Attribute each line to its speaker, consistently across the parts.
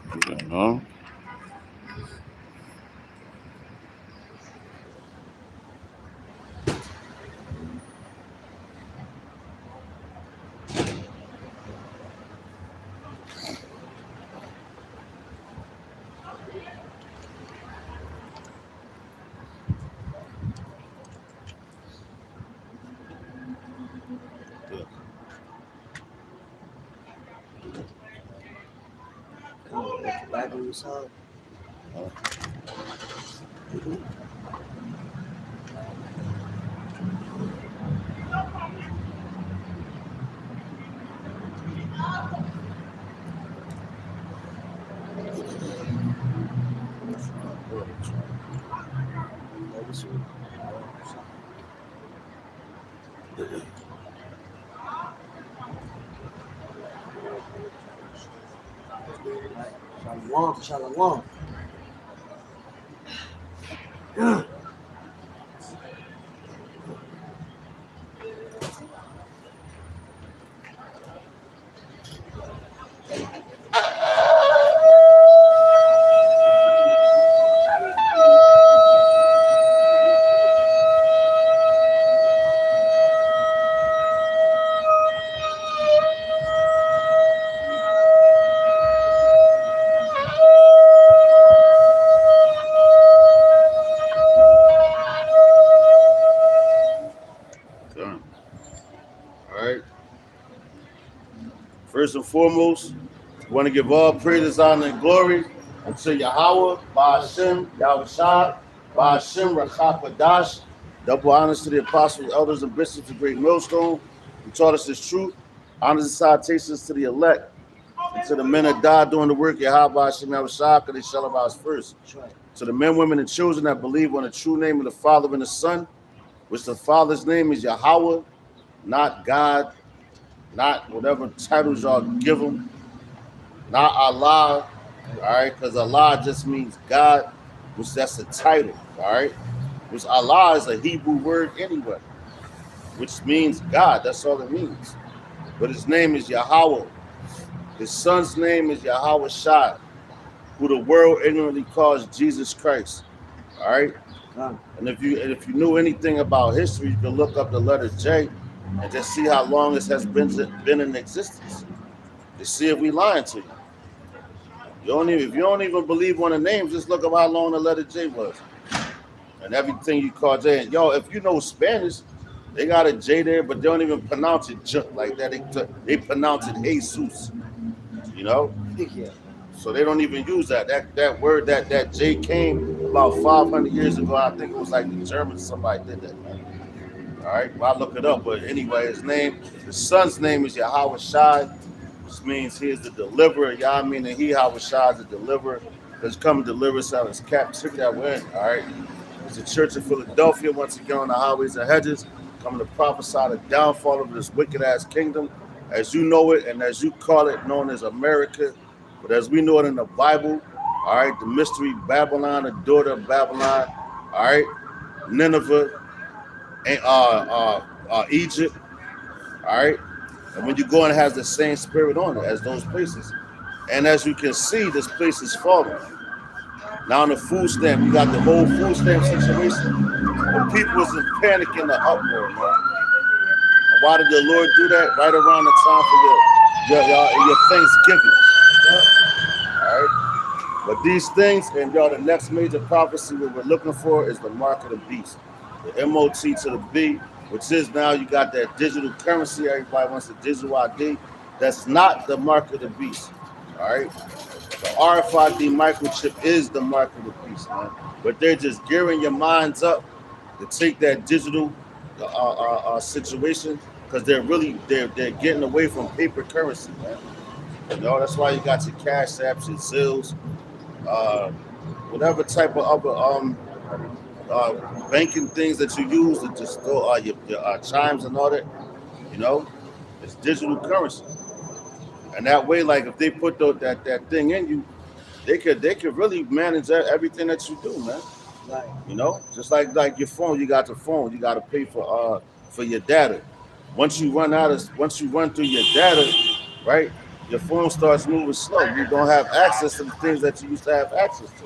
Speaker 1: Huh?
Speaker 2: Shalom, shalom.
Speaker 1: Done. All right. First and foremost, we want to give all praises, honor, and glory unto Yahweh, Ba'ashem, Yahushua, Ba'ashem, Rachapadash. Double honors to the apostles, elders, and bishops of Great Millstone who taught us this truth. Honors and salutations to the elect and to the men that died doing the work, Yahweh, Ba'ashem, Yahushua, because they shall have us first. To the men, women, and children that believe on the true name of the Father and the Son, which the Father's name is Yahweh, not God, not whatever titles y'all give them, not Allah, all right, because Allah just means God, which that's a title, all right, which Allah is a Hebrew word anyway, which means God, that's all it means. But his name is Yahweh. His son's name is Yahweh Shai, who the world ignorantly calls Jesus Christ, all right. And if you knew anything about history, you can look up the letter J and just see how long this has been in existence. To see if we lying to you. If you don't even believe on the names, just look up how long the letter J was. And everything you call J. And yo, if you know Spanish, they got a J there, but they don't even pronounce it J like that. They pronounce it Jesus. You know?
Speaker 2: Yeah.
Speaker 1: So they don't even use that. That word, that J came about 500 years ago. I think it was like the Germans, somebody did that, man. All right, well, I look it up. But anyway, his son's name is Yahweh Shai, which means he is the deliverer. Y'all meaning he, Yahweh Shai, is the deliverer. Because come and deliver us out of his captivity that we're in. All right. It's the church of Philadelphia, once again on the highways and hedges, coming to prophesy the downfall of this wicked ass kingdom, as you know it and as you call it, known as America. But as we know it in the Bible, all right, the mystery Babylon, the daughter of Babylon, all right, Nineveh, and Egypt, all right. And when you go in, it has the same spirit on it as those places. And as you can see, this place is falling. Now on the food stamp, you got the whole food stamp situation. The people is in panic in the uproar, man. And why did the Lord do that? Right around the time for your Thanksgiving. All right. But these things, and y'all, the next major prophecy what we're looking for is the mark of the beast. The MOT to the B, which is now you got that digital currency. Everybody wants a digital ID. That's not the mark of the beast. All right. The RFID microchip is the mark of the beast, man. But they're just gearing your minds up to take that digital situation because they're getting away from paper currency, man. You know, that's why you got your Cash Apps, your Zills, uh, whatever type of other banking things that you use to just store your chimes and all that. You know, it's digital currency, and that way, like if they put that thing in you, they could really manage everything that you do, man.
Speaker 2: Right.
Speaker 1: You know, just like your phone, you got the phone, you got to pay for your data. Once you run through your data, right? your phone starts moving slow. You don't have access to the things that you used to have access to.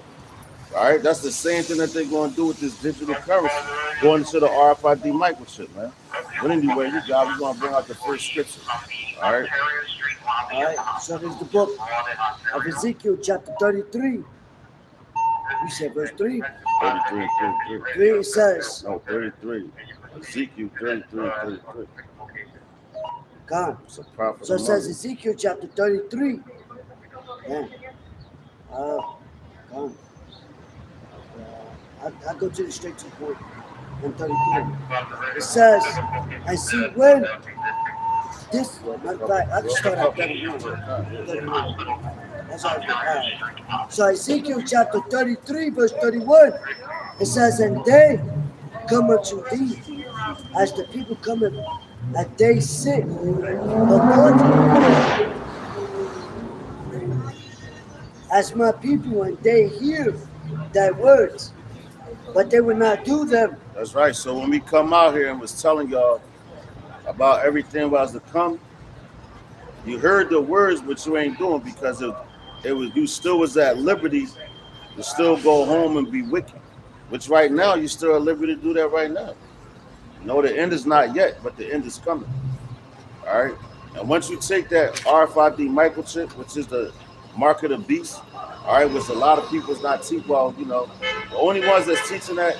Speaker 1: All right, that's the same thing that they're going to do with this digital currency, going into the RFID microchip, man. But anyway, we're going to bring out the first scripture. All right.
Speaker 2: All right. So there's the book of Ezekiel, chapter 33. You said verse 3.
Speaker 1: 33,
Speaker 2: 3 it says,
Speaker 1: No, 33. Ezekiel 33, 33.
Speaker 2: God.
Speaker 1: It's a prophet.
Speaker 2: So it says Ezekiel chapter 33. Yeah. God. I'll go to the straight to the point. And 33. It says, I see when this, matter of fact, I can start at 31. 31. That's all right. So Ezekiel chapter 33, verse 31, it says, and they come unto thee as the people cometh, as they sit before thee, as my people, and they hear thy words, but they will not do them.
Speaker 1: That's right. So when we come out here and was telling y'all about everything was to come, you heard the words, but you ain't doing because it was you still was at liberty to still go home and be wicked. Which right now you still at liberty to do that right now. No, the end is not yet, but the end is coming. All right. And once you take that RFID microchip, which is the mark of the beast, all right, which a lot of people's not teach. Well, you know, the only ones that's teaching that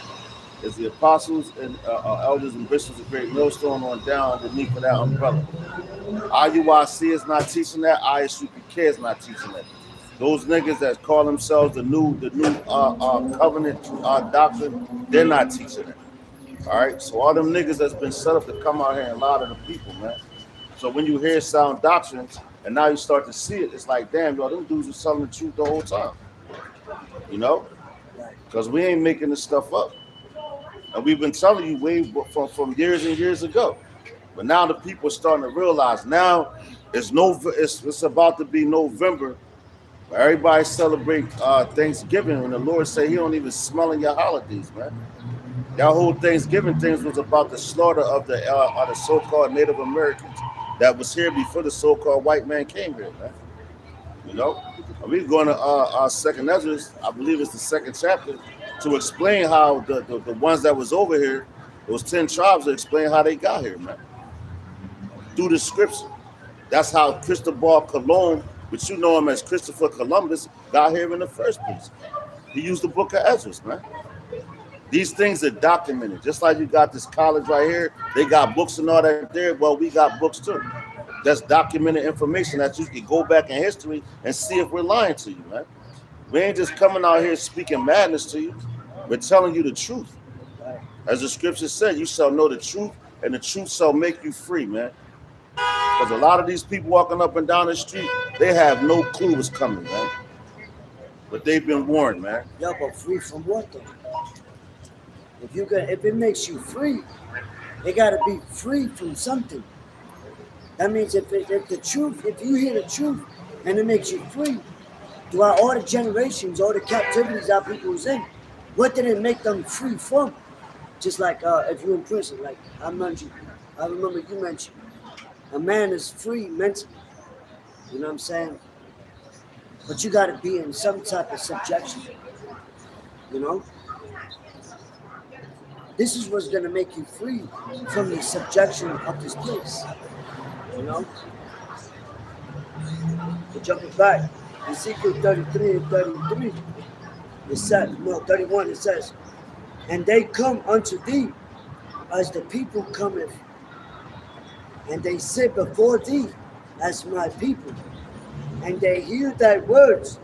Speaker 1: is the apostles and elders and bishops of Great Millstone on down underneath of that umbrella. IUIC is not teaching that. ISUPK is not teaching that. Those niggas that call themselves the new covenant doctrine, they're not teaching it. All right, so all them niggas that's been set up to come out here and lie to the people, man. So when you hear sound doctrines and now you start to see it, it's like, damn, yo, them dudes are telling the truth the whole time. You know, because we ain't making this stuff up, and we've been telling you way from years and years ago. But now the people are starting to realize now it's about to be November. Everybody celebrate Thanksgiving, and the Lord say He don't even smell in your holidays, man. Y'all whole Thanksgiving things was about the slaughter of the so-called Native Americans that was here before the so-called white man came here, man. You know, and we're going to our second Ezra, I believe it's the second chapter, to explain how the ones that was over here, those 10 tribes, to explain how they got here, man. Through the scripture. That's how Cristobal Colon, which you know him as Christopher Columbus, got here in the first place. He used the book of Ezra, man. These things are documented. Just like you got this college right here, they got books and all that there. Well, we got books too. That's documented information that you can go back in history and see if we're lying to you, man. We ain't just coming out here speaking madness to you. We're telling you the truth. As the scripture said, you shall know the truth, and the truth shall make you free, man. Because a lot of these people walking up and down the street, they have no clue what's coming, man. But they've been warned, man.
Speaker 2: Yeah, but free from what though? If it makes you free, it gotta be free from something. That means if the truth, if you hear the truth and it makes you free, throughout all the generations, all the captivities our people was in, what did it make them free from? Just like if you're in prison, like I remember you mentioned, a man is free mentally. You know what I'm saying? But you gotta be in some type of subjection. You know? This is what's gonna make you free from the subjection of this place. You know? But jumping back, Ezekiel 33 and 33, it says, 31, it says, and they come unto thee as the people cometh, and they sit before thee as my people, and they hear thy words,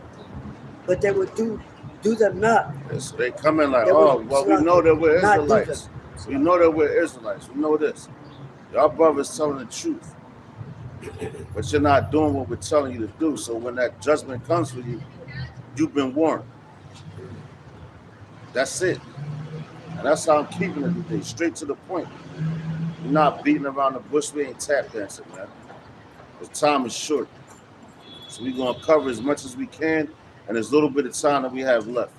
Speaker 2: but they would do them not.
Speaker 1: Yes, they come in like, oh, well, we know that we're Israelites. We know that we're Israelites. We know this. Y'all brothers telling the truth. But you're not doing what we're telling you to do. So when that judgment comes for you, you've been warned. That's it. And that's how I'm keeping it today, straight to the point. We're not beating around the bush. We ain't tap dancing, man. The time is short. So we're going to cover as much as we can and as little bit of time that we have left.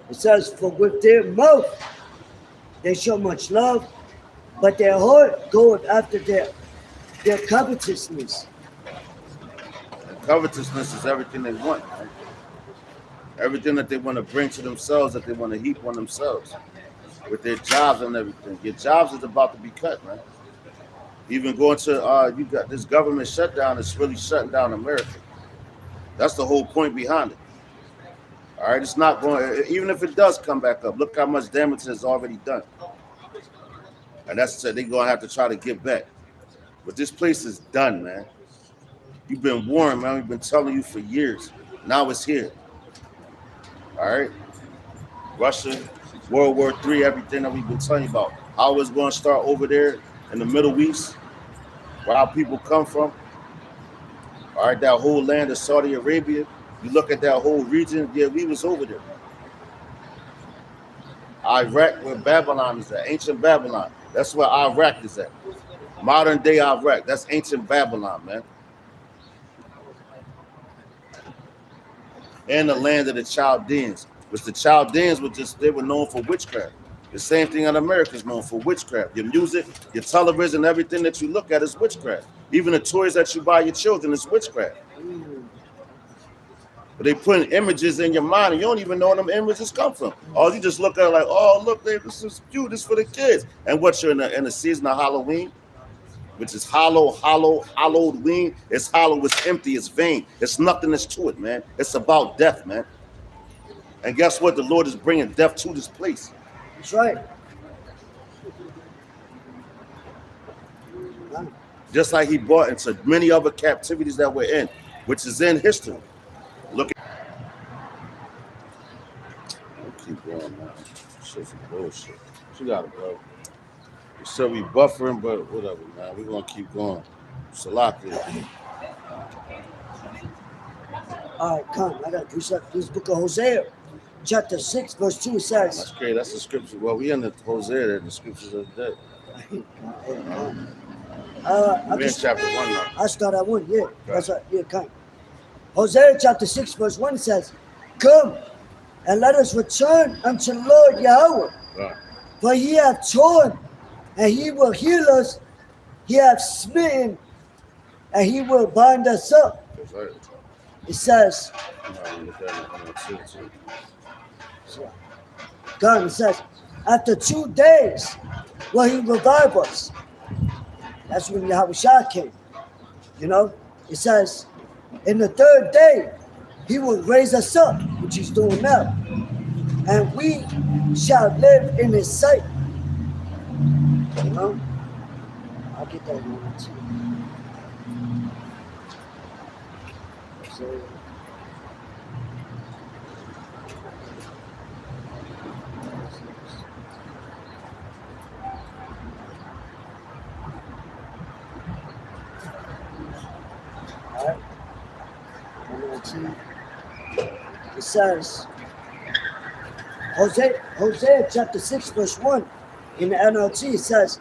Speaker 2: It says, for with their mouth they show much love, but their heart goeth after their their covetousness.
Speaker 1: And covetousness is everything they want, man. Everything that they want to bring to themselves, that they want to heap on themselves. With their jobs and everything. Your jobs is about to be cut, man. Even going to you got this government shutdown is really shutting down America. That's the whole point behind it. All right, it's not going. Even if it does come back up, look how much damage it's already done, and that's they're gonna have to try to get back. But this place is done, man. You've been warned, man. We've been telling you for years. Now it's here. All right, Russia, World War III, everything that we've been telling you about. How it's going to start over there in the Middle East, where our people come from. All right, that whole land of Saudi Arabia. You look at that whole region, yeah, we was over there. Iraq, where Babylon is at, ancient Babylon. That's where Iraq is at. Modern day Iraq, that's ancient Babylon, man. And the land of the Chaldeans, which the Chaldeans they were known for witchcraft. The same thing in America is known for witchcraft. Your music, your television, everything that you look at is witchcraft. Even the toys that you buy your children is witchcraft. But they put images in your mind and you don't even know where them images come from. All you just look at it like, oh, look, this is cute, this is for the kids. And what you're in the season of Halloween, which is hallowed wing. It's hollow, it's empty, it's vain. It's nothingness to it, man. It's about death, man. And guess what? The Lord is bringing death to this place.
Speaker 2: That's right.
Speaker 1: Just like he brought into many other captivities that we're in, which is in history. Look at keep going, man. Shit's some bullshit. What you got it, bro? You said we buffering, but whatever, man. We're gonna keep going. Salaki.
Speaker 2: All right, come. I got to precept this book of Hosea, chapter 6, verse 2 says.
Speaker 1: That's great. That's the scripture. Well, we in the Hosea, the scriptures of the day. We're in chapter 1 now.
Speaker 2: I start at 1, yeah. That's right. Yeah, come. Hosea chapter 6, verse 1 says, come and let us return unto the Lord Yahweh.
Speaker 1: Right.
Speaker 2: For he hath torn, and he will heal us. He hath smitten, and he will bind us up.
Speaker 1: That's right.
Speaker 2: It says, God, it says, after 2 days will he revive us. That's when Yahushua came. You know, it says, in the 3rd day, he will raise us up, which he's doing now. And we shall live in his sight. You know? I'll get that one too. So, all right. It says, Hosea chapter 6, verse 1 in the NLT, it says,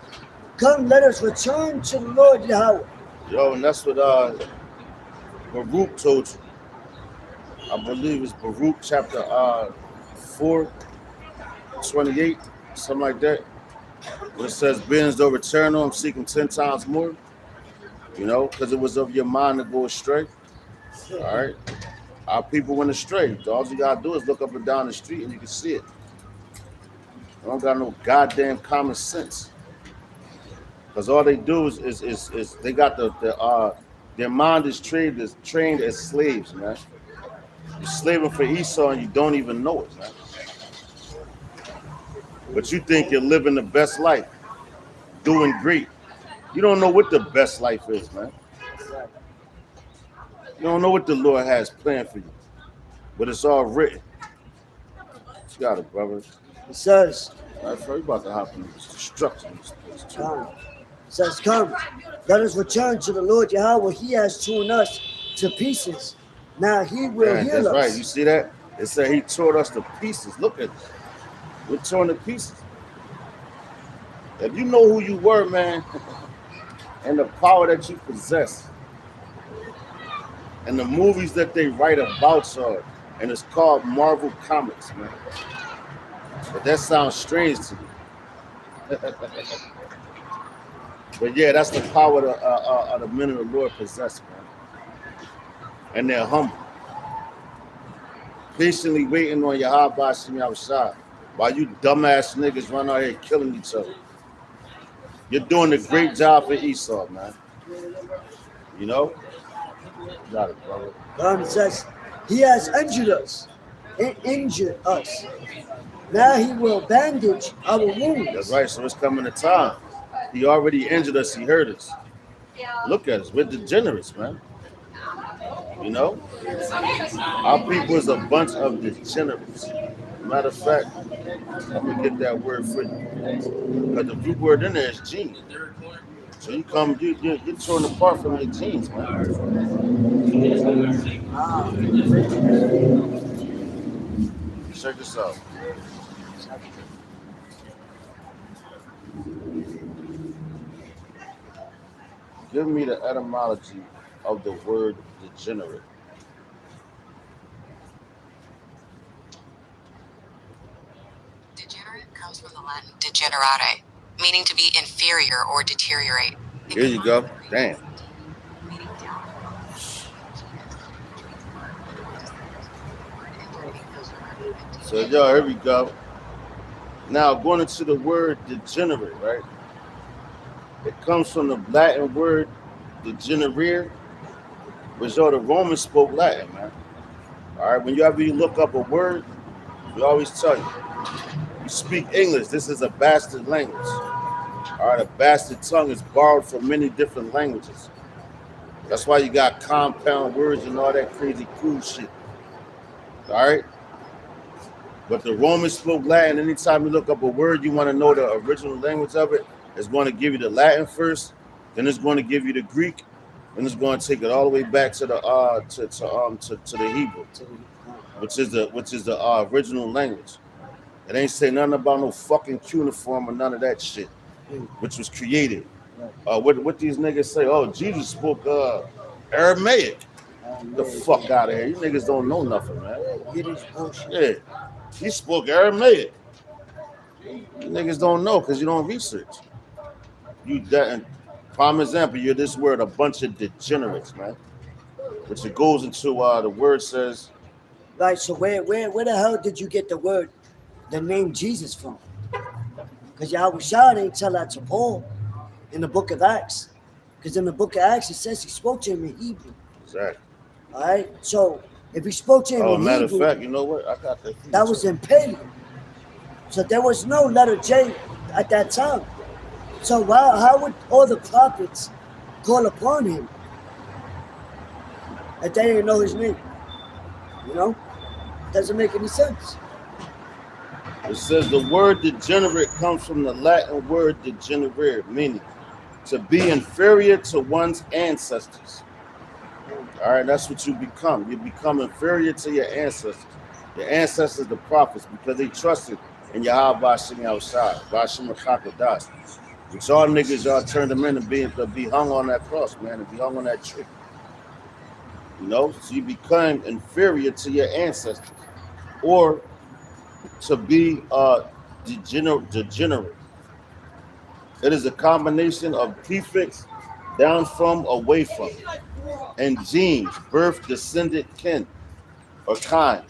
Speaker 2: come, let us return to the Lord Yahweh.
Speaker 1: Yo, and that's what Baruch told you. I believe it's Baruch chapter 4, 28, something like that. Where it says, Ben's though return on him, seek him 10 times more. You know, because it was of your mind to go astray. All right. Our people went astray. So all you gotta do is look up and down the street and you can see it. They don't got no goddamn common sense. Because all they do is they got their mind is trained as slaves, man. You're slaving for Esau and you don't even know it, man. But you think you're living the best life, doing great. You don't know what the best life is, man. You don't know what the Lord has planned for you. But it's all written. You got it, brother.
Speaker 2: It says,
Speaker 1: all right, bro, you about to hop in this destruction.
Speaker 2: Come. It says, come, let us return to the Lord Yahweh. He has torn us to pieces. Now he will heal
Speaker 1: that's
Speaker 2: us.
Speaker 1: Right. You see that? It said he tore us to pieces. Look at it. We're torn to pieces. If you know who you were, man, and the power that you possess, and the movies that they write about you, and it's called Marvel Comics, man. But that sounds strange to me. But yeah, that's the power the men of the Lord possess, man. And they're humble. Patiently waiting on Yahweh Shem Yahushua while you dumbass niggas run out here killing each other. You're doing a great job for Esau, man. You know? You got it, brother.
Speaker 2: God says, he has injured us. Now he will bandage our wounds.
Speaker 1: That's right. So it's coming a time. He already injured us. He hurt us. Look at us. We're degenerates, man. You know? Our people is a bunch of degenerates. Matter of fact, I'm going to get that word for you. Because the root word in there is gene. So you're torn apart from your genes, man. Check this out. Give me the etymology of the word degenerate.
Speaker 3: Degenerate comes from the Latin degenerare, meaning to be inferior or deteriorate.
Speaker 1: Here you go. Damn. So, yo, here we go. Now, going into the word degenerate, right? It comes from the Latin word degenerare, which the Romans spoke Latin, man. All right, whenever you look up a word, we always tell you, you speak English. This is a bastard language. All right, a bastard tongue is borrowed from many different languages. That's why you got compound words and all that crazy cool shit. All right? But the Romans spoke Latin. Anytime you look up a word, you want to know the original language of it. It's going to give you the Latin first, then it's going to give you the Greek, and it's going to take it all the way back to the the Hebrew, which is the original language. It ain't say nothing about no fucking cuneiform or none of that shit, which was created. What these niggas say? Oh, Jesus spoke Aramaic. The fuck out of here! You niggas don't know nothing, man. Yeah, he spoke Aramaic. You niggas don't know because you don't research. Prime example, you're this word, a bunch of degenerates, man. Which it goes into the word says.
Speaker 2: Right. So where the hell did you get the name Jesus from? Because Yahushua didn't tell that to Paul in the book of Acts. Because in the book of Acts, it says he spoke to him in Hebrew.
Speaker 1: Exactly.
Speaker 2: All right. So if he spoke to him in
Speaker 1: matter
Speaker 2: Hebrew,
Speaker 1: of fact, you know what? I got that.
Speaker 2: That was in Paleo. So there was no letter J at that time. So how would all the prophets call upon him if they didn't know his name? You know? Doesn't make any sense.
Speaker 1: It says the word degenerate comes from the Latin word degenerare, meaning to be inferior to one's ancestors. All right, that's what you become. You become inferior to your ancestors. Your ancestors, the prophets, because they trusted in Yahweh Shem Yahushua, Vashem Chakadas. Which y'all niggas, y'all turned them in to be hung on that cross, man, to be hung on that tree. You know, so you become inferior to your ancestors, or to be degenerate. It is a combination of prefix, down from, away from, and genes, birth, descendant, kin, or kind.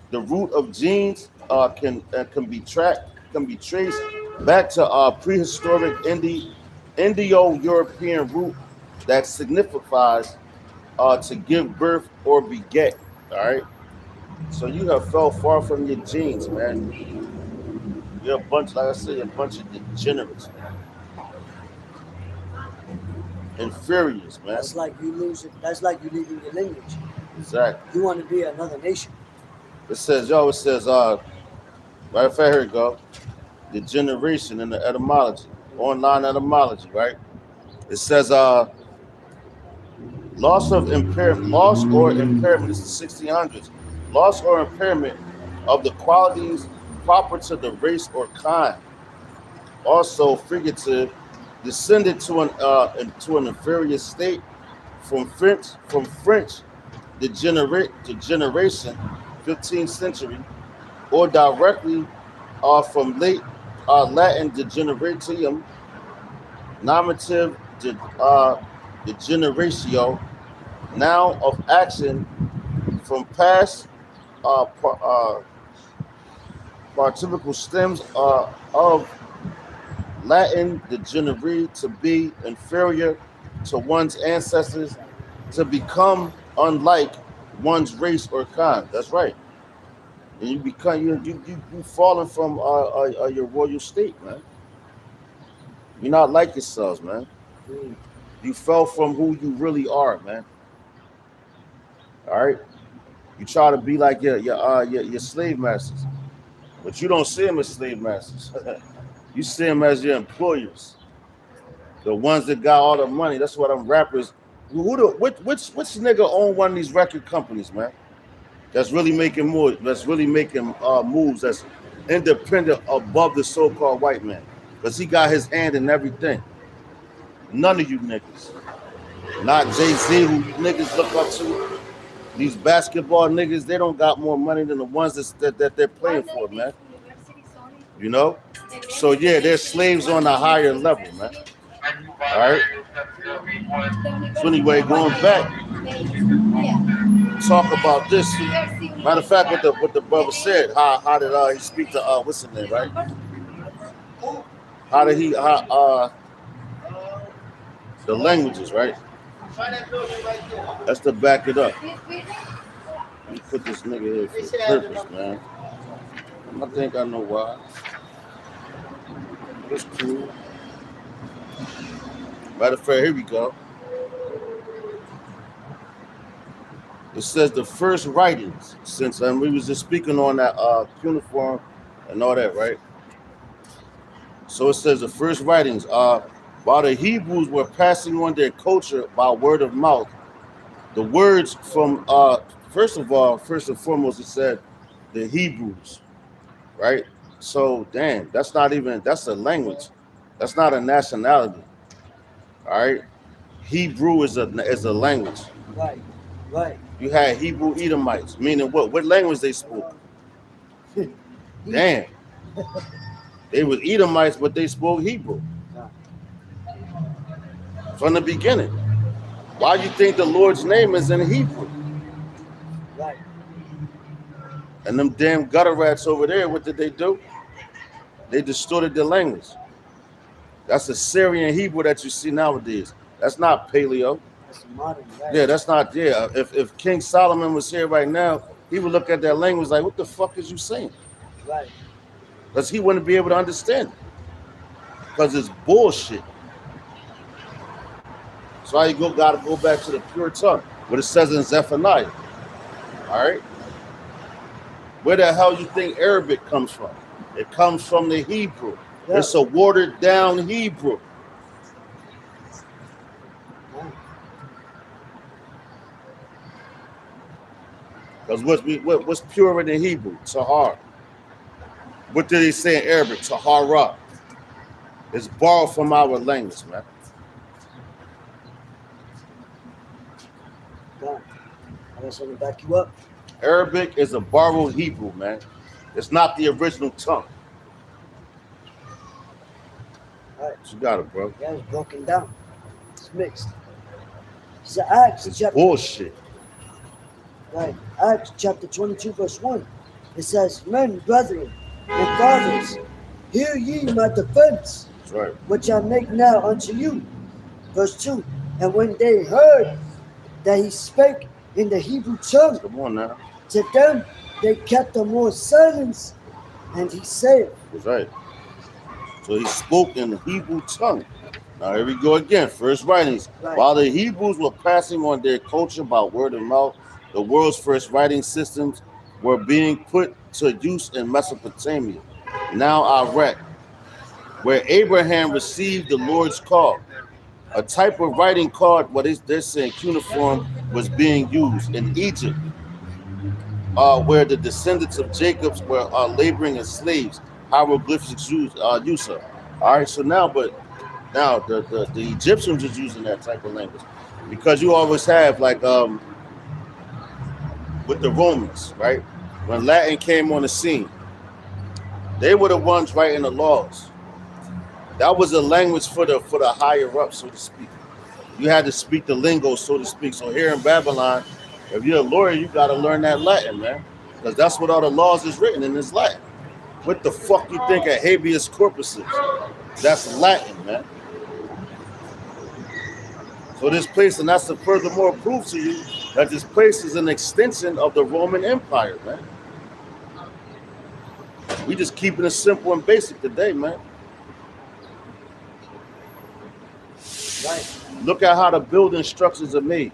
Speaker 1: The root of genes can be traced back to prehistoric Indo-European root that signifies to give birth or beget. All right. So you have fell far from your genes, man. You're a bunch, like I said, a bunch of degenerates, man. Inferiors, man.
Speaker 2: That's like you losing. That's like you leaving your lineage.
Speaker 1: Exactly.
Speaker 2: You want to be another nation.
Speaker 1: It says, right here we go. Degeneration in the etymology, online etymology, right? It says loss or impairment, this is 1600s, loss or impairment of the qualities proper to the race or kind. Also figurative, descended to an inferior state from French degeneration, 15th century, or directly from late Latin degeneratium, nominative the generatio, noun of action from past participial stems of Latin degenerate, to be inferior to one's ancestors, to become unlike one's race or kind. That's right. And you become you falling from your royal state, man. You're not like yourselves, man.
Speaker 2: Mm.
Speaker 1: You fell from who you really are, man. All right. You try to be like your slave masters, but you don't see them as slave masters. You see them as your employers, the ones that got all the money. That's what them rappers. Which nigga own one of these record companies, man? That's really making more. That's really making moves. That's independent above the so-called white man, because he got his hand in everything. None of you niggas, not Jay-Z, who you niggas look up to. These basketball niggas, they don't got more money than the ones that they're playing for, man. You know? So yeah, they're slaves on a higher level, man. All right. So anyway, going back, talk about this. Matter of fact, what the brother said. How did he speak to what's his name, right? How did he the languages, right? That's to back it up. Let me put this nigga here for purpose, man. I think I know why. It's cool. Matter of fact, here we go. It says the first writings, since we was just speaking on that cuneiform and all that, right? So it says the first writings, while the Hebrews were passing on their culture by word of mouth, the words from first and foremost, it said the Hebrews, right? So damn, that's a language. That's not a nationality. All right. Hebrew is a language.
Speaker 2: Right, right.
Speaker 1: You had Hebrew Edomites, meaning what? What language they spoke? Damn. They were Edomites, but they spoke Hebrew. From the beginning. Why you think the Lord's name is in Hebrew?
Speaker 2: Right.
Speaker 1: And them damn gutter rats over there, what did they do? They distorted the language. That's the Syrian Hebrew that you see nowadays. That's not Paleo.
Speaker 2: That's modern, right?
Speaker 1: Yeah, that's not, yeah. If King Solomon was here right now, he would look at that language like, what the fuck is you saying?
Speaker 2: Right.
Speaker 1: Because he wouldn't be able to understand it. Because it's bullshit. So you gotta go back to the pure tongue, what it says in Zephaniah. All right? Where the hell you think Arabic comes from? It comes from the Hebrew. Yeah. It's a watered down Hebrew. Because what's pure in the Hebrew? Tahar. What did he say in Arabic? Tahara. It's borrowed from our language, man.
Speaker 2: God, I just want to back you up.
Speaker 1: Arabic is a borrowed Hebrew, man. It's not the original tongue.
Speaker 2: All right.
Speaker 1: You got it, bro.
Speaker 2: Yeah, it's broken down. It's mixed. It's Acts
Speaker 1: It's
Speaker 2: chapter,
Speaker 1: bullshit.
Speaker 2: right. Acts chapter 22, verse 1. It says, men, brethren, and fathers, hear ye my defense,
Speaker 1: That's right.
Speaker 2: which I make now unto you. Verse 2. And when they heard that he spake in the Hebrew tongue,
Speaker 1: Come on now.
Speaker 2: to them they kept the more silence, and he said,
Speaker 1: That's right. So he spoke in the Hebrew tongue. Now here we go again. First writings.
Speaker 2: Right.
Speaker 1: While the Hebrews were passing on their culture by word of mouth, the world's first writing systems were being put to use in Mesopotamia, now Iraq, where Abraham received the Lord's call. A type of writing called they're saying cuneiform was being used in Egypt, where the descendants of Jacob were laboring as slaves. Hieroglyphics used use of. All right, so now the Egyptians was using that type of language, because you always have like with the Romans, right? When Latin came on the scene, they were the ones writing the laws. That was a language for the higher up, so to speak. You had to speak the lingo, so to speak. So here in Babylon, if you're a lawyer, you got to learn that Latin, man, because that's what all the laws is written in, is Latin. What the fuck you think a habeas corpus is? That's Latin, man. So this place, and that's the furthermore proof to you that this place is an extension of the Roman Empire, man. We just keeping it simple and basic today, man.
Speaker 2: Right.
Speaker 1: Look at how the building structures are made.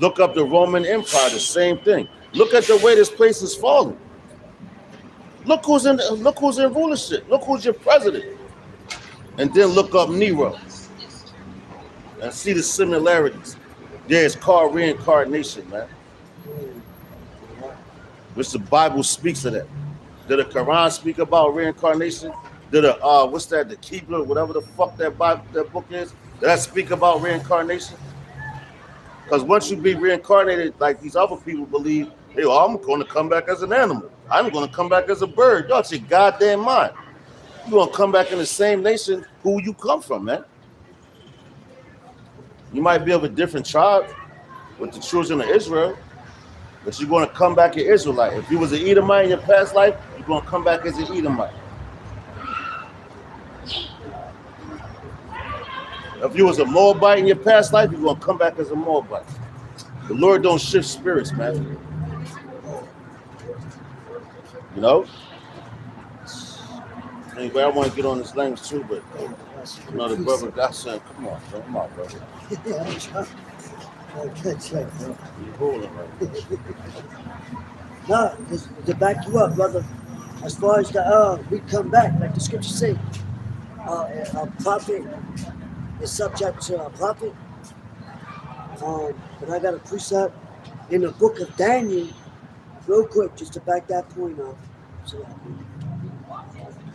Speaker 1: Look up the Roman Empire, the same thing. Look at the way this place is falling. Look who's in rulership. Look who's your president. And then look up Nero and see the similarities. There's called reincarnation, man. Which the Bible speaks of that. Did the Quran speak about reincarnation? Did what's that, the Qibla, whatever the fuck that book is? Did that speak about reincarnation? Because once you be reincarnated, like these other people believe, hey, well, I'm going to come back as an animal. I'm going to come back as a bird. Y'all your goddamn mind. You're going to come back in the same nation who you come from, man. You might be of a different tribe with the children of Israel, but you're going to come back an Israelite. If you was an Edomite in your past life, you're going to come back as an Edomite. If you was a Moabite in your past life, you're going to come back as a Moabite. The Lord don't shift spirits, man. You know? Anyway, I want to get on this language too, but you know, the brother got something. Come on, bro. Come on, brother.
Speaker 2: Yeah, I'm trying. Good check, bro.
Speaker 1: You're rolling, right?
Speaker 2: No, to back you up, brother. As far as the we come back, like the scriptures say, a prophet is subject to a prophet. But I got a precept in the book of Daniel, real quick, just to back that point up. So,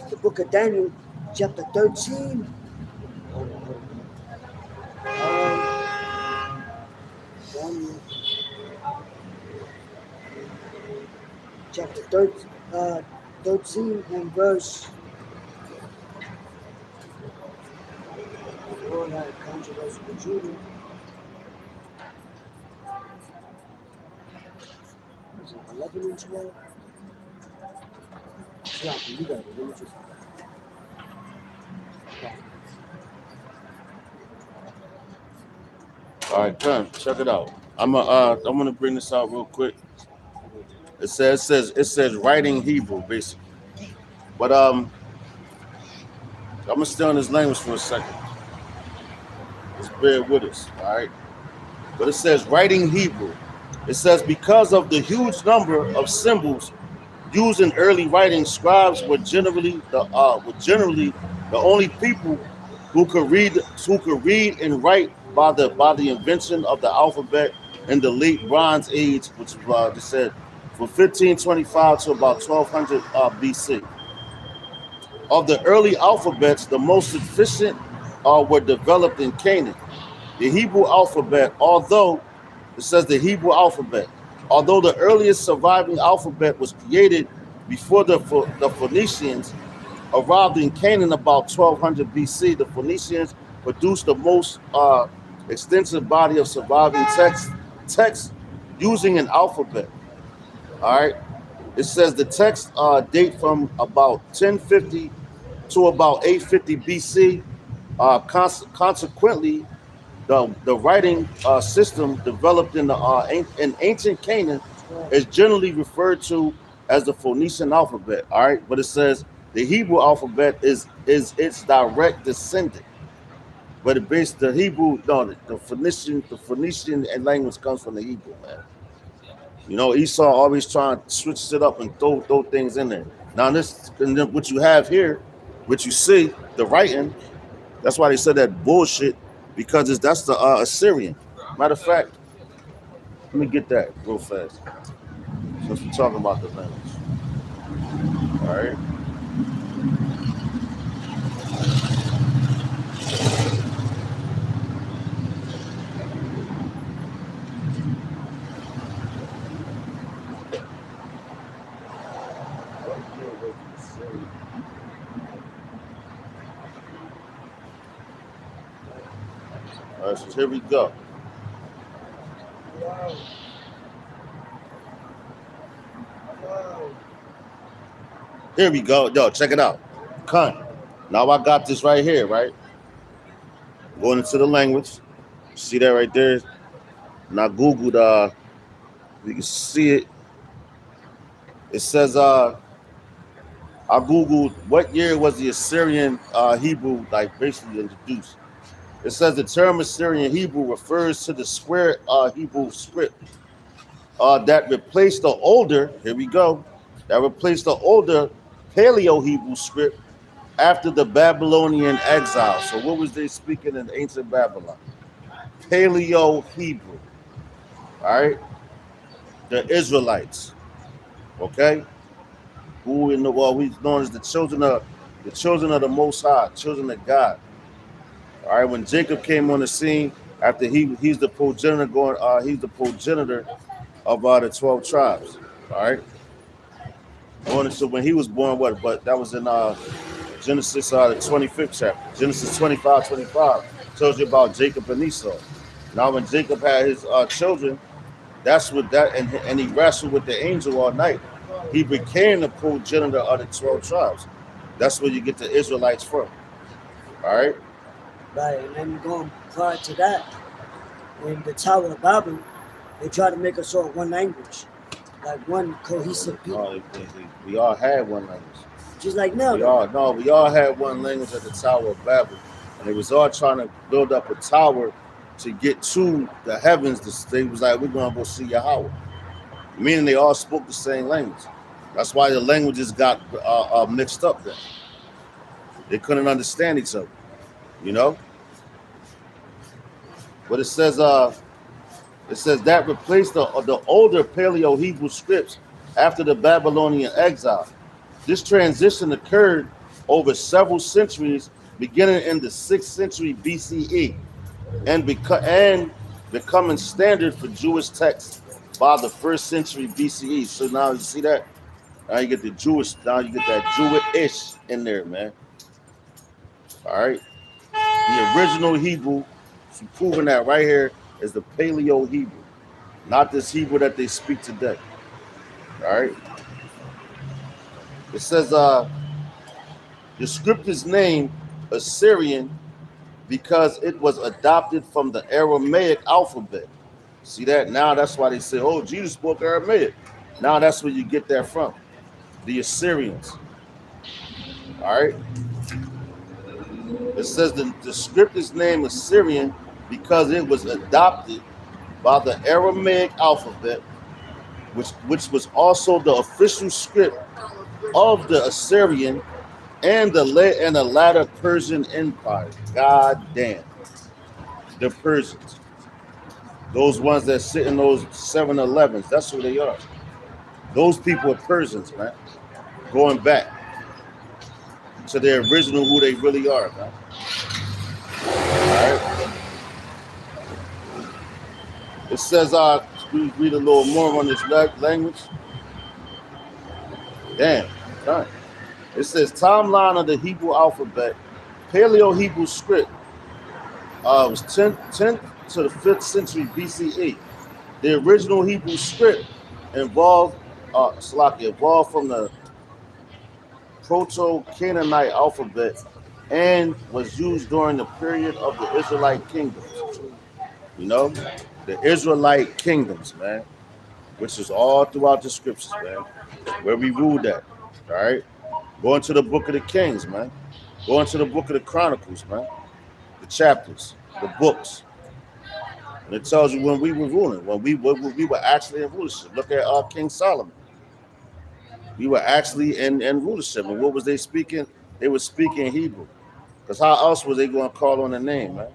Speaker 2: the book of Daniel, chapter 13. Daniel, chapter 13 and verse. Lord had controversy with Judah. Is it 11 and 12? Yeah, you got it. Let me just.
Speaker 1: All right, come check it out. I'm gonna bring this out real quick. It says writing Hebrew basically, but I'm gonna stay on this language for a second. Just bear with us, all right? But it says writing Hebrew. It says because of the huge number of symbols used in early writing, scribes were generally the only people who could read and write by the invention of the alphabet in the late Bronze Age, which they said from 1525 to about 1200 BC. Of the early alphabets, the most efficient were developed in Canaan. The Hebrew alphabet, although the earliest surviving alphabet was created before the Phoenicians arrived in Canaan about 1200 BC, the Phoenicians produced the most extensive body of surviving text using an alphabet. All right. It says the text date from about 1050 to about 850 BC. Consequently, the writing system developed in ancient Canaan is generally referred to as the Phoenician alphabet. All right, but it says the Hebrew alphabet is its direct descendant. But it based the Hebrew, no, the Phoenician language comes from the Hebrew, man. You know, Esau always trying to switch it up and throw things in there. Now this, and then what you have here, what you see, the writing, that's why they said that bullshit, because that's the Assyrian. Matter of fact, let me get that real fast. Since we're talking about the language. All right. right, so here we go. Here we go. Yo, check it out. Con. Now I got this right here, right? Going into the language. See that right there? And I Googled, you can see it. It says, I Googled what year was the Assyrian Hebrew like basically introduced. It says the term Assyrian Hebrew refers to the square Hebrew script that replaced the older, here we go, that replaced the older Paleo Hebrew script after the Babylonian exile. So what was they speaking in ancient Babylon? Paleo Hebrew. All right? The Israelites. Okay? Who in the world we known as the children of the Most High, children of God. All right, when Jacob came on the scene after he's the progenitor he's the progenitor of the 12 tribes. All right. So when he was born, but that was in Genesis the 25th chapter. Genesis 25 tells you about Jacob and Esau. Now when Jacob had his children, that's what that and he wrestled with the angel all night. He became the progenitor of the 12 tribes. That's where you get the Israelites from. All right.
Speaker 2: Right, and then going prior to that, in the Tower of Babel, they try to make us all one language, like one cohesive people.
Speaker 1: No, we all had one language.
Speaker 2: Just like now.
Speaker 1: We all had one language at the Tower of Babel, and they was all trying to build up a tower to get to the heavens. They was like, we're gonna go see Yahweh, meaning they all spoke the same language. That's why the languages got mixed up then. They couldn't understand each other, you know. But it says that replaced the older Paleo Hebrew scripts after the Babylonian exile. This transition occurred over several centuries, beginning in the 6th century BCE, and becoming standard for Jewish texts by the 1st century BCE. So now you see that? Now you get the Jewish. Now you get that Jewish in there, man. All right. The original Hebrew. Proving that right here is the Paleo Hebrew, not this Hebrew that they speak today. All right. It says the script is named Assyrian because it was adopted from the Aramaic alphabet. See that? Now that's why they say, oh, Jesus spoke Aramaic. Now that's where you get that from. The Assyrians. All right. It says the script is named Assyrian because it was adopted by the Aramaic alphabet, which was also the official script of the Assyrian and the latter Persian Empire. God damn. The Persians. Those ones that sit in those 7-Elevens, that's who they are. Those people are Persians, man. Going back to their original who they really are, man. All right. It says, read a little more on this language. Damn, right. It says, timeline of the Hebrew alphabet, Paleo Hebrew script was 10th to the 5th century BCE. The original Hebrew script evolved from the Proto-Canaanite alphabet and was used during the period of the Israelite kingdoms. You know, the Israelite kingdoms, man, which is all throughout the scriptures, man, where we ruled at. All right, going to the book of the Kings, man, going to the book of the Chronicles, man, the chapters, the books, and it tells you when we were ruling, when we were actually in rulership. Look at King Solomon. We were actually in rulership, and what was they speaking? They were speaking Hebrew, because how else were they going to call on the name, man?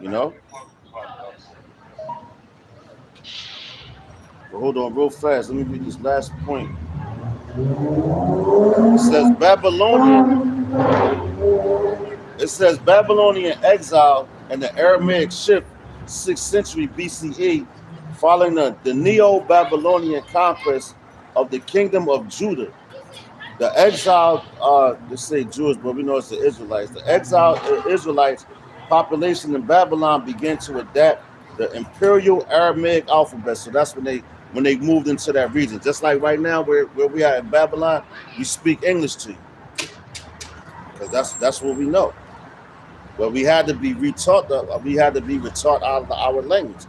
Speaker 1: You know. But hold on real fast. Let me read this last point. It says Babylonian exile and the Aramaic shift 6th century BCE following the Neo-Babylonian conquest of the kingdom of Judah. The exiled, let's say Jews, but we know it's the Israelites. The exiled Israelites population in Babylon began to adapt the Imperial Aramaic alphabet. So that's when they moved into that region. Just like right now, where we are in Babylon, we speak English to you, because that's what we know. But we had to be retaught. We had to be retaught our language,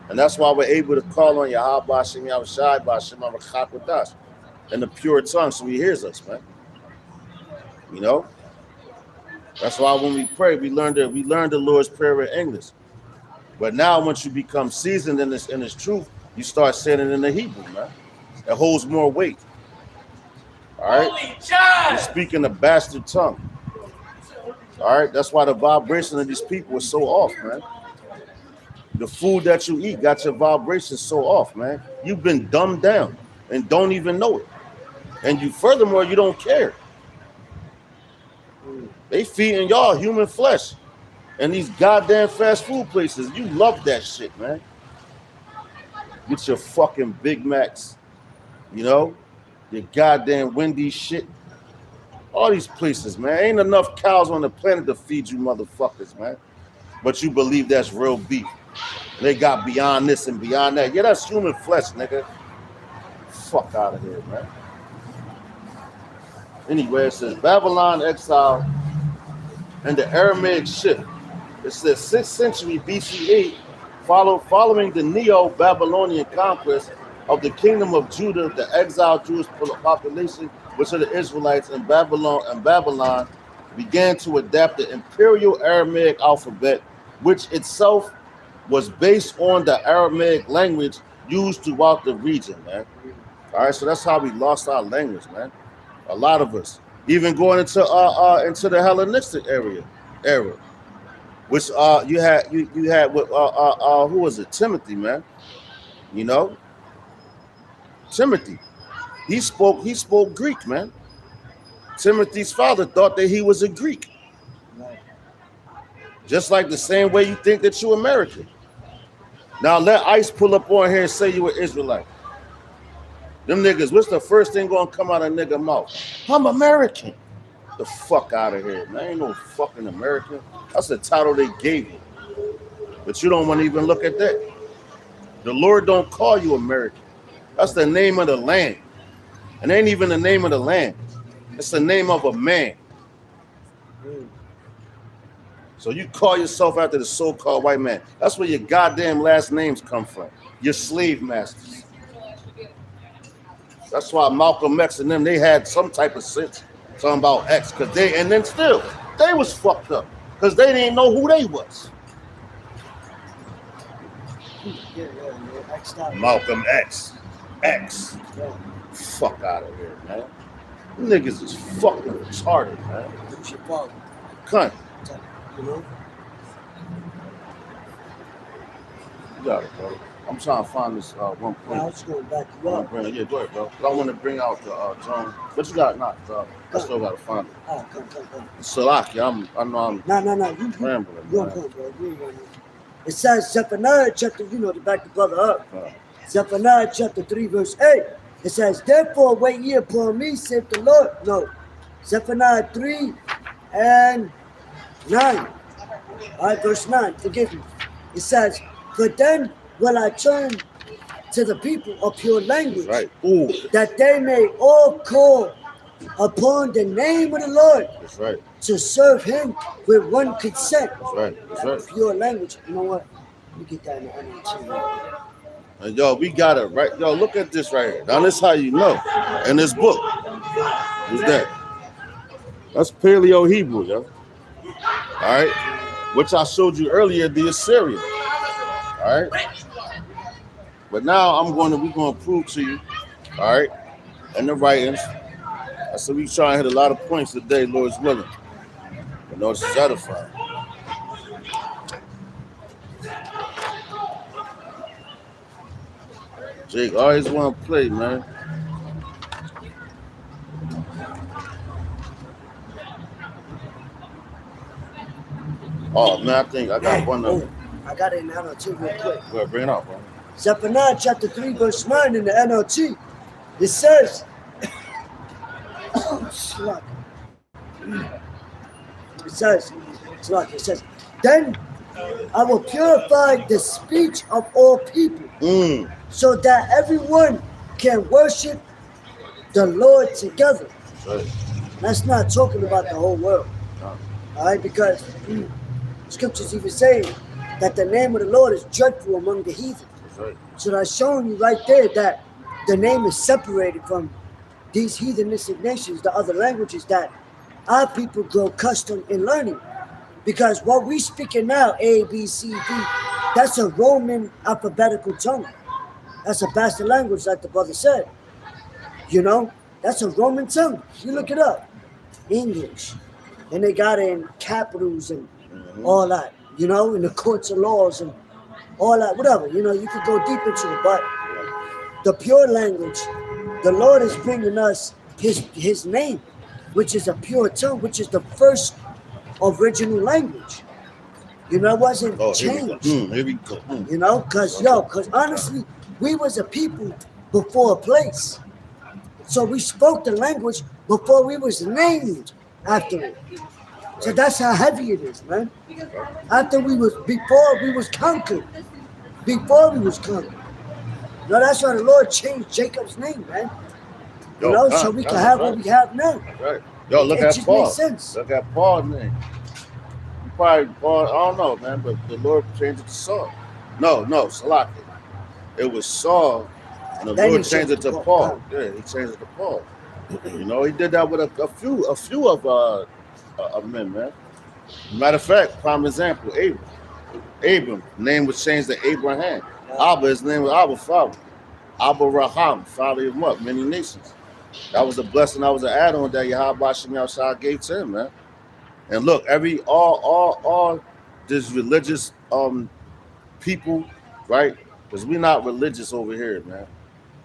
Speaker 1: and that's why we're able to call on Yahweh Hashem Yahushai B'Hashem Arakhakodash in the pure tongue, so He hears us, man. You know. That's why when we pray, we learn the Lord's Prayer in English. But now, once you become seasoned in this truth, you start saying it in the Hebrew, man. It holds more weight. All right? You're speaking a bastard tongue. All right? That's why the vibration of these people is so off, man. The food that you eat got your vibration so off, man. You've been dumbed down and don't even know it. And furthermore, you don't care. They feeding y'all human flesh and these goddamn fast food places. You love that shit, man. Get your fucking Big Macs, you know, your goddamn Wendy's shit. All these places, man. Ain't enough cows on the planet to feed you motherfuckers, man. But you believe that's real beef. And they got beyond this and beyond that. Yeah, that's human flesh, nigga. Fuck out of here, man. Anyway, it says Babylon exile and the Aramaic shift. It says 6th century BCE, following the Neo-Babylonian conquest of the kingdom of Judah, the exiled Jewish population, which are the Israelites in Babylon, began to adapt the Imperial Aramaic alphabet, which itself was based on the Aramaic language used throughout the region, man. All right, so that's how we lost our language, man. A lot of us, even going into the Hellenistic era, which you had with who was it? Timothy, man. You know, Timothy. He spoke Greek, man. Timothy's father thought that he was a Greek. Just like the same way you think that you're American. Now let ICE pull up on here and say you an Israelite. Them niggas, what's the first thing gonna come out of nigga mouth? I'm American. The fuck out of here, man. Ain't no fucking American. That's the title they gave you. But you don't want to even look at that. The Lord don't call you American. That's the name of the land. And ain't even the name of the land. It's the name of a man. So you call yourself after the so-called white man. That's where your goddamn last names come from. Your slave masters. That's why Malcolm X and them, they had some type of sense talking about X, because they was fucked up because they didn't know who they was. Malcolm X. Yeah. Fuck out of here, man. Them niggas is fucking retarded, man.
Speaker 2: Who's your father?
Speaker 1: Cunt.
Speaker 2: You know?
Speaker 1: You got it, bro. I'm trying to find this one point.
Speaker 2: I was going back to what?
Speaker 1: Yeah, go ahead, bro. I want to bring out the John, but you got it not. I still got to find it.
Speaker 2: Oh, come.
Speaker 1: Salaki, I know I'm
Speaker 2: No. You
Speaker 1: rambling.
Speaker 2: You're good, bro. You ain't gonna- It says Zephaniah chapter, to back the brother up. Zephaniah chapter 3, verse 8. It says, therefore wait ye upon me, saith the Lord. No. Zephaniah 3 and 9. All right, verse 9. Forgive me. It says, but then will I turn to the people of pure language,
Speaker 1: right. Ooh.
Speaker 2: that they may all call upon the name of the Lord.
Speaker 1: That's right.
Speaker 2: To serve him with one consent.
Speaker 1: That's right.
Speaker 2: Pure language. You know what? Let me get that in the NLT.
Speaker 1: And yo, we got it right. Yo, look at this right here. Now this how you know. In this book. What's that? That's Paleo Hebrew, yo. All right. Which I showed you earlier, the Assyrian. All right. But now we're gonna prove to you, all right, in the writings. So we try and hit a lot of points today, Lord's willing. You know, it's edifying. Jake always want to play, man. Oh man, I think I got one of them.
Speaker 2: I got it in the NLT real quick.
Speaker 1: Go ahead, bring it out, bro.
Speaker 2: Zephaniah chapter 3, verse 9 in the NLT. It says, it says, Then I will purify the speech of all people,
Speaker 1: Mm.
Speaker 2: so that everyone can worship the Lord together.
Speaker 1: That's right.
Speaker 2: That's not talking about the whole world.
Speaker 1: No,
Speaker 2: All right, because scriptures even say that the name of the Lord is dreadful among the heathen.
Speaker 1: that's right.
Speaker 2: So that's showing you right there that the name is separated from these heathenistic nations, the other languages that our people grow accustomed in learning. Because what we speaking now, A, B, C, D, that's a Roman alphabetical tongue. That's a bastard language, like the brother said. You know, that's a Roman tongue. You look it up. English. And they got it in capitals and all that, you know, in the courts of laws and all that, whatever. You know, you could go deep into it, but the pure language, the Lord is bringing us his name, which is a pure tongue, which is the first original language. You know, it wasn't
Speaker 1: Oh, here we go.
Speaker 2: changed.
Speaker 1: Here we go.
Speaker 2: You know, cause honestly, we was a people before a place. So we spoke the language before we was named after it. So that's how heavy it is, man. Before we was conquered. Before we was conquered. No, that's why the Lord changed Jacob's name, man. You
Speaker 1: Yo,
Speaker 2: know,
Speaker 1: God,
Speaker 2: so we
Speaker 1: God,
Speaker 2: can have
Speaker 1: right.
Speaker 2: what we have now.
Speaker 1: That's right. Yo, look
Speaker 2: It
Speaker 1: at
Speaker 2: just
Speaker 1: Paul.
Speaker 2: makes sense.
Speaker 1: Look at Paul's name. You probably Paul, I don't know, man, but the Lord changed it to Saul. No, Salaki. It was Saul, and the
Speaker 2: Then
Speaker 1: Lord
Speaker 2: he
Speaker 1: changed it to Paul. Yeah, he changed it to Paul. You know, he did that with a few of men, man. Matter of fact, prime example, Abram, name was changed to Abraham. Abba, his name was Abba, father. Abba Raham, father of what? Many nations. That was a blessing. That was an add-on that Yahweh Shem Yahshua gave to him, man. And look, all this religious people, right? Because we're not religious over here, man.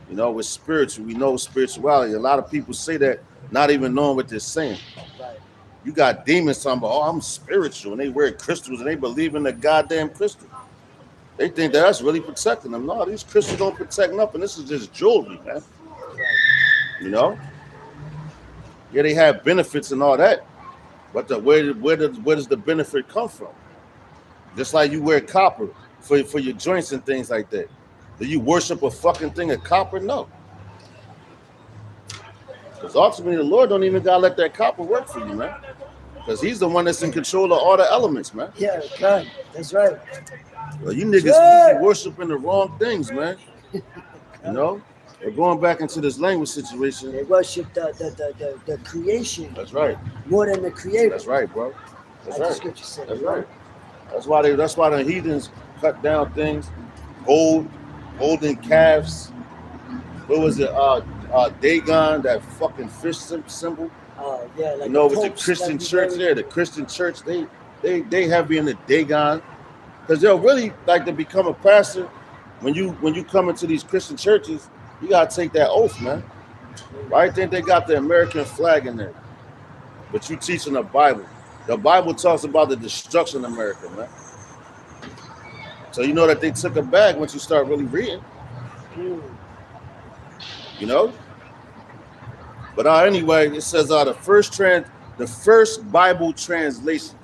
Speaker 1: You know, we're spiritual. We know spirituality. A lot of people say that, not even knowing what they're saying.
Speaker 2: Right.
Speaker 1: You got demons talking about, oh, I'm spiritual, and they wear crystals and they believe in the goddamn crystal. They think that that's really protecting them. No, these crystals don't protect nothing. This is just jewelry, man. You know? Yeah, they have benefits and all that, but where does the benefit come from? Just like you wear copper for your joints and things like that. Do you worship a fucking thing of copper? No. Because ultimately the Lord don't even gotta let that copper work for you, man. Because he's the one that's in control of all the elements, man.
Speaker 2: Yeah, God, that's right.
Speaker 1: Well, you niggas be worshiping the wrong things, man. You know? We're going back into this language situation.
Speaker 2: They worship the creation
Speaker 1: That's right.
Speaker 2: more than the creator.
Speaker 1: That's right, bro. That's
Speaker 2: Like the
Speaker 1: right.
Speaker 2: scripture said.
Speaker 1: That's right. That's why the heathens cut down things, golden calves. What was it? Dagon, that fucking fish symbol.
Speaker 2: Yeah, like
Speaker 1: You know, with the
Speaker 2: popes,
Speaker 1: Christian
Speaker 2: like
Speaker 1: church there, the Christian church, they heavy in the Dagon. Because they'll really like to become a pastor. When you come into these Christian churches, you gotta take that oath, man. Why I think they got the American flag in there? But you teaching the Bible. The Bible talks about the destruction of America, man. So you know that they took a bag once you start really reading. You know? But anyway, it says the first Bible translations.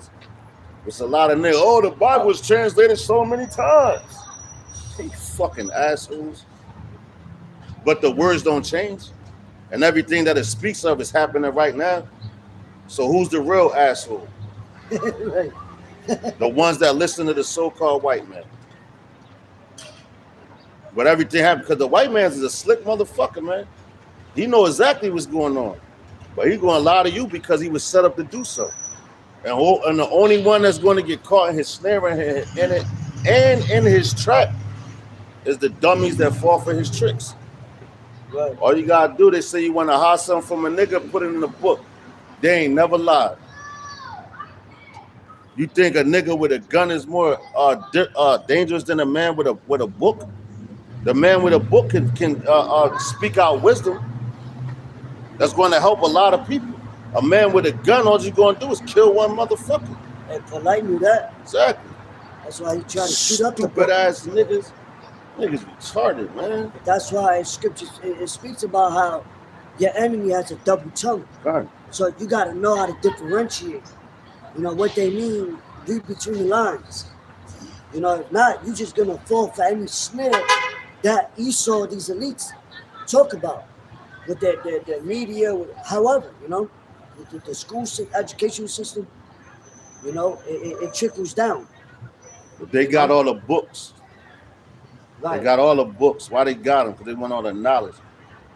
Speaker 1: It's a lot of niggas. Oh, the Bible was translated so many times. You fucking assholes. But the words don't change. And everything that it speaks of is happening right now. So who's the real asshole?
Speaker 2: Right.
Speaker 1: The ones that listen to the so-called white man. But everything happened because the white man is a slick motherfucker, man. He know exactly what's going on. But he's going to lie to you because he was set up to do so. And the only one that's going to get caught in his snare in it and in his trap is the dummies that fall for his tricks.
Speaker 2: Right.
Speaker 1: All you got to do, they say you want to hide something from a nigga, put it in the book. They ain't never lied. You think a nigga with a gun is more dangerous than a man with a book? The man with a book can speak out wisdom. That's going to help a lot of people. A man with a gun, all you going to do is kill one motherfucker.
Speaker 2: And Polite knew that.
Speaker 1: Exactly.
Speaker 2: That's why he tried to shoot up the
Speaker 1: Stupid
Speaker 2: book.
Speaker 1: ass niggas. Niggas retarded, man.
Speaker 2: That's why in scriptures it speaks about how your enemy has a double tongue.
Speaker 1: God.
Speaker 2: So you got to know how to differentiate. You know what they mean read between the lines. You know, if not, you're just gonna fall for any snare that Esau, these elites, talk about with their media, with, however, you know, the school education system, you know, it trickles down.
Speaker 1: But they got all the books.
Speaker 2: Right.
Speaker 1: They got all the books. Why they got them? Because they want all the knowledge.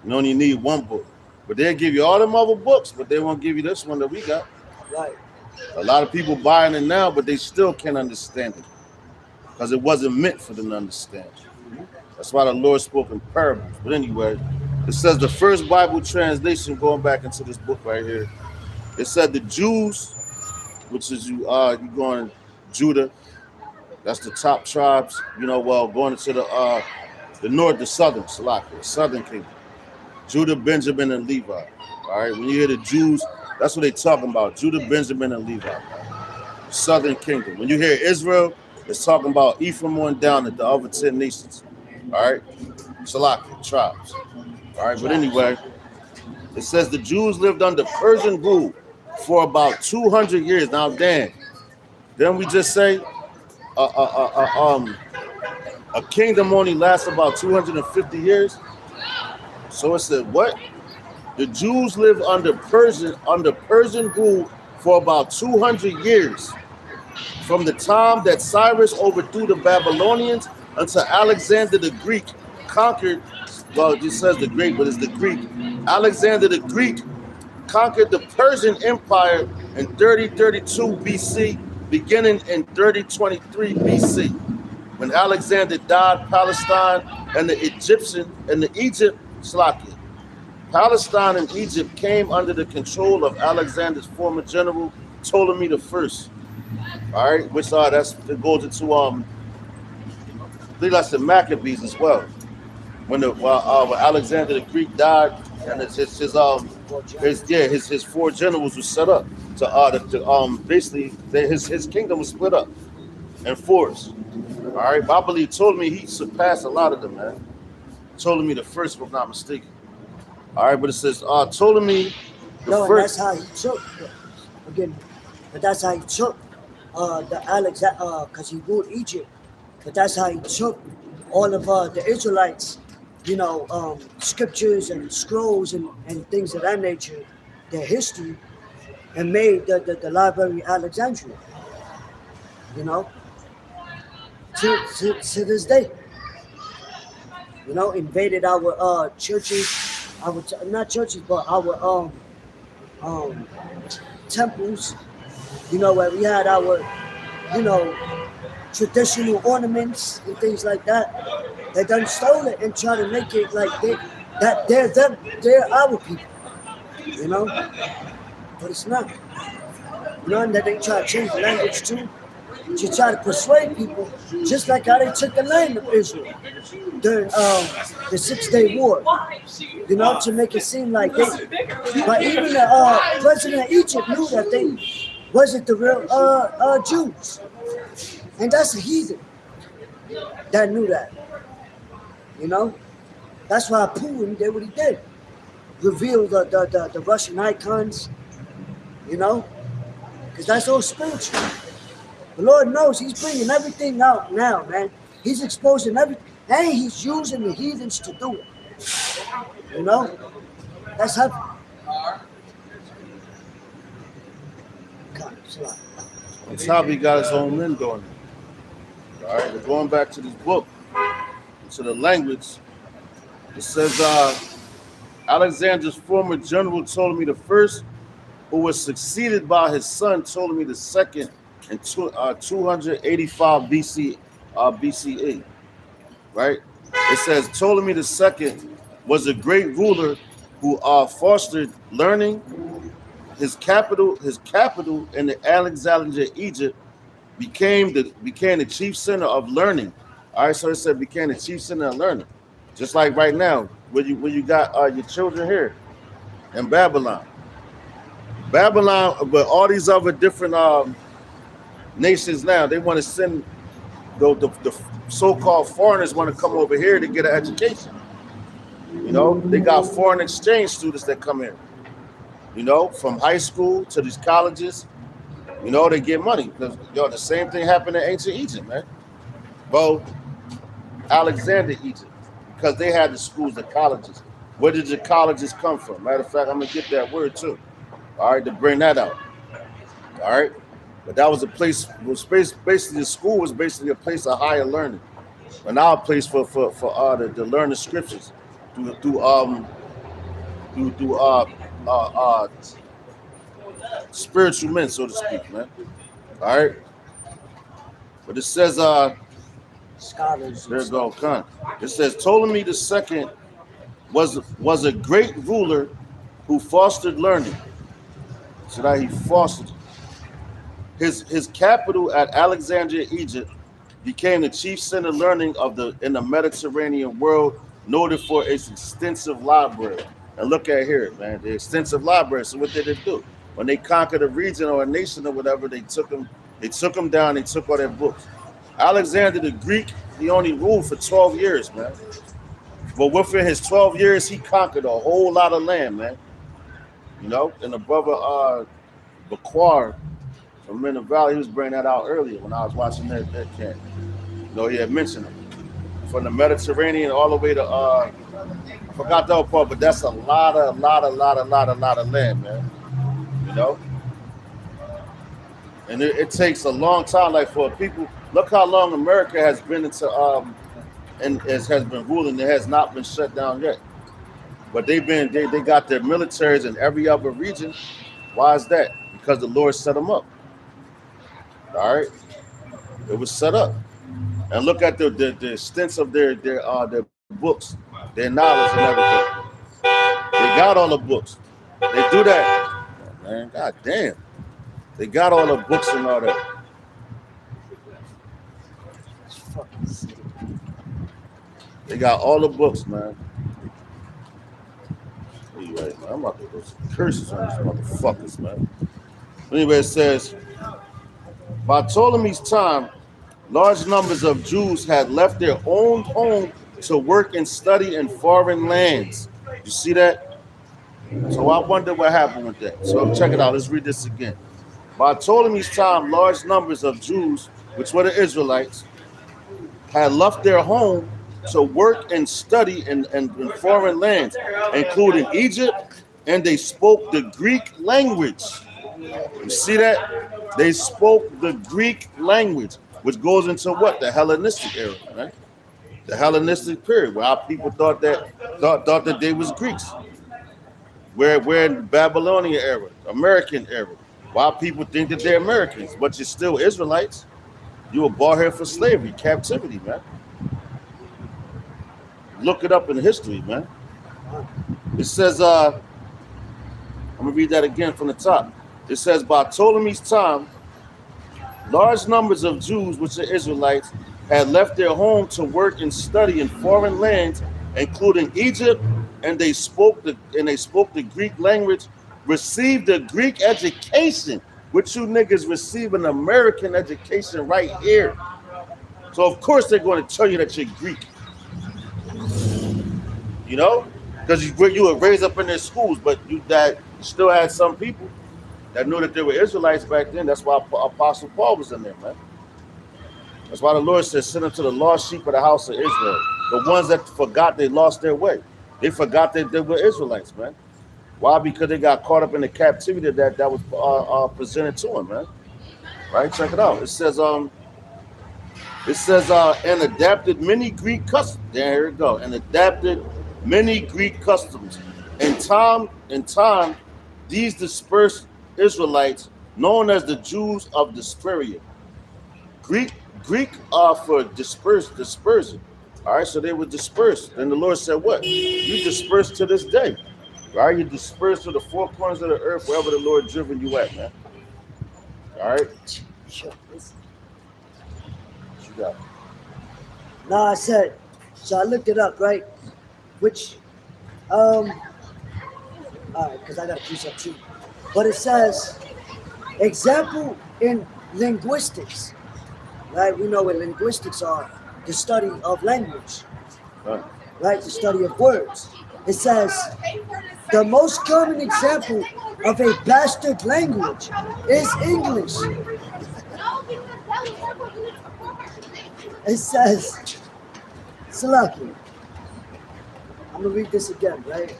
Speaker 1: You only need one book. But they'll give you all them other books, but they won't give you this one that we got.
Speaker 2: Right.
Speaker 1: A lot of people buying it now, but they still can't understand it. Because it wasn't meant for them to understand. That's why the Lord spoke in parables. But anyway, it says the first Bible translation, going back into this book right here, it said the Jews, which is you going Judah, that's the top tribes, you know, well, going into the north, the southern kingdom. Judah, Benjamin, and Levi. All right, when you hear the Jews, that's what they talking about. Judah, Benjamin, and Levi. Southern kingdom. When you hear Israel, it's talking about Ephraim on down at the other 10 nations. All right, Salakia, tribes. All right, but anyway, it says the Jews lived under Persian rule for about 200 years. Now, Dan, then we just say a kingdom only lasts about 250 years. So it said what? The Jews lived under Persian rule for about 200 years, from the time that Cyrus overthrew the Babylonians until Alexander the Greek conquered. Well, it just says the Great, but it's the Greek. Alexander the Greek conquered the Persian Empire in 3032 BC, beginning in 3023 BC. When Alexander died, Palestine and Egypt, Palestine and Egypt came under the control of Alexander's former general Ptolemy the First. All right, which that goes into I think that's the Maccabees as well. When Alexander the Greek died, and his four generals were set up to basically his kingdom was split up in fours. All right, but I believe Ptolemy he surpassed a lot of them, man. Ptolemy the First, if I'm not mistaken. All right, but it says Ptolemy the First.
Speaker 2: That's how he took. Again, but that's how he took the Alexander, because he ruled Egypt. But that's how he took all of the Israelites, you know, scriptures and scrolls and things of that nature, their history, and made the Library of Alexandria. You know, to this day. You know, invaded our churches, not churches, but our temples. You know, where we had our, you know, traditional ornaments and things like that. They done stole it and try to make it like they're our people. You know, but it's not. You know, and that they try to change the language too, to try to persuade people, just like how they took the land of Israel during the 6 Day War. You know, to make it seem like they. But even the president of Egypt knew that they wasn't the real Jews, and that's a heathen that knew that. You know, that's why Putin did what he did, reveal the Russian icons. You know, because that's all spiritual. The Lord knows He's bringing everything out now, man. He's exposing everything, and He's using the heathens to do it. You know, that's how.
Speaker 1: That's how he got his own men doing it. All right, we're going back to this book, to the language. It says Alexander's former general Ptolemy the First, who was succeeded by his son Ptolemy the Second in 285 BCE. Right? It says Ptolemy the Second was a great ruler who fostered learning. His capital in the Alexandria, Egypt, became the chief center of learning. All right, so it said became the chief center of learning. Just like right now, when you got your children here in Babylon, but all these other different nations now, they want to send the so-called foreigners want to come over here to get an education. You know, they got foreign exchange students that come in. You know, from high school to these colleges, You know, they get money because the same thing happened in ancient Egypt, man. Well, Alexander, Egypt, because they had the schools, the colleges. Where did the colleges come from? Matter of fact, I'm gonna get that word too. All right, to bring that out. All right, but that was a place. Basically, the school was basically a place of higher learning, and now a place for to learn the scriptures through spiritual men, so to speak, man. All right, but it says
Speaker 2: Scholars.
Speaker 1: there you go, Khan. It says Ptolemy II was a great ruler who fostered learning. So that he fostered his capital at Alexandria, Egypt, became the chief center of learning in the Mediterranean world, noted for its extensive library. And look at here, man, the extensive library. So what did it do? When they conquered a region or a nation or whatever, they took them down, they took all their books. Alexander the Greek, he only ruled for 12 years, man. But within his 12 years, he conquered a whole lot of land, man. You know, and the brother Baquar from Men of Valley, he was bringing that out earlier when I was watching that camp. You know, he had mentioned them. From the Mediterranean all the way to I forgot that part, but that's a lot of land, man. You know? And it takes a long time, like for people, look how long America has been into and has been ruling. It has not been shut down yet. But they got their militaries in every other region. Why is that? Because the Lord set them up. All right, it was set up. And look at the extent of their books, their knowledge and everything. They got all the books. They do that, man. God damn, they got all the books and all that. They got all the books, man. Anyway, man, I'm about to go some curses on these motherfuckers, man. Anyway, it says, by Ptolemy's time, large numbers of Jews had left their own home to work and study in foreign lands. You see that? So I wonder what happened with that. So check it out. Let's read this again. By Ptolemy's time, large numbers of Jews, which were the Israelites, had left their home to work and study in foreign lands, including Egypt, and they spoke the Greek language. You see that? They spoke the Greek language, which goes into what? The Hellenistic era, right? The Hellenistic period, where our people thought that they was Greeks. We're in the Babylonian era, American era. Why people think that they're Americans, but you're still Israelites. You were brought here for slavery, captivity, man. Look it up in history, man. It says, I'm gonna read that again from the top. It says, by Ptolemy's time, large numbers of Jews, which are Israelites, had left their home to work and study in foreign lands, including Egypt, and they spoke the Greek language, received a Greek education, which you niggas receive an American education right here. So of course they're going to tell you that you're Greek. You know, because you were raised up in their schools, but you still had some people that knew that they were Israelites back then. That's why Apostle Paul was in there, man. That's why the Lord says, send them to the lost sheep of the house of Israel. The ones that forgot they lost their way. They forgot that they were Israelites, man. Why? Because they got caught up in the captivity that was presented to them, man. Right? Check it out. It says, and adapted many Greek customs. There you go. And adapted many Greek customs. In time, these dispersed Israelites, known as the Jews of Disperia. Greek for dispersion. All right, so they were dispersed. And the Lord said, what? You dispersed to this day. Right? You dispersed to the four corners of the earth, wherever the Lord driven you at, man. All right?
Speaker 2: Sure.
Speaker 1: What you got?
Speaker 2: No, I said, so I looked it up, right? Which, all right, because I got to do something too. But it says, example in linguistics, right? We know what linguistics are, the study of language, right? The study of words. It says, the most common example of a bastard language is English. It says, Salaki. I'm gonna read this again, right?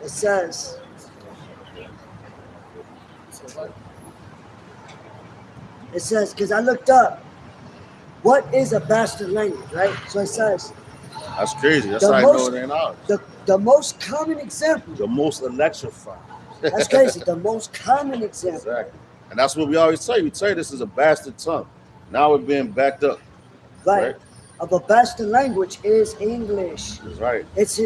Speaker 2: It says, because I looked up, what is a bastard language, right? So it says,
Speaker 1: That's crazy. That's
Speaker 2: The
Speaker 1: how I know
Speaker 2: most-
Speaker 1: it ain't ours.
Speaker 2: the most common example,
Speaker 1: The most electrifying.
Speaker 2: that's crazy, the most common example,
Speaker 1: Exactly. And that's what we always say. We say this is a bastard tongue. Now we're being backed up.
Speaker 2: right, of a bastard language is English.
Speaker 1: That's right.
Speaker 2: Its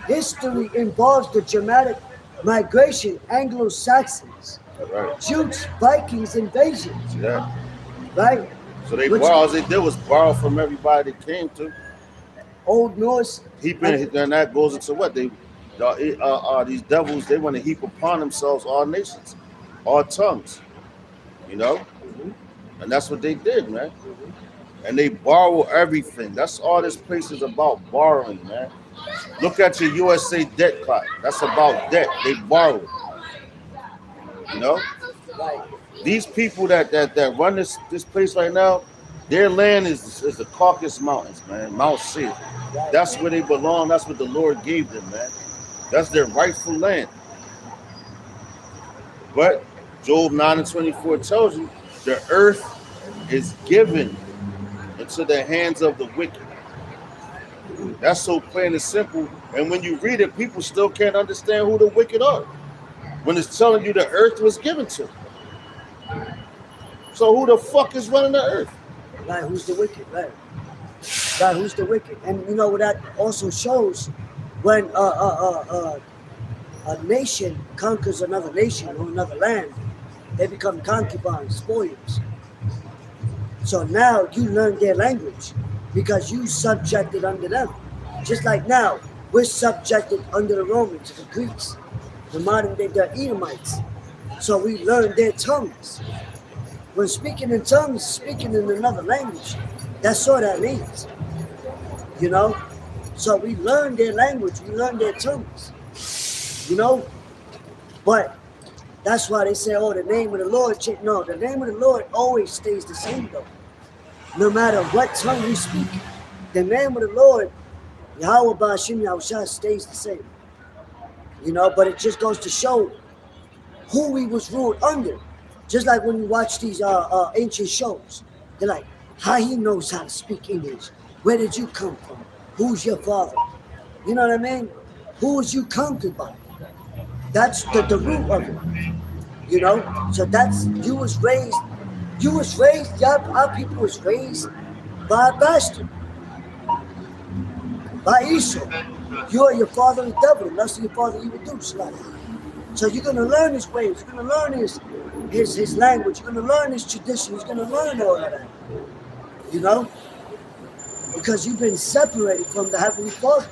Speaker 2: history involves the Germanic migration, Anglo-Saxons,
Speaker 1: That's right.
Speaker 2: Jutes, Vikings invasion,
Speaker 1: See that?
Speaker 2: right?
Speaker 1: So they
Speaker 2: Which-
Speaker 1: all they did was borrow from everybody they came to.
Speaker 2: Old Norse,
Speaker 1: And that goes into what these devils, they want to heap upon themselves all nations, all tongues, you know, and that's what they did, man. And they borrow everything. That's all this place is about, borrowing, man. Look at your USA debt clock. That's about debt. They borrow, you know.
Speaker 2: right?
Speaker 1: These people that run this place right now, their land is the Caucasus Mountains, man. Mount Seir. That's where they belong. That's what the Lord gave them, man. That's their rightful land. But Job 9:24 tells you the earth is given into the hands of the wicked. That's so plain and simple. And when you read it, people still can't understand who the wicked are. When it's telling you the earth was given to. So who the fuck is running the earth?
Speaker 2: Right, who's the wicked, right? Right, who's the wicked? And you know what that also shows when a nation conquers another nation or another land, they become concubines, spoils. So now you learn their language because you subjected under them. Just like now, we're subjected under the Romans, the Greeks, the modern day, the Edomites. So we learn their tongues. When speaking in tongues, speaking in another language, that's all that means. You know? So we learn their language, we learn their tongues. You know? But that's why they say, oh, the name of the Lord. No, the name of the Lord always stays the same though. No matter what tongue we speak, the name of the Lord, Yahweh Ba'ashim Yahushua, stays the same. You know, but it just goes to show who we was ruled under. Just like when you watch these ancient shows, they're like, how he knows how to speak English? Where did you come from? Who's your father? You know what I mean? Who was you conquered by? That's the root of it. You know? So that's, our people was raised by a bastard. By Esau. You are your father the devil, and that's your father you would do, Slack. So you're gonna learn his ways, you're gonna learn his language, you're gonna learn his tradition, you're gonna learn all of that. You know? Because you've been separated from the Heavenly Father.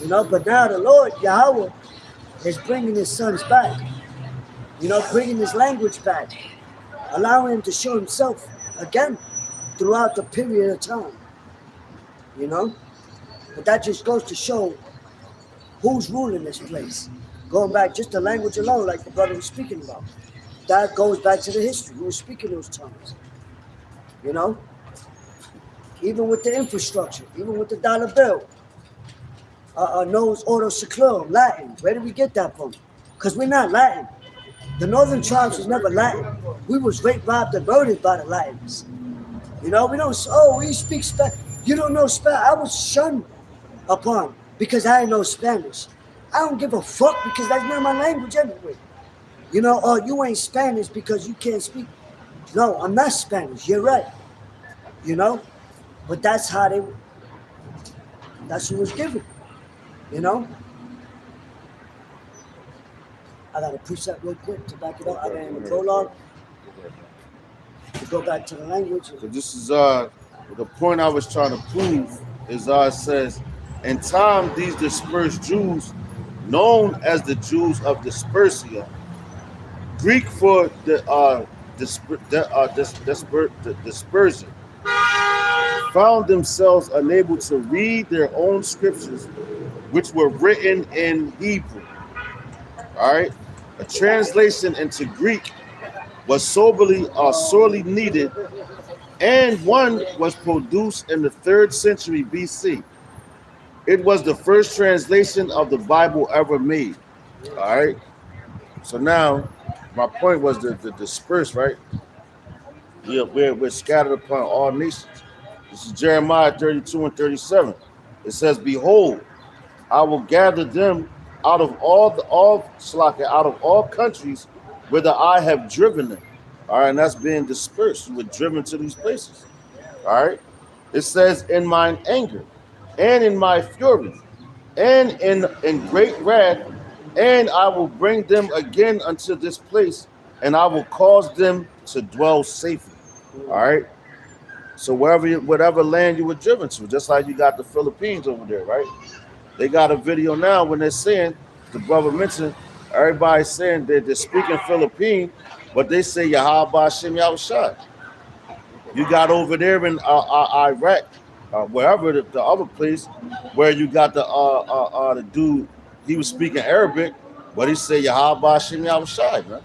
Speaker 2: You know, but now the Lord, Yahweh, is bringing his sons back. You know, bringing his language back. Allowing him to show himself again throughout the period of time. You know? But that just goes to show who's ruling this place. Going back just the language alone, like the brother was speaking about. That goes back to the history. Who was speaking those tongues? You know? Even with the infrastructure, even with the dollar bill. Nos Ordo Seclorum, Latin. Where did we get that from? Because we're not Latin. The northern tribes was never Latin. We was raped, robbed, and murdered by the Latins. You know, we speak Spanish. You don't know Spanish. I was shunned upon because I didn't know Spanish. I don't give a fuck because that's not my language anyway. You know, oh, you ain't Spanish because you can't speak. No, I'm not Spanish. You're right. You know? But that's who was given. You know? I got a precept real quick to back it up. I got in the prologue. To go back to the language.
Speaker 1: So this is the point I was trying to prove is it says, in time these dispersed Jews, known as the Jews of Dispersia, Greek for the dispersion, found themselves unable to read their own scriptures, which were written in Hebrew. All right. A translation into Greek was sorely needed, and one was produced in the 3rd century BC. It was the first translation of the Bible ever made. All right. So now, my point was the disperse, right? We're scattered upon all nations. This is Jeremiah 32 and 37. It says, "Behold, I will gather them out of out of all countries whither I have driven them." All right, and that's being dispersed. You were driven to these places. All right. It says, "In mine anger, and in my fury, and in great wrath, and I will bring them again unto this place, and I will cause them to dwell safely." All right. So whatever land you were driven to, just like you got the Philippines over there, right? They got a video now when they're saying, the brother mentioned, everybody's saying that they're speaking Philippine, but they say Yahweh Shem Yahushua. You got over there in Iraq, wherever the other place, where you got the dude, he was speaking Arabic, but he said Yahweh Shem Yahushua, man.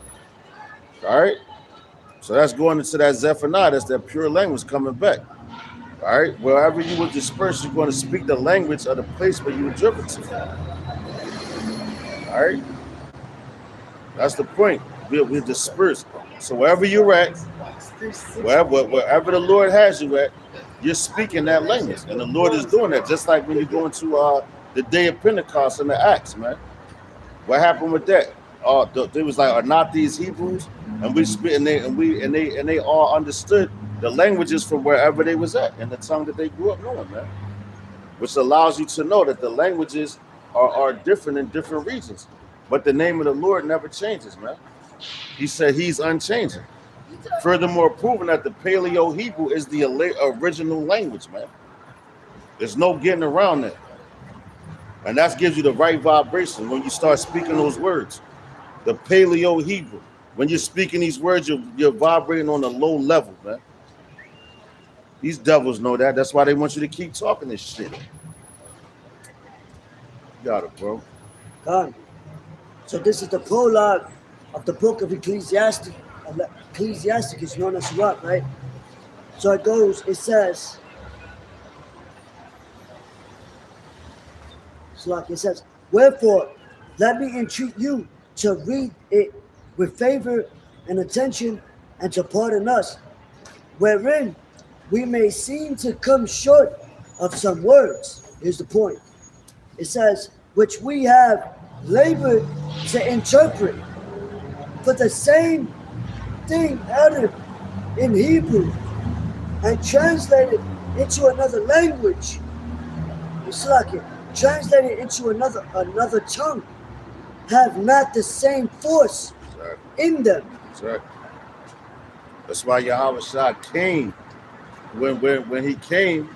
Speaker 1: All right. So that's going into that Zephaniah. That's that pure language coming back. All right. Wherever you were dispersed, you're going to speak the language of the place where you were driven to. All right. That's the point. We're dispersed. So wherever you're at, wherever the Lord has you at, you're speaking that language. And the Lord is doing that. Just like when you go into the day of Pentecost in the Acts, man. What happened with that? They was like, "Are not these Hebrews?" And we speak, and they all understood the languages from wherever they was at and the tongue that they grew up knowing, man. Which allows you to know that the languages are different in different regions, but the name of the Lord never changes, man. He said He's unchanging. Furthermore, proving that the Paleo Hebrew is the original language, man. There's no getting around that, and that gives you the right vibration when you start speaking those words. The Paleo Hebrew. When you're speaking these words, you're vibrating on a low level, man. These devils know that. That's why they want you to keep talking this shit. You got it, bro.
Speaker 2: God. So this is the prologue of the book of Ecclesiastes. Ecclesiastes is known as what, right? So it goes, it says, "Wherefore, let me entreat you to read it with favor and attention, and to pardon us, wherein we may seem to come short of some words." Here's the point. It says, "which we have labored to interpret, for the same thing uttered in Hebrew and translated into another language." It's like it translated into another tongue, have not the same force in them.
Speaker 1: Exactly. That's why Yahweh Shah came. When he came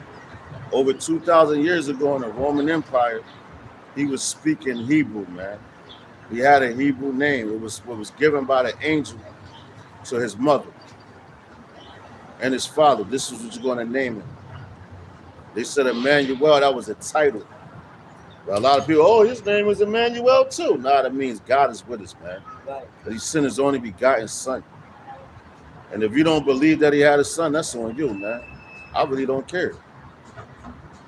Speaker 1: over 2,000 years ago in the Roman Empire, he was speaking Hebrew, man. He had a Hebrew name. It was what was given by the angel to his mother and his father. This is what you're going to name him. They said Emmanuel, that was a title. But a lot of people, oh, his name is Emmanuel too. Nah, that means God is with us, man.
Speaker 2: Right.
Speaker 1: That He sent His only begotten Son. And if you don't believe that He had a son, that's on you, man. I really don't care.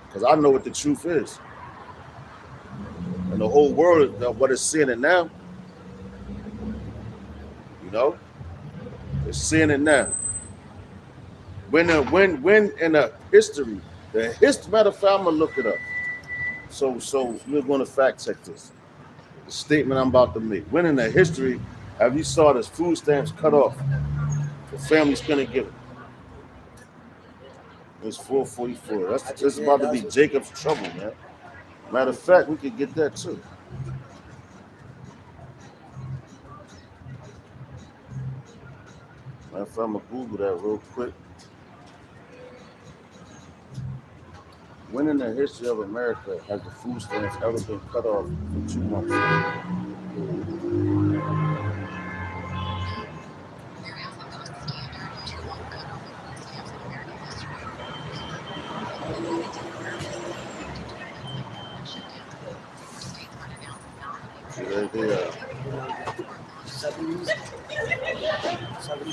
Speaker 1: Because I know what the truth is. And the whole world, what it's seeing it now, you know, it's seeing it now. When in the history, matter of fact, I'm going to look it up. So we're going to fact check this. The statement I'm about to make. When in the history have you saw this food stamps cut off for families couldn't give it? It was 444. That's about to be Jacob's trouble, man. Matter of fact, we could get that too. Matter of fact, I'm gonna Google that real quick. When in the history of America has the food stamps ever been cut off for 2 months? See, there they are.
Speaker 2: 70s,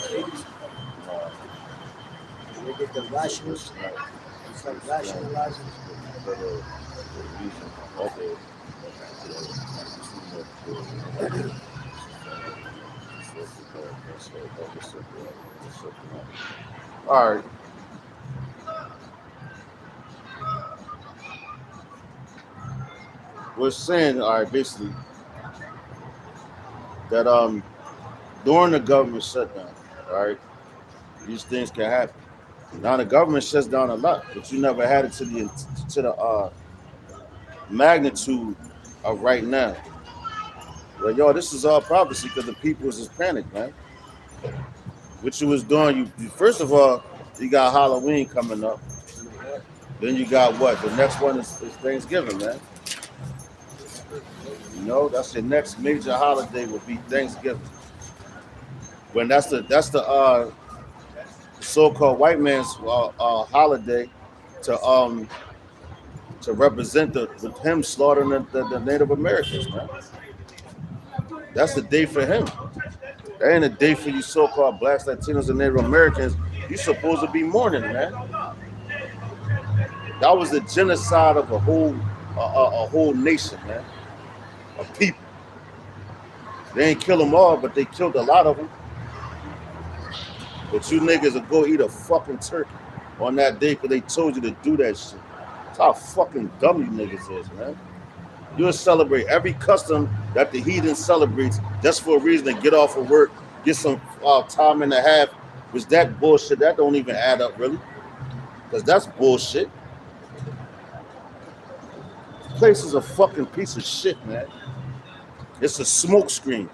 Speaker 2: 80s. They did the rationals. It's like rationalizing.
Speaker 1: Okay. All right. We're saying, all right, basically that during the government shutdown, all right, these things can happen. Now the government shuts down a lot, but you never had it to the magnitude of right now. Well, yo, this is all prophecy because the people was just panicked, man. What you was doing, you first of all, you got Halloween coming up. Then you got what? The next one is Thanksgiving, man. You know, that's your next major holiday would be Thanksgiving. When that's the so-called white man's holiday to represent with him slaughtering the Native Americans, man. That's the day for him. That ain't a day for you so-called blacks, Latinos, and Native Americans. You supposed to be mourning, man. That was the genocide of a whole nation, man, of people. They ain't kill them all, but they killed a lot of them. But you niggas will go eat a fucking turkey on that day because they told you to do that shit. That's how fucking dumb you niggas is, man. You'll celebrate every custom that the heathen celebrates just for a reason to get off of work, get some time and a half. Was that bullshit? That don't even add up, really. Because that's bullshit. This place is a fucking piece of shit, man. It's a smoke screen.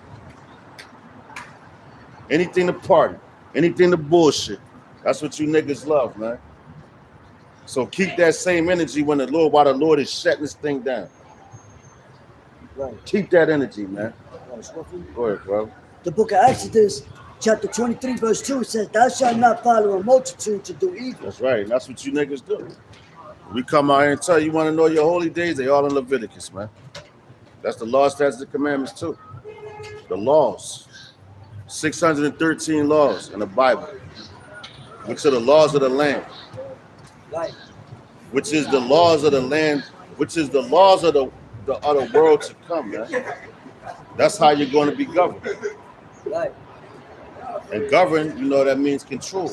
Speaker 1: Anything to party. Anything to bullshit. That's what you niggas love, man. So keep that same energy while the Lord is shutting this thing down.
Speaker 2: Right.
Speaker 1: Keep that energy, man. Go ahead, bro.
Speaker 2: The book of Exodus, chapter 23, verse 2, it says, "Thou shalt not follow a multitude to do evil."
Speaker 1: That's right. And that's what you niggas do. We come out here and tell you want to know your holy days, they all in Leviticus, man. That's the law, statutes, and commandments too. The laws. 613 laws in the Bible. Which are the laws of the land.
Speaker 2: Right.
Speaker 1: Which is the laws of the land, which is the laws of the other world to come, man. That's how you're going to be governed.
Speaker 2: Right.
Speaker 1: And govern, you know, that means control.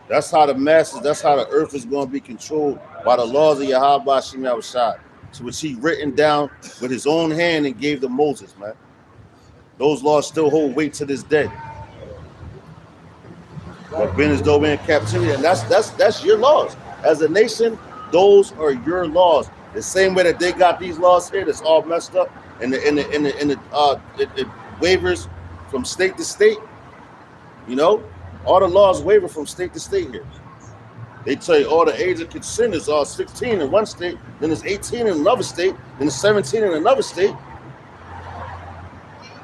Speaker 1: That's how the masses, that's how the earth is going to be controlled by the laws of Yahweh Shem Yahushua. So which he written down with his own hand and gave to Moses, man. Those laws still hold weight to this day. But being as though we're in captivity, and that's your laws. As a nation, those are your laws. The same way that they got these laws here, that's all messed up, and it wavers from state to state. You know, all the laws waver from state to state here. They tell you all the age of consent is 16 in one state, then it's 18 in another state, then it's 17 in another state.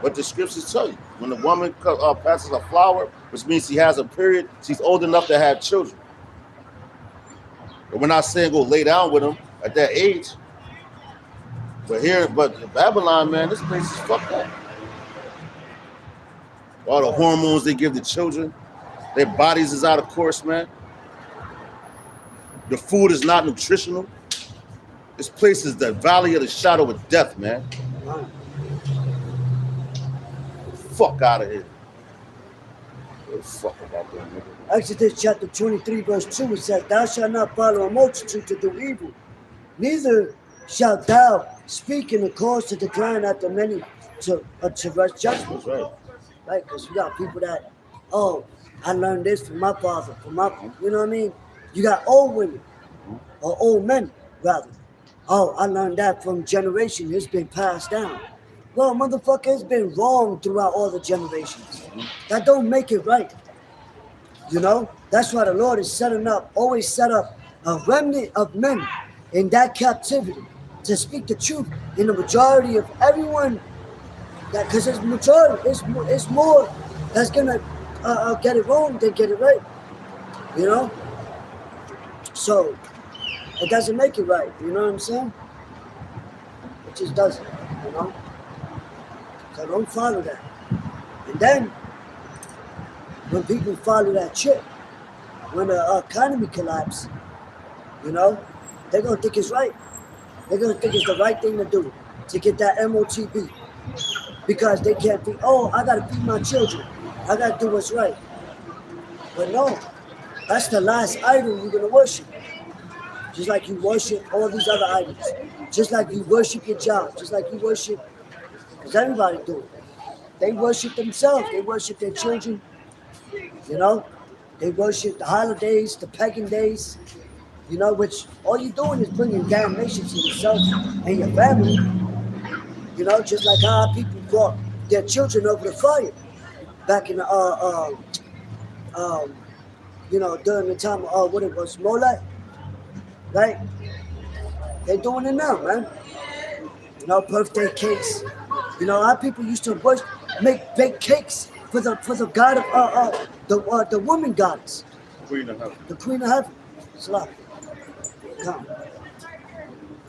Speaker 1: But the scriptures tell you, when a woman passes a flower, which means she has a period, she's old enough to have children. But we're not saying go lay down with them at that age. But in Babylon, man, this place is fucked up. All the hormones they give the children, their bodies is out of course, man. The food is not nutritional. This place is the valley of the shadow of death, man. Fuck out of here. Fuck about that, nigga.
Speaker 2: Exodus chapter 23, verse 2, it says, "Thou shalt not follow a multitude to do evil, neither shalt thou speak in the cause to decline after many to rest judgment."
Speaker 1: That's right.
Speaker 2: Right? Because you got people that, oh, I learned this from my father, you know what I mean? You got old women, or old men, rather. Oh, I learned that from generation. It's been passed down. Well, motherfucker, it's been wrong throughout all the generations. That don't make it right. You know? That's why the Lord is always set up a remnant of men in that captivity to speak the truth in the majority of everyone. That because it's majority, it's more that's gonna get it wrong than get it right. You know? So it doesn't make it right, you know what I'm saying? It just doesn't, you know? So don't follow that. then, when people follow that chip, when the economy collapses, you know, they're going to think it's right. They're going to think it's the right thing to do to get that MOTB. Because they can't think, oh, I got to feed my children. I got to do what's right. But no, that's the last idol you're going to worship. Just like you worship all these other idols. Just like you worship your job. Just like you worship, because everybody do it. They worship themselves. They worship their children. You know, they worship the holidays, the pagan days. You know, which all you're doing is bringing damnation to yourself and your family. You know, just like how people brought their children over the fire back in the you know, during the time of what it was, Molech, right? They're doing it now, man. You know, birthday cakes. You know, our people used to bake cakes for the god of the woman goddess,
Speaker 1: Queen of Heaven.
Speaker 2: the queen of heaven. Slap. Come.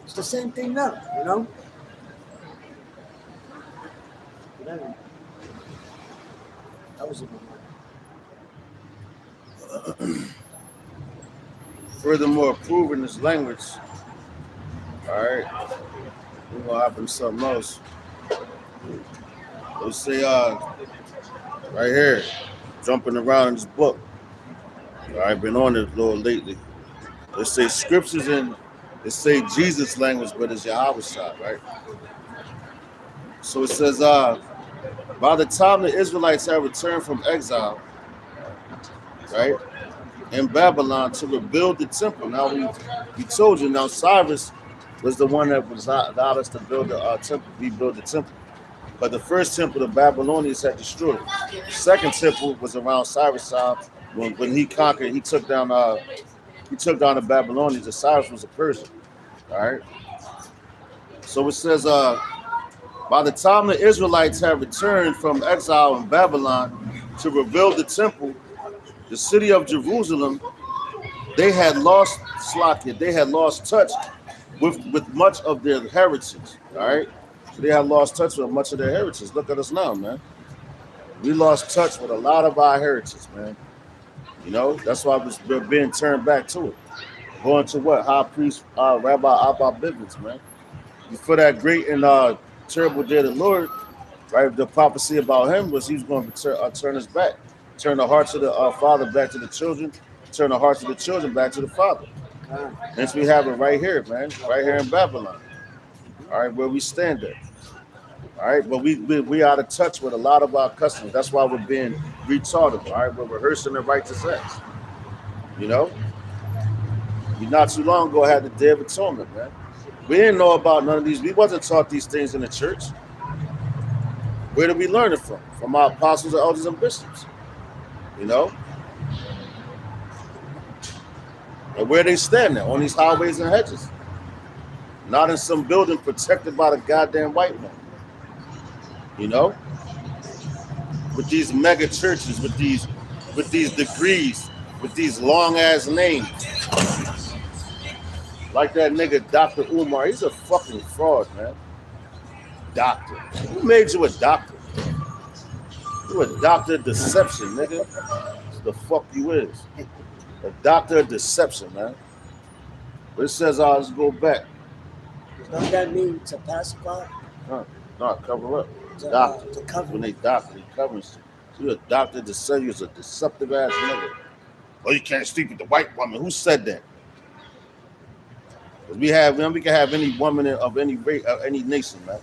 Speaker 2: It's the same thing now, you know. That was a good one.
Speaker 1: Furthermore, proving this language. All right, we're gonna happen to something else. Let's say, right here, jumping around in this book. I've been on it a little lately. Let's say scriptures in, let's say Jesus language, but it's Yahweh shot, right? So it says, by the time the Israelites had returned from exile, right, in Babylon to rebuild the temple. Now we told you. Now Cyrus was the one that was allowed us to build the temple, rebuild the temple. But the first temple the Babylonians had destroyed. The second temple was around Cyrus' time when he conquered. He took down the Babylonians. And Cyrus was a Persian. All right. So it says, by the time the Israelites had returned from exile in Babylon to rebuild the temple, the city of Jerusalem, they had lost touch with much of their heritage. All right. So they had lost touch with much of their heritage. Look at us now, man. We lost touch with a lot of our heritage, man. You know, that's why we're being turned back to it. Going to what? High priest Rabbi Abba Bivens, man. Before that great and terrible day of the Lord, right? The prophecy about him was he was going to turn his back, turn the hearts of the father back to the children, turn the hearts of the children back to the father. Hence we have it right here, man, right here in Babylon. All right, where we stand at. All right, but we out of touch with a lot of our customs. That's why we're being retarded. All right, we're rehearsing the righteous acts. You know, we not too long ago had the Day of Atonement, man. We didn't know about none of these. We wasn't taught these things in the church. Where did we learn it from? From our apostles, elders, and bishops. You know, and where they stand now on these highways and hedges. Not in some building protected by the goddamn white man. You know? With these mega churches, with these degrees, with these long ass names. Like that nigga Dr. Umar, he's a fucking fraud, man. Doctor. Who made you a doctor? You a doctor of deception, nigga. That's the fuck you is. A doctor of deception, man. But it says, let's go back.
Speaker 2: Don't that mean to pacify?
Speaker 1: No, cover up.
Speaker 2: To
Speaker 1: Doctor.
Speaker 2: cover.
Speaker 1: When they doctor, they cover shit. So you're a doctor to say you're a deceptive ass nigga. Oh, you can't sleep with the white woman. Who said that? Because we can have any woman of any race, any nation, man.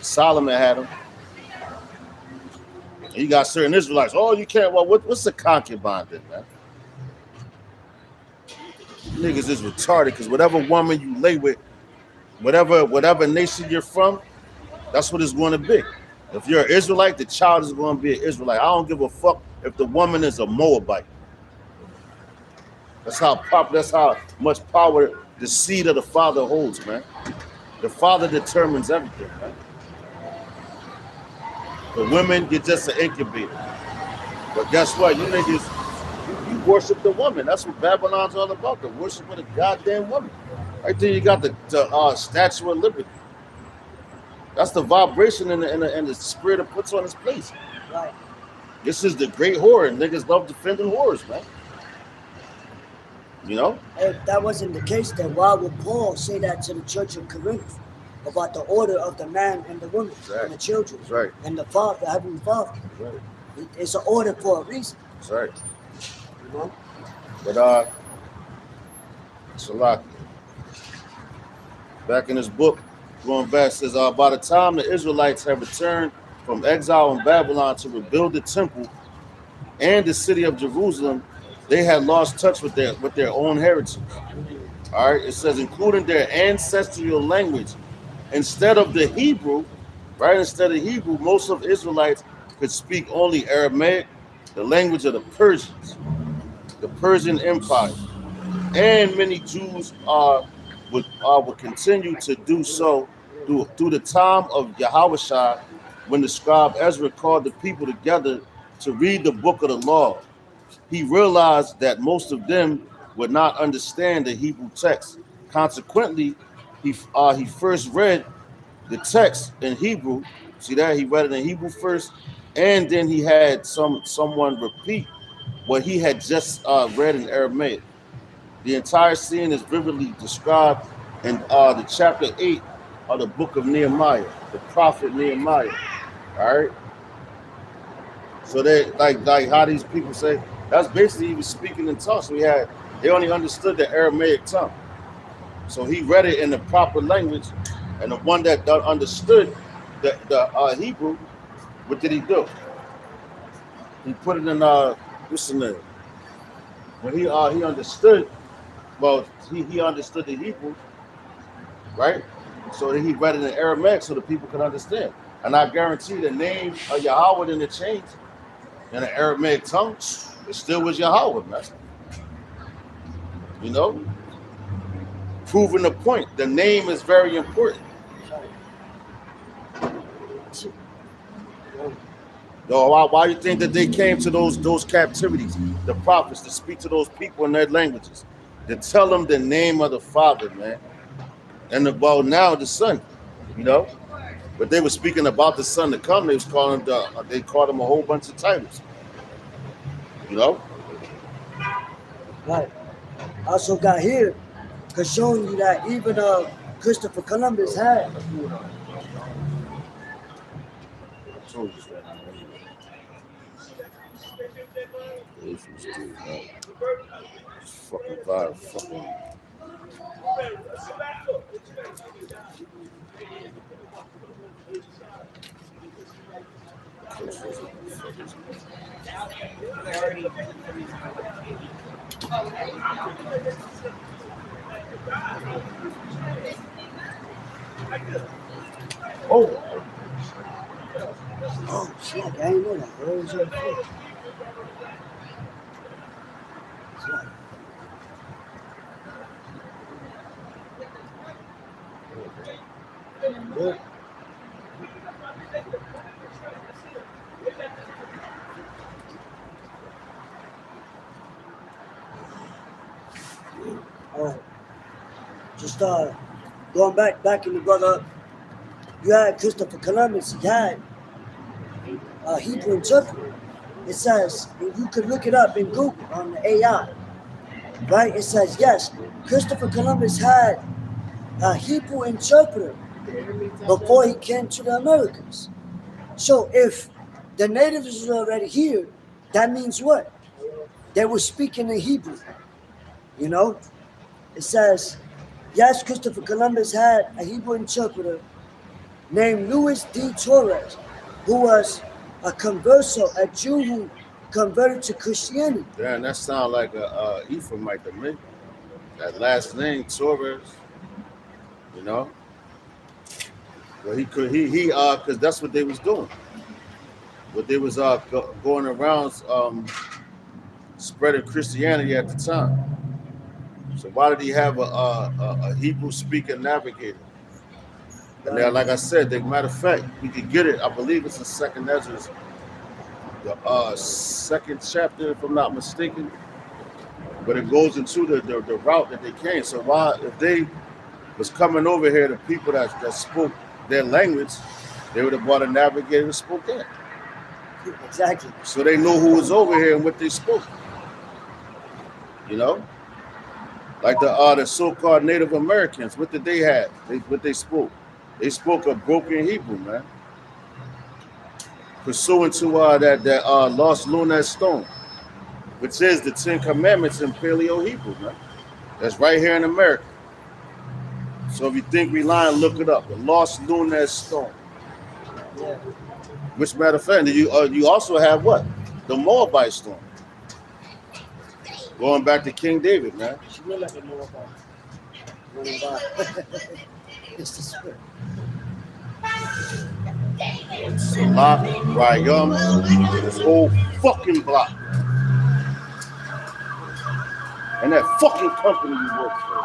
Speaker 1: Solomon had them. And you got certain Israelites. Oh, you can't. Well, what's the concubine then, man? Niggas is retarded because whatever woman you lay with, whatever nation you're from, that's what it's going to be. If you're an Israelite, the child is going to be an Israelite. I don't give a fuck if the woman is a Moabite. That's how much power the seed of the father holds, man. The father determines everything, man. The women, you're just an incubator. But guess what? You niggas, you worship the woman. That's what Babylon's all about, the worship of the goddamn woman. Right there you got the Statue of Liberty. That's the vibration and the spirit it puts on its place.
Speaker 2: Right.
Speaker 1: This is the great horror. Niggas love defending horrors, man. You know?
Speaker 2: If that wasn't the case, then why would Paul say that to the church of Corinth about the order of the man and the woman
Speaker 1: Right.
Speaker 2: and the children
Speaker 1: That's right.
Speaker 2: and the Father, the Heavenly Father?
Speaker 1: That's right.
Speaker 2: It's an order for a reason.
Speaker 1: That's right.
Speaker 2: You know?
Speaker 1: But Salaki, back in his book, going back, says, by the time the Israelites had returned from exile in Babylon to rebuild the temple and the city of Jerusalem, they had lost touch with their own heritage. All right, it says, including their ancestral language. Instead of the Hebrew, right? Instead of Hebrew, most of Israelites could speak only Aramaic, the language of the Persians, the Persian Empire, and many Jews would continue to do so through the time of Yahushua, when the scribe Ezra called the people together to read the book of the law. He realized that most of them would not understand the Hebrew text. Consequently, he first read the text in Hebrew. See that? He read it in Hebrew first, and then he had someone repeat what he had just read in Aramaic. The entire scene is vividly described in the chapter 8 of the book of Nehemiah, the prophet Nehemiah. All right. So they like how these people say that's basically he was speaking in tongues. So they only understood the Aramaic tongue. So he read it in the proper language, and the one that understood the Hebrew, what did he do? He put it in what's the name? When he understood, well, he understood the Hebrew, right? So he read it in Aramaic so the people could understand. And I guarantee the name of Yahweh didn't change in the Aramaic tongue. It still was Yahweh, man. You know? Proving the point. The name is very important. Yo, why you think that they came to those captivities, the prophets, to speak to those people in their languages, to tell them the name of the Father, man, and about now the Son, you know? But they were speaking about the Son to come. They was calling they called him a whole bunch of titles, you know?
Speaker 2: Right. Also got here, cause showing you that even Christopher Columbus had.
Speaker 1: Fucking vibe, fucking.
Speaker 2: Oh shit, I didn't know that. Where was your foot? Good. All right. Just going back in the brother, you had Christopher Columbus. He had a Hebrew interpreter. It says, and you could look it up in Google on the AI, right? It says, yes, Christopher Columbus had a Hebrew interpreter before he came to the Americas. So if the natives were already here, that means what? They were speaking in Hebrew, you know? It says, yes, Christopher Columbus had a Hebrew interpreter named Louis D. Torres, who was a converso, a Jew who converted to Christianity.
Speaker 1: Damn, that sound like a Ephraimite to me. That last name, Torres, you know? Well, because that's what they was doing. But they was going around spreading Christianity at the time. So why did he have a Hebrew-speaking navigator? And then, like I said, matter of fact, we could get it. I believe it's in Second Ezra's, the second chapter, if I'm not mistaken. But it goes into the route that they came. So why, if they was coming over here, the people that spoke their language, they would have brought a navigator that spoke that.
Speaker 2: Exactly.
Speaker 1: So they know who was over here and what they spoke. You know? Like the so-called Native Americans, what did they have? What they spoke? They spoke a broken Hebrew, man. Pursuant to that lost lunar stone, which is the Ten Commandments in Paleo Hebrew, man. That's right here in America. So if you think we lying, look it up. The lost lunar stone.
Speaker 2: Yeah.
Speaker 1: Which, matter of fact, you also have what? The Moabite stone. Going back to King David, man.
Speaker 2: She will let me know about running by. It's the spirit.
Speaker 1: Salah, Rayum, this whole fucking block. And that fucking company you work for.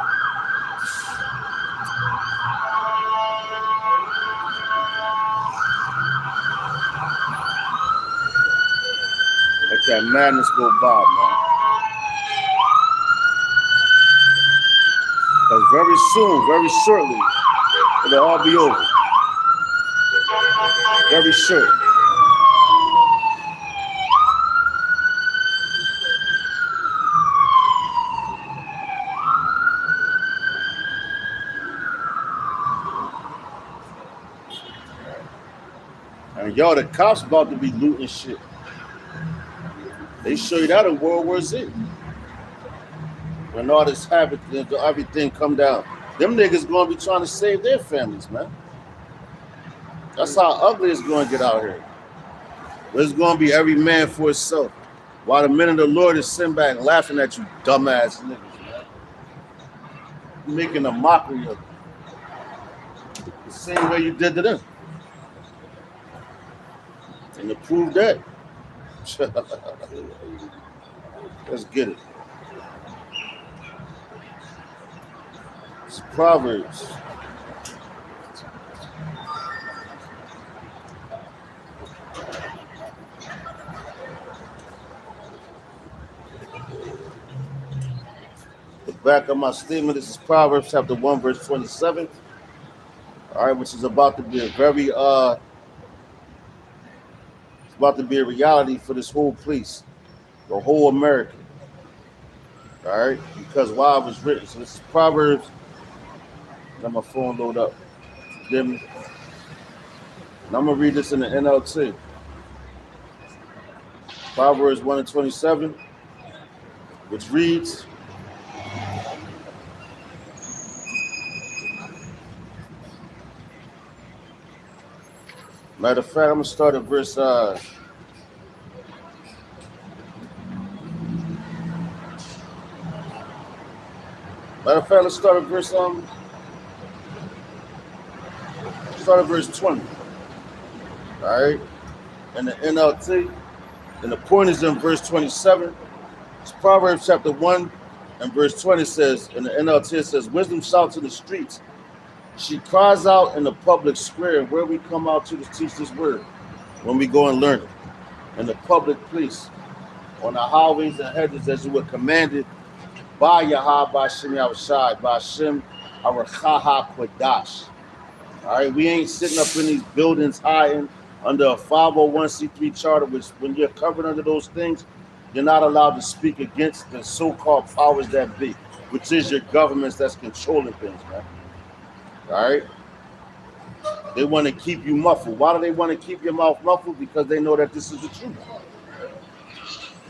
Speaker 1: Let that madness go by, man. Because very soon, very shortly, it'll all be over. Very short. And y'all, the cops about to be looting shit. They show you that in World War Z. When all this habit, everything come down. Them niggas gonna be trying to save their families, man. That's how ugly it's gonna get out here. But it's gonna be every man for himself. While the men of the Lord is sitting back laughing at you dumbass niggas, man. Making a mockery of it. The same way you did to them. And to prove that, let's get it. It's Proverbs. The back of my statement, this is Proverbs chapter 1, verse 27. All right, which is about to be a very it's about to be a reality for this whole place, the whole America. All right, because why it was written. So this is Proverbs. Let my phone load up. Forgive me. And I'm gonna read this in the NLT. Proverbs 1 and 27, which reads, matter of fact, I'm gonna start at verse matter of fact, let's start at verse 20. All right, and the NLT, and the point is in verse 27. It's Proverbs chapter 1 and verse 20 says, in the NLT it says, wisdom shouts in the streets. She cries out in the public square, where we come out to teach this word, when we go and learn it. In the public place, on the highways and hedges, as you were commanded by Yahweh, by Shem Yahushai, by Shem Arachaha Kodash. All right, we ain't sitting up in these buildings hiding under a 501c3 charter, which when you're covered under those things, you're not allowed to speak against the so-called powers that be, which is your governments that's controlling things, man. All right? They want to keep you muffled. Why do they want to keep your mouth muffled? Because they know that this is the truth.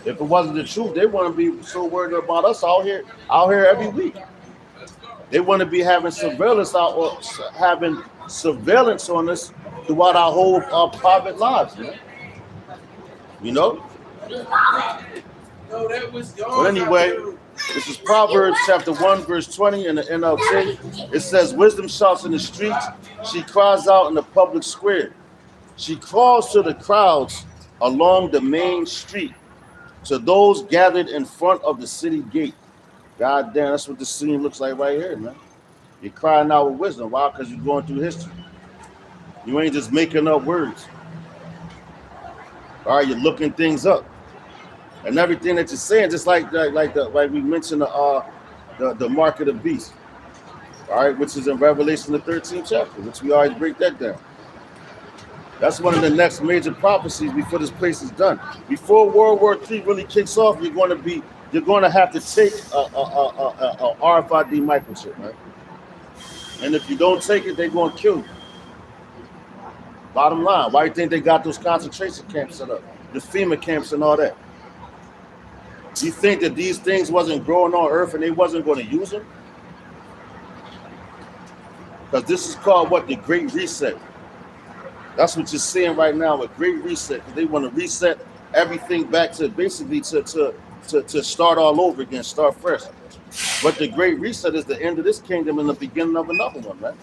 Speaker 1: If it wasn't the truth, they want to be so worried about us out here every week. They want to be having surveillance on us throughout our whole private lives, man. You know? But anyway, this is Proverbs chapter 1, verse 20 in the NLT. It says, wisdom shouts in the streets. She cries out in the public square. She calls to the crowds along the main street, to those gathered in front of the city gate. God damn, that's what the scene looks like right here, man. You're crying out with wisdom. Why? Because you're going through history. You ain't just making up words. All right, you're looking things up. And everything that you're saying, just like we mentioned the mark of the beast. All right, which is in Revelation the 13th chapter, which we always break that down. That's one of the next major prophecies before this place is done. Before World War III really kicks off, you're going to have to take a RFID microchip, man. And if you don't take it, they're going to kill you. Bottom line, why do you think they got those concentration camps set up? The FEMA camps and all that. You think that these things wasn't growing on Earth and they wasn't going to use them? Because this is called what? The Great Reset. That's what you're seeing right now, a Great Reset. They want to reset everything back to basically to start all over again, start fresh. But the Great Reset is the end of this kingdom and the beginning of another one, man.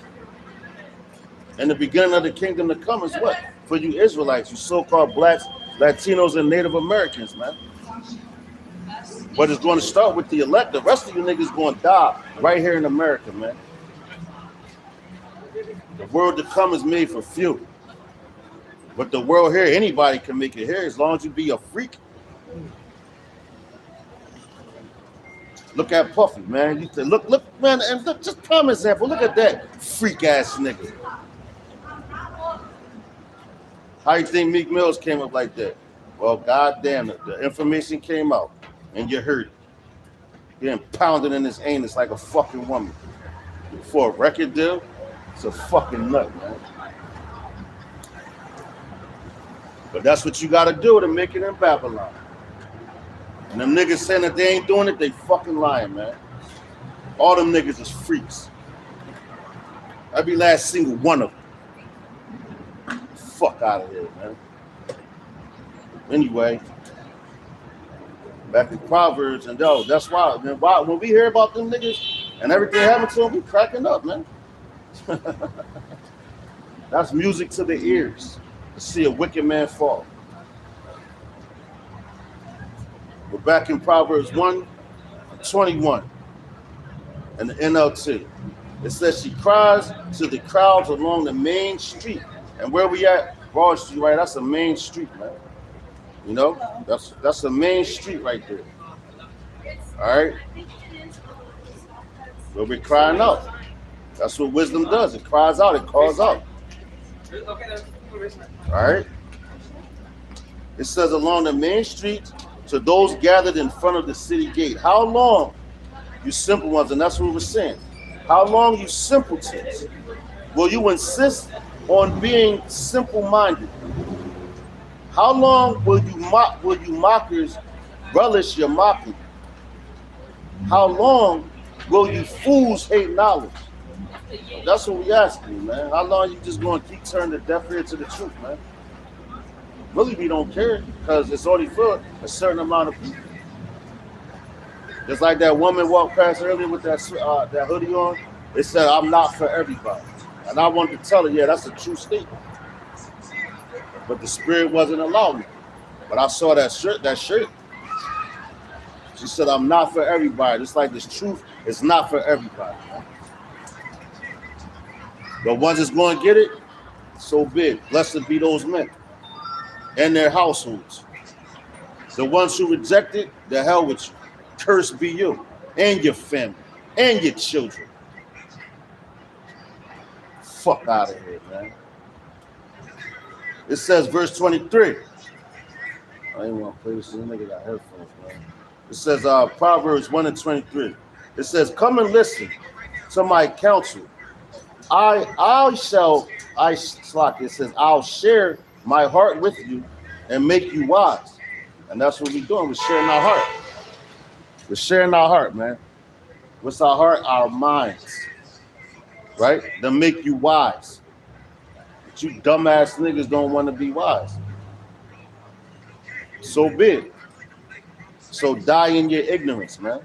Speaker 1: And the beginning of the kingdom to come is what? For you Israelites, you so-called blacks, Latinos, and Native Americans, man. But it's going to start with the elect. The rest of you niggas going to die right here in America, man. The world to come is made for few. But the world here, anybody can make it here as long as you be a freak. Look at Puffy, man. You can look, man, and look, just prime example. Look at that freak ass nigga. How you think Meek Mills came up like that? Well, goddamn it, the information came out, and you heard it. Getting pounded in his anus like a fucking woman for a record deal. It's a fucking nut, man. But that's what you got to do to make it in Babylon. And them niggas saying that they ain't doing it, they fucking lying, man. All them niggas is freaks. Every last single one of them. Fuck out of here, man. Anyway, back in Proverbs, and yo, that's why, man, when we hear about them niggas and everything happened to them, we cracking up, man. That's music to the ears to see a wicked man fall. We're back in Proverbs 1:21 and the NLT. It says she cries to the crowds along the main street. And where we at? Broad Street, right? That's a main street, man. You know, that's a main street right there. All right. Where we're crying out. That's what wisdom does. It cries out. It calls out. All right. It says along the main street to those gathered in front of the city gate. How long, you simple ones, and that's what we're saying. How long, you simpletons, will you insist on being simple-minded? How long will you mockers relish your mocking? How long will you fools hate knowledge? That's what we asking, man. How long you just going to keep turning the deaf ear to the truth, man? Really, we don't care because it's only for a certain amount of people. Just like that woman walked past earlier with that hoodie on, it said, "I'm not for everybody." And I wanted to tell her, yeah, that's a true statement. But the spirit wasn't allowing it. But I saw that shirt. She said, "I'm not for everybody." Just like this truth is not for everybody. The ones that's going to get it, so big. Blessed be those men and their households. The ones who reject it, the hell with you. Cursed be you and your family and your children. Fuck out of here, man. It says, verse 23. I didn't want to play this. This nigga got headphones, man. It says, Proverbs 1:23. It says, "Come and listen to my counsel. It says, I'll share my heart with you and make you wise." And that's what we're doing. We're sharing our heart. We're sharing our heart, man. What's our heart? Our minds. Right? To make you wise. But you dumbass niggas don't want to be wise. So big. So die in your ignorance, man.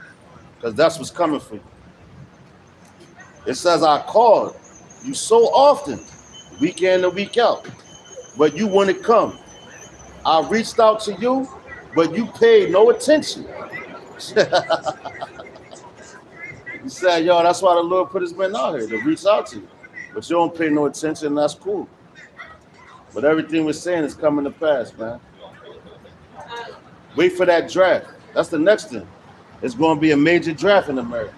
Speaker 1: Because that's what's coming for you. It says, "I called you so often, week in and week out, but you wouldn't come. I reached out to you, but you paid no attention." He said, yo, that's why the Lord put his men out here, to reach out to you. But you don't pay no attention, that's cool. But everything we're saying is coming to pass, man. Wait for that draft. That's the next thing. It's going to be a major draft in America.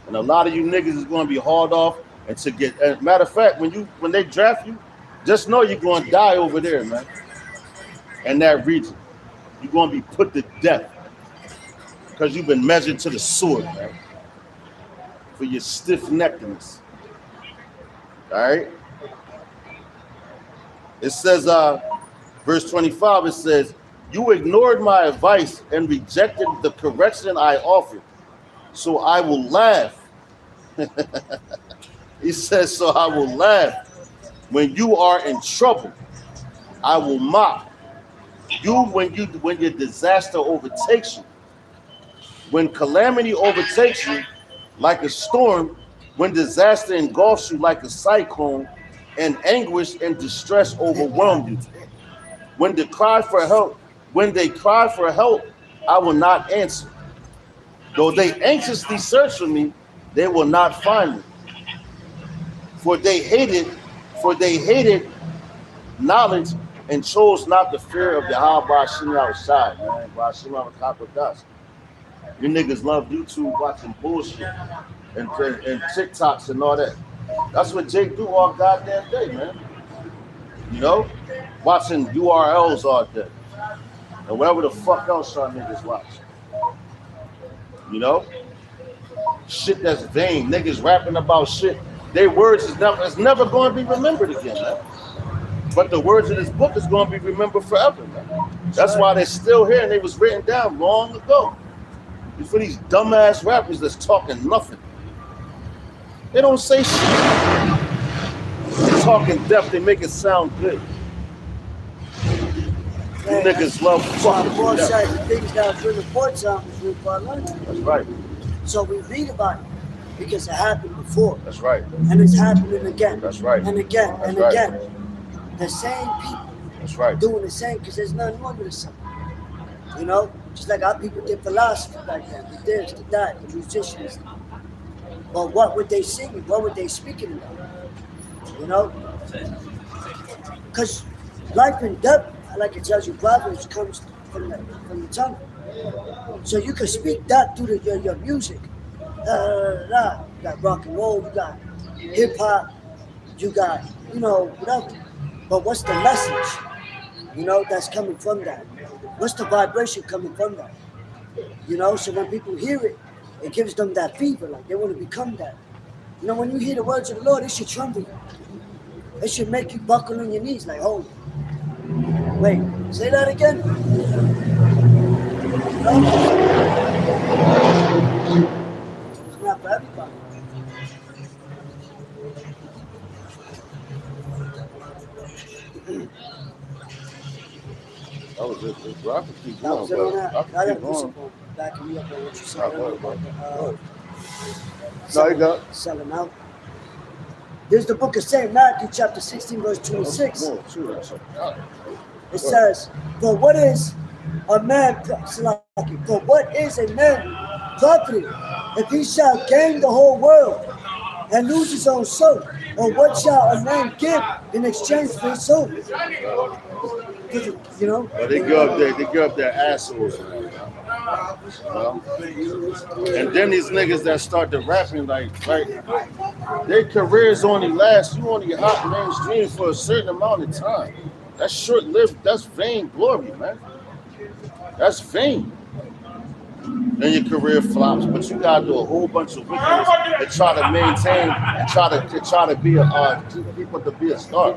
Speaker 1: And a lot of you niggas is going to be hauled off and to get, matter of fact, when they draft you, Just know you're going to die over there, man. In that region. You're going to be put to death. Because you've been measured to the sword, man. For your stiff-neckedness. All right? It says, verse 25, it says, you ignored my advice and rejected the correction I offered. So I will laugh. He says, so I will laugh. When you are in trouble, I will mock. When your disaster overtakes you. When calamity overtakes you like a storm, when disaster engulfs you like a cyclone, and anguish and distress overwhelm you. When they cry for help, I will not answer. Though they anxiously search for me, they will not find me. For they hated knowledge and chose not the fear of Yahweh Bashim outside, man. Bashim al-Kapadas. You niggas love YouTube watching bullshit and TikToks and all that. That's what Jake do all goddamn day, man. You know? Watching URLs all day. And whatever the fuck else y'all niggas watch. You know? Shit that's vain. Niggas rapping about shit. Their words is never going to be remembered again, man. But the words of this book is going to be remembered forever, man. That's why they're still here and they was written down long ago. It's for these dumbass rappers that's talking nothing. They don't say shit. They talking deaf, they make it sound good. You niggas love fucking
Speaker 2: Paul
Speaker 1: deaf.
Speaker 2: said the things that bring reports on is real for learning.
Speaker 1: That's right.
Speaker 2: So we read about it because it happened before.
Speaker 1: That's right.
Speaker 2: And it's happening again.
Speaker 1: That's right.
Speaker 2: And again
Speaker 1: That's
Speaker 2: and
Speaker 1: right.
Speaker 2: again. The same people
Speaker 1: That's right.
Speaker 2: doing the same because there's nothing wrong with the same. You know? Just like our people did philosophy back then. The this, the that, the musicians. But what would they sing? What would they speaking about? You know? Because life and death, like it tells you, Proverbs comes from the tongue. So you can speak that through your music. You got rock and roll, you got hip hop, you got, whatever. But what's the message, that's coming from that? What's the vibration coming from that? So when people hear it, it gives them that fever, like they want to become that. When you hear the words of the Lord, it should tremble. It should make you buckle on your knees, like, oh, wait, say that again? It's not for everybody.
Speaker 1: That was it. I could keep
Speaker 2: That
Speaker 1: going,
Speaker 2: was it
Speaker 1: but
Speaker 2: on that.
Speaker 1: I
Speaker 2: I
Speaker 1: could
Speaker 2: gotta
Speaker 1: keep
Speaker 2: put some
Speaker 1: going.
Speaker 2: backing me up on what you said
Speaker 1: Not
Speaker 2: earlier
Speaker 1: bad,
Speaker 2: about
Speaker 1: No, you got it.
Speaker 2: selling out. There's the book of St. Matthew, chapter 16, verse 26.
Speaker 1: More, too, that's okay.
Speaker 2: It says, For what is a man profited if he shall gain the whole world and lose his own soul? Or what shall a man give in exchange for his soul?
Speaker 1: But they give up their assholes. And then these niggas that start to rapping like their careers only last, you only hot mainstream for a certain amount of time. That's short-lived, that's vain glory, man. That's vain. Then your career flops, but you gotta do a whole bunch of wickedness to try to maintain and try to be people to be a star.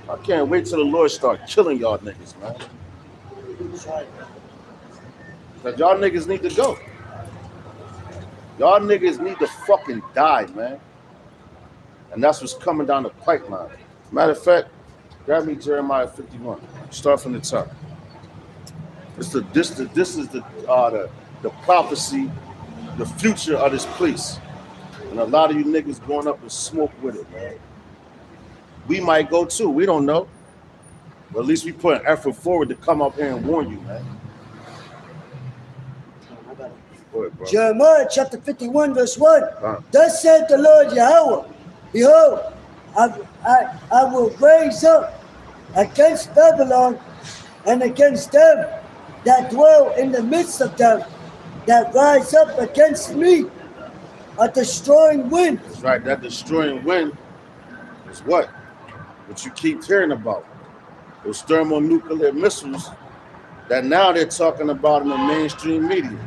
Speaker 1: I can't wait till the Lord start killing y'all niggas, man. Cause y'all niggas need to go. Y'all niggas need to fucking die, man. And that's what's coming down the pipeline. Matter of fact, grab me Jeremiah 51. Start from the top. This is the prophecy, the future of this place. And a lot of you niggas going up and smoke with it, man. We might go too, we don't know. But at least we put an effort forward to come up here and warn you, man. Go ahead, bro.
Speaker 2: Jeremiah chapter 51, verse 1. Thus said the Lord Yahweh, Behold, I will raise up against Babylon and against them that dwell in the midst of them, that rise up against me, A destroying wind.
Speaker 1: That's right. That destroying wind is what? What you keep hearing about. Those thermonuclear missiles that now they're talking about in the mainstream media.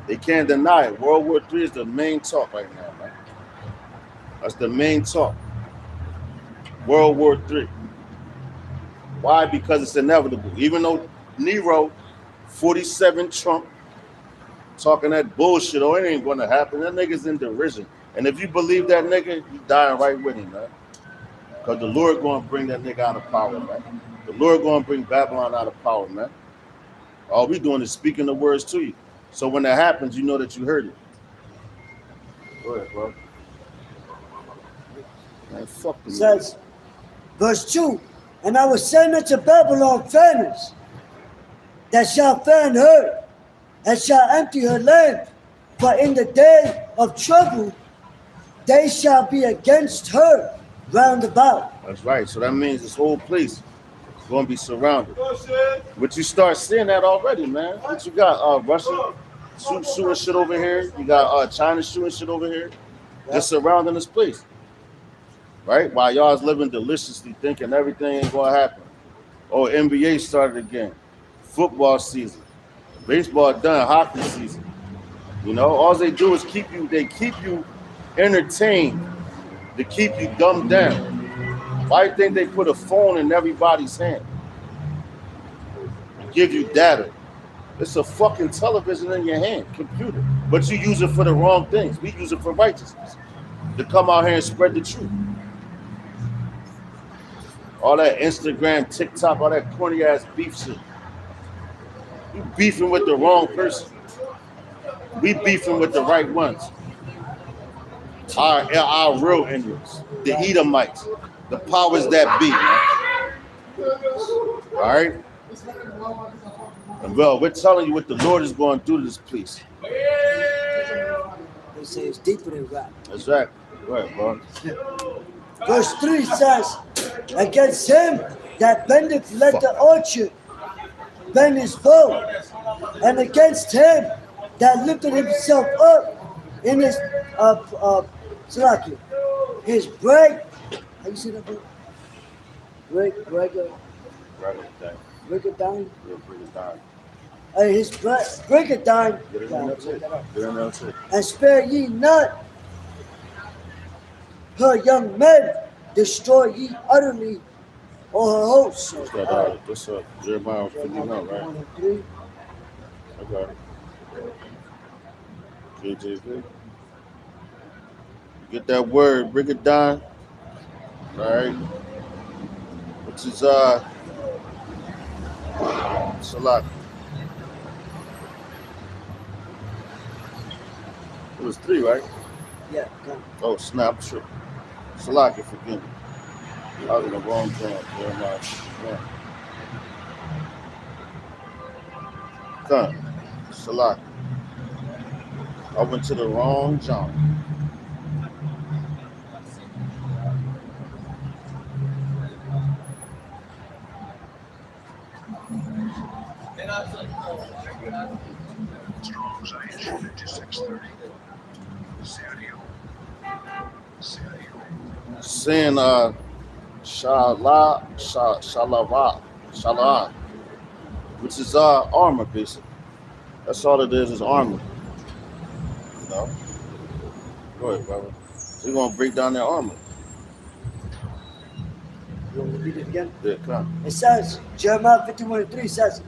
Speaker 1: They can't deny it. World War III is the main talk right now, man. That's the main talk. World War III. Why? Because it's inevitable. Even though Nero, 47 Trump, talking that bullshit, oh, it ain't gonna happen. That nigga's in derision. And if you believe that nigga, you dying right with him, man. Because the Lord gonna bring that nigga out of power, man. The Lord gonna bring Babylon out of power, man. All we doing is speaking the words to you. So when that happens, you know that you heard it. Go ahead, bro. Man, fuck them.
Speaker 2: Says, verse 2, and I will send unto Babylon fanners that shall fan her and shall empty her land. But in the day of trouble, they shall be against her round about.
Speaker 1: That's right. So that means this whole place is going to be surrounded. But you start seeing that already, man. What you got? Russia shooting shit over here. You got China shooting shit over here. They're surrounding this place. Right? While y'all's living deliciously thinking everything ain't going to happen. Oh, NBA started again. Football season. Baseball done. Hockey season. You know, all they do is keep you entertained to keep you dumbed down. Why do you think they put a phone in everybody's hand? To give you data. It's a fucking television in your hand, computer. But you use it for the wrong things. We use it for righteousness. To come out here and spread the truth. All that Instagram, TikTok, all that corny ass beef shit. You beefing with the wrong person. We beefing with the right ones. Our real Indians, the Edomites, the powers that be, man. All right? And well, we're telling you what the Lord is going to do to this place.
Speaker 2: They say it's deeper than rap.
Speaker 1: That's right. Go ahead, bro.
Speaker 2: Verse 3 says, against him that bendeth let the orchard bend his bow, and against him that lifted himself up in his his break. How you say that? Break it down. His break it down. And spare ye not her young men, destroy ye utterly all her hosts.
Speaker 1: That's Jeremiah 51, right?
Speaker 2: 3.
Speaker 1: Okay. KJV. Get that word, bring it down. All right. Which is Salat. It was 3, right?
Speaker 2: Yeah, come.
Speaker 1: Oh, snap, sure. Salat, forgive me. I was in the wrong joint. Jeremiah 51. Come. Salat. I went to the wrong joint.
Speaker 4: Strong's Isaiah 56:30.
Speaker 1: Saying Shalava, which is armor, basically. That's all it is armor. You know? Go ahead, brother. We're gonna break down their armor.
Speaker 2: You want me to read it again?
Speaker 1: Yeah, come.
Speaker 2: It says, Jeremiah 51:3 says,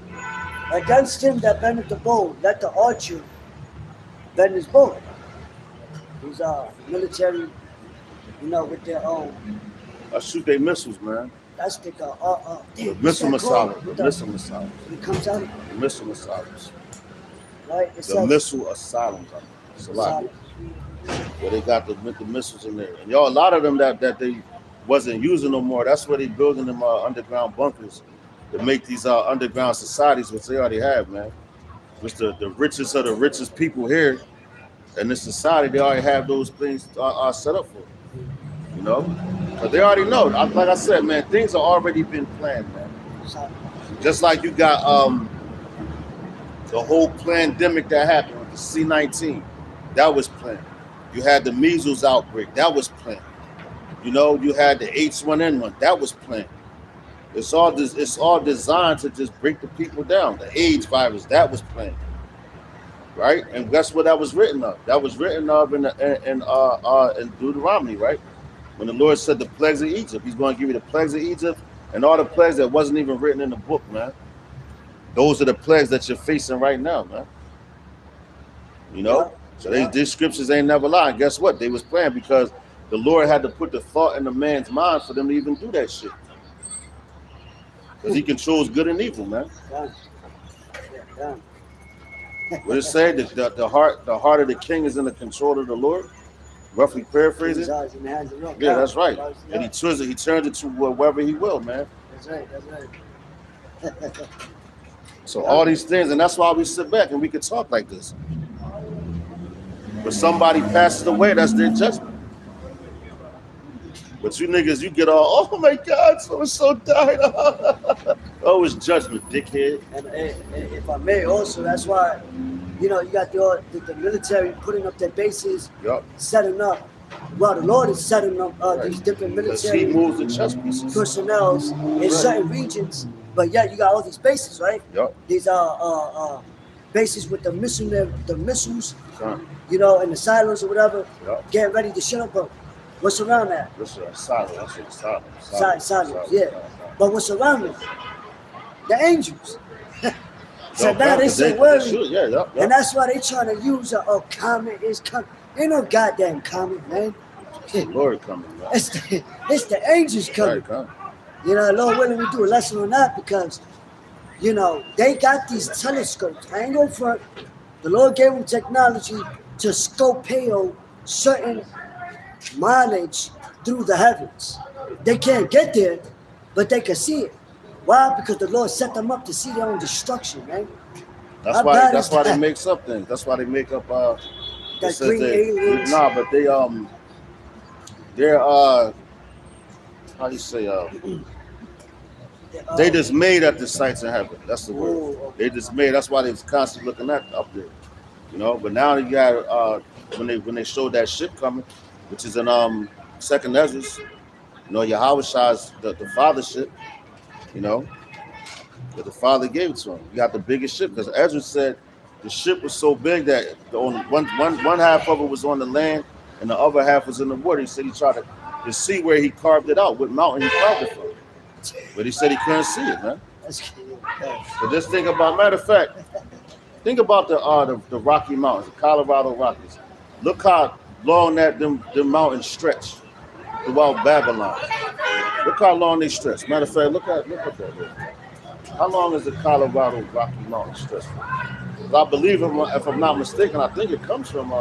Speaker 2: against him that bendeth the bow, let the archer bend his bow. These are military, with their own.
Speaker 1: I shoot their missiles, man.
Speaker 2: That's the
Speaker 1: The missile missiles. The missile missiles.
Speaker 2: It comes out,
Speaker 1: The missile missiles.
Speaker 2: right? It
Speaker 1: The
Speaker 2: says,
Speaker 1: missile asylums. It's a lot. Where they got the missiles in there. And y'all, a lot of them that they wasn't using no more. That's where they building them underground bunkers to make these underground societies, which they already have, man. Which the richest of the richest people here in this society, they already have those things set up for. You know? But they already know. Like I said, man, things have already been planned, man. Just like you got the whole pandemic that happened with the C-19. That was planned. You had the measles outbreak. That was planned. You know, you had the H1N1. That was planned. It's all designed to just break the people down. The AIDS virus. That was planned. Right? And guess what that was written of? That was written of in Deuteronomy, right? When the Lord said the plagues of Egypt, he's going to give you the plagues of Egypt and all the plagues that wasn't even written in the book, man. Those are the plagues that you're facing right now, man. You know? So these scriptures ain't never lying. Guess what? They was planned because the Lord had to put the thought in the man's mind for them to even do that shit. Because he controls good and evil, man. What it say? The heart of the king is in the control of the Lord. Roughly paraphrasing. Yeah, that's right. And he turns it to wherever he will, man.
Speaker 2: That's right.
Speaker 1: So all these things, and that's why we sit back and we can talk like this. But somebody passes away, that's their judgment. But you niggas, you get all, oh my God, so died. Oh, it's judgment, dickhead.
Speaker 2: And if I may also, that's why, you know, you got the military putting up their bases, setting up. Well, the Lord is setting up these different military
Speaker 1: he moves the chess pieces.
Speaker 2: personnel in certain regions, but yeah, you got all these bases, right?
Speaker 1: Yep.
Speaker 2: These bases with the missiles, you know, and the silos or whatever, getting ready to shut up. But what's around that?
Speaker 1: This is a silo. That's a
Speaker 2: Silos, yeah. But what's around it? The angels. So now they say worry. And that's why they trying to use a comet is coming. Ain't no goddamn comet, man.
Speaker 1: Lord coming, man.
Speaker 2: It's the angels coming. You know, Lord willing, we do a lesson on that because, you know, they got these telescopes. I ain't going front. The Lord gave them technology to scopeo certain mileage through the heavens. They can't get there, but they can see it. Why? Because the Lord set them up to see their own destruction, man.
Speaker 1: That's why they make something. That's why they make up
Speaker 2: that green aliens.
Speaker 1: Nah, but they're how you say they just made at the sights in heaven. That's the word. They just made. That's why they was constantly looking at up there. You know, but now you got when they showed that ship coming, which is in Second Ezra, you know, Yahweh Shah's the father ship. You know, that the Father gave it to him. You got the biggest ship because Ezra said the ship was so big that one half of it was on the land and the other half was in the water. He said he tried to see where he carved it out, what mountain he carved it from. But he said he couldn't see it, man. But just think about, matter of fact, think about the Rocky Mountains, the Colorado Rockies. Look how long them mountains stretch throughout Babylon. Look how long they stretch. Matter of fact, look at that. How long is the Colorado Rocky Mountain stretch? I believe, if I'm not mistaken, I think it comes from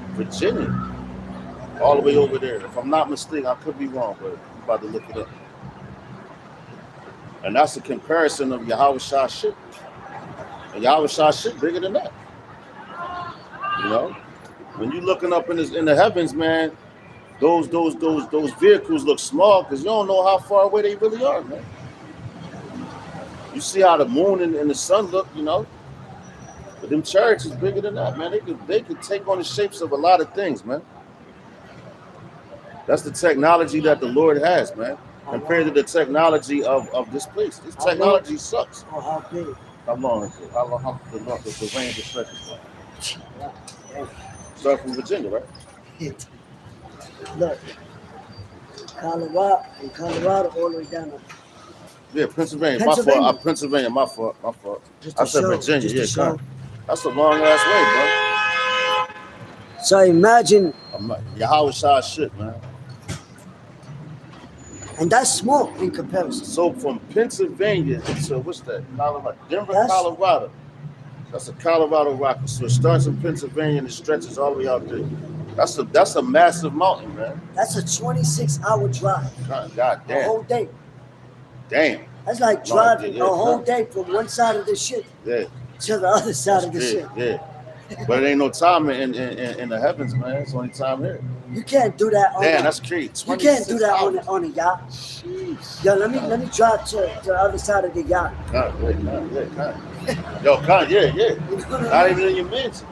Speaker 1: Virginia, all the way over there. If I'm not mistaken, I could be wrong, but I'm about to look it up. And that's a comparison of Yahweh Shah's ship. And Yahweh Shah's ship bigger than that. You know, when you're looking up in the heavens, man. Those vehicles look small because you don't know how far away they really are, man. You see how the moon and the sun look, you know. But them chariots is bigger than that, man. They could take on the shapes of a lot of things, man. That's the technology that the Lord has, man. Compared to the technology of this place. This technology sucks.
Speaker 2: How big?
Speaker 1: How long is it? How the range of stretches? Start from Virginia, right?
Speaker 2: Look, Colorado all the way down.
Speaker 1: Yeah, Pennsylvania. My fault. Pennsylvania. My fault. I said Virginia. Yeah, that's a long ass way, bro.
Speaker 2: So imagine.
Speaker 1: Yahweh Shah's shit, man.
Speaker 2: And that's small in comparison.
Speaker 1: So from Pennsylvania to what's that? Colorado, Denver, Colorado. That's a Colorado rocket. So it starts in Pennsylvania and it stretches all the way out there. That's a massive mountain, man.
Speaker 2: That's a 26-hour drive.
Speaker 1: God damn.
Speaker 2: A whole day.
Speaker 1: Damn.
Speaker 2: That's like driving a whole day from one side of the ship to the other side of the ship.
Speaker 1: Yeah. But it ain't no time in the heavens, man. It's only time here.
Speaker 2: You can't do that on
Speaker 1: that's crazy.
Speaker 2: You can't do that on a yacht.
Speaker 1: Jeez.
Speaker 2: Yo, let me drive to the other side of the yacht.
Speaker 1: Yo, yeah. Not even in your mansion.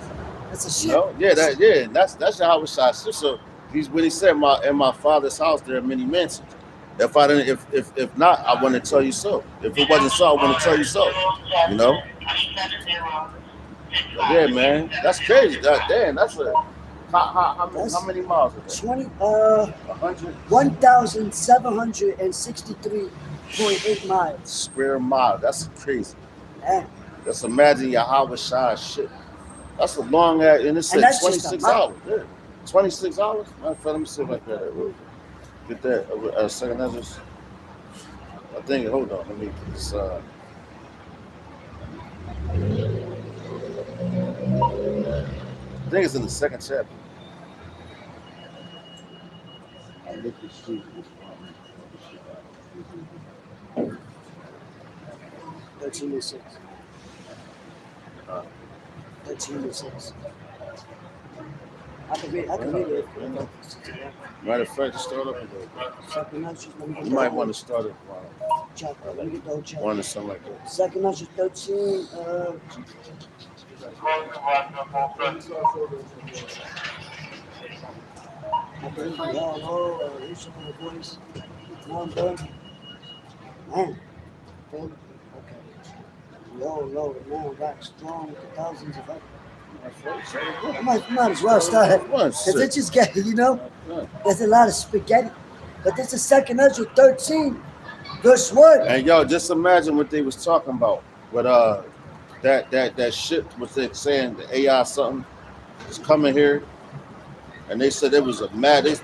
Speaker 2: That's a
Speaker 1: You
Speaker 2: ship.
Speaker 1: know, that's Yahweh Shai. So he's when he said in my father's house there are many mansions. If I didn't, if not, I wouldn't tell you so. If it wasn't so, I wouldn't tell you so. You know? But yeah, man, that's crazy. Damn, that's a how many miles is that? 100
Speaker 2: 1,763.8 miles.
Speaker 1: square mile. That's crazy.
Speaker 2: Man.
Speaker 1: Just imagine Yahweh Shai shit. That's a long ass, and it said
Speaker 2: that's just
Speaker 1: 26
Speaker 2: a mile.
Speaker 1: hours. Yeah. 26 hours? Matter of fact, let me see if I got that. Get that a second. That's just, I think, hold on. Let me get this. I think it's in the second chapter. I looked at Steve.
Speaker 2: 13:06. 13:06. I can read it.
Speaker 1: Matter of fact, start up again. You might want to start it
Speaker 2: Chapter. Let me get the whole chapter.
Speaker 1: one or something like that.
Speaker 2: Second Ezra 13. Okay, hello, here's some of the voice. Number. Man. Okay. Yo, the man back strong with the thousands of others. I might as well start it. Because it just get, there's a lot of spaghetti. But this is second Ezra 13, verse 1.
Speaker 1: And yo, just imagine what they was talking about. But that shit was they saying the AI something is coming here, and they said it was a mad. They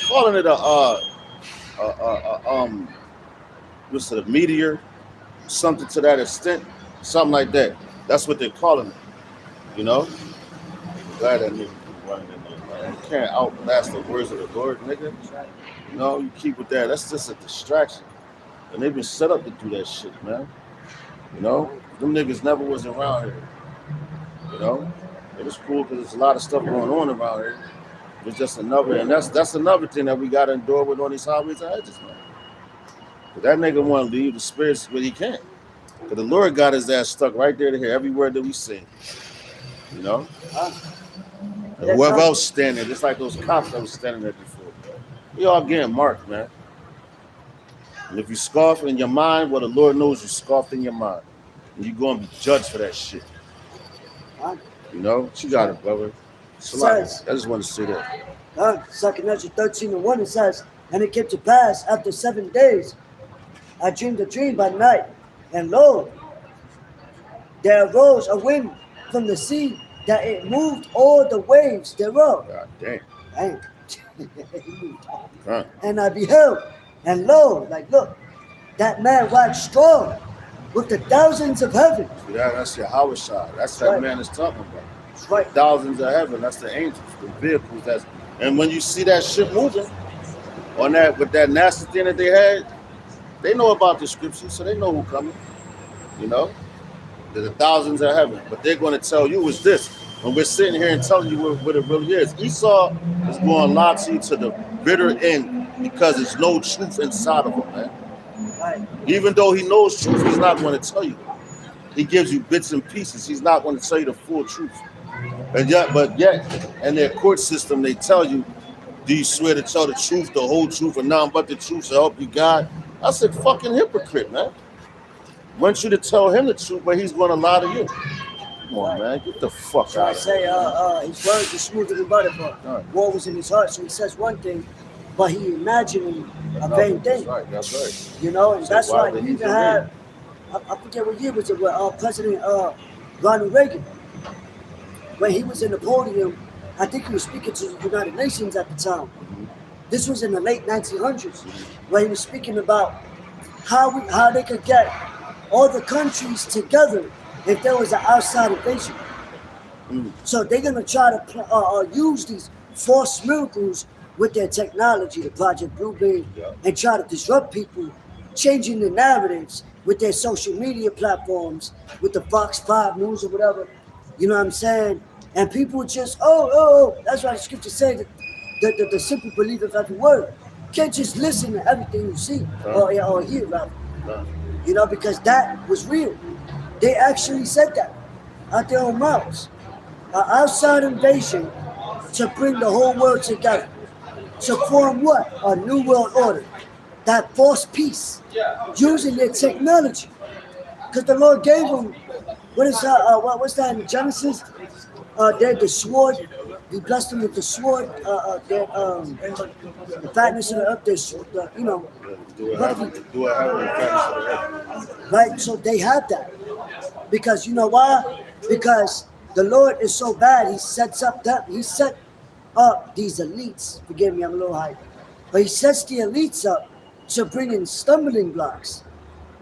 Speaker 1: calling it what's it, a meteor, something to that extent, something like that. That's what they're calling it. You know, glad that nigga keep running in there, man. You can't outlast the words of the Lord, nigga. You know, you keep with that. That's just a distraction, and they've been set up to do that shit, man. You know, them niggas never was around here. You know, it was cool because there's a lot of stuff going on around here. It's just another, and that's another thing that we got to endure with on these highways and hedges, man. But that nigga want to leave the spirits where he can. Because the Lord got his ass stuck right there to hear every word that we sing. You know? And whoever else standing, just like those cops that was standing there before. We all getting marked, man. And if you scoff in your mind, well, the Lord knows you scoffed in your mind. And you're going to be judged for that shit. You know? You got it, brother. I just want to say that.
Speaker 2: Second Ezra 13:1, it says, and it came to pass after 7 days, I dreamed a dream by night, and lo, there arose a wind from the sea that it moved all the waves thereof.
Speaker 1: God damn.
Speaker 2: Huh. And I beheld, and lo, look, that man waxed strong with the thousands of heaven.
Speaker 1: See, that's Yahweh Shai. That's that man is talking about.
Speaker 2: That's right.
Speaker 1: Thousands of heaven. That's the angels, the vehicles. And when you see that shit moving on that with that nasty thing that they had, they know about the scriptures, so they know who coming. You know, there's thousands of heaven, but they're going to tell you it's this. When we're sitting here and telling you what it really is, Esau is going to lie to you to the bitter end because there's no truth inside of him, man.
Speaker 2: Right.
Speaker 1: Even though he knows truth, he's not going to tell you. He gives you bits and pieces. He's not going to tell you the full truth. And yet, in their court system, they tell you, do you swear to tell the truth, the whole truth, and nothing but the truth to help you God? That's a fucking hypocrite, man. Wants you to tell him the truth, but he's going to lie to you. Come on, man. Get the fuck
Speaker 2: so
Speaker 1: out
Speaker 2: I
Speaker 1: of
Speaker 2: say,
Speaker 1: here.
Speaker 2: his words are smoother than butter, but war was in his heart. So he says one thing, but he imagining a vain thing.
Speaker 1: That's right.
Speaker 2: You know, and
Speaker 1: So
Speaker 2: that's
Speaker 1: why
Speaker 2: why
Speaker 1: did
Speaker 2: you
Speaker 1: he
Speaker 2: even
Speaker 1: do
Speaker 2: had, I forget what year was it, President Ronald Reagan, when he was in the podium, I think he was speaking to the United Nations at the time. This was in the late 1900s, where he was speaking about how they could get all the countries together if there was an outside invasion. So they're gonna try to use these false miracles with their technology, the Project Bluebeam, and try to disrupt people, changing the narratives with their social media platforms, with the Fox 5 News or whatever. You know what I'm saying? And people just, that's why the scripture says that the simple believeth every word. You can't just listen to everything you see or hear, rather. You know, because that was real. They actually said that out their own mouths. an outside invasion to bring the whole world together. To form what? A new world order. That false peace. Using their technology. Because the Lord gave them, what's that in Genesis? The sword. He blessed them with the sword. The fatness of the earth.
Speaker 1: Do it happen. Do it happen. In fact,
Speaker 2: Right? So they have that. Because you know why? Because the Lord is so bad, he set up these elites. Forgive me, I'm a little high. But he sets the elites up to bring in stumbling blocks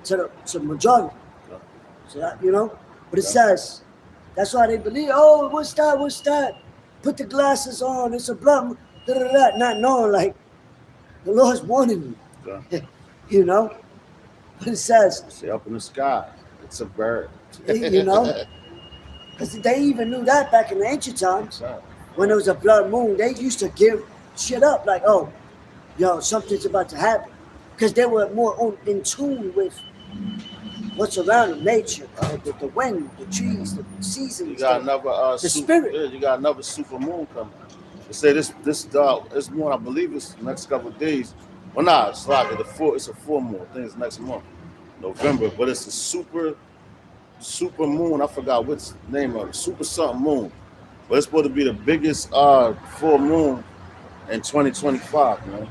Speaker 2: to the majority. So that, but it says, that's why they believe, oh, what's that? Put the glasses on, it's a blood, not knowing, like, the Lord's warning you.
Speaker 1: Yeah.
Speaker 2: But it says,
Speaker 1: See, up in the sky, it's a bird.
Speaker 2: because they even knew that back in the ancient times. When there was a blood moon, they used to give shit up like, oh, something's about to happen. Because they were more in tune with what's around them, nature, the wind, the trees, the seasons,
Speaker 1: You got another
Speaker 2: spirit.
Speaker 1: Yeah, you got another super moon coming. They say this moon, I believe it's the next couple of days. Well, nah, it's like it's a full moon. I think it's next month, November. But it's a super moon. I forgot what's the name of it. Super something moon. But it's supposed to be the biggest full moon in 2025, man.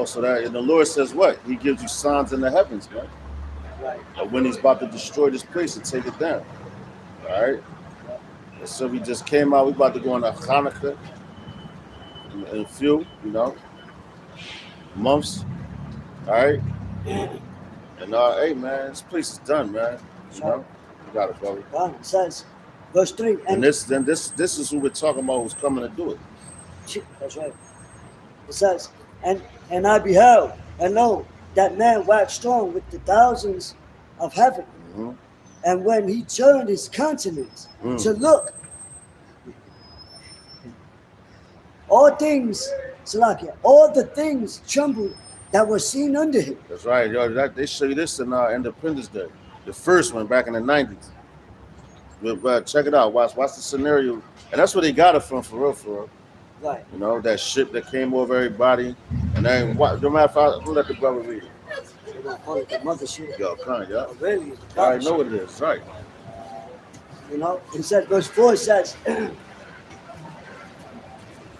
Speaker 1: So that, and the Lord says what? He gives you signs in the heavens, man.
Speaker 2: Right.
Speaker 1: And when he's about to destroy this place and take it down. All right? And so we just came out. We about to go on a Hanukkah in a few, months. All right? And hey, man, this place is done, man. You got it, brother.
Speaker 2: God, it says, verse 3.
Speaker 1: And this is who we're talking about who's coming to do it.
Speaker 2: That's right. It says, and I beheld, and lo, that man waxed strong with the thousands of heaven.
Speaker 1: Mm-hmm.
Speaker 2: And when he turned his countenance to look, all the things trembled that were seen under him.
Speaker 1: That's right. They show you this in Independence Day. The first one back in the 90s. But check it out. Watch the scenario. And that's where they got it from, for real.
Speaker 2: Right.
Speaker 1: That ship that came over everybody. And then, no matter if I let the brother read it.
Speaker 2: They don't call it the mothership.
Speaker 1: Yo, kind, yeah.
Speaker 2: But really, it's the
Speaker 1: I already
Speaker 2: mothership.
Speaker 1: know what it is, right?
Speaker 2: It says, verse 4 says,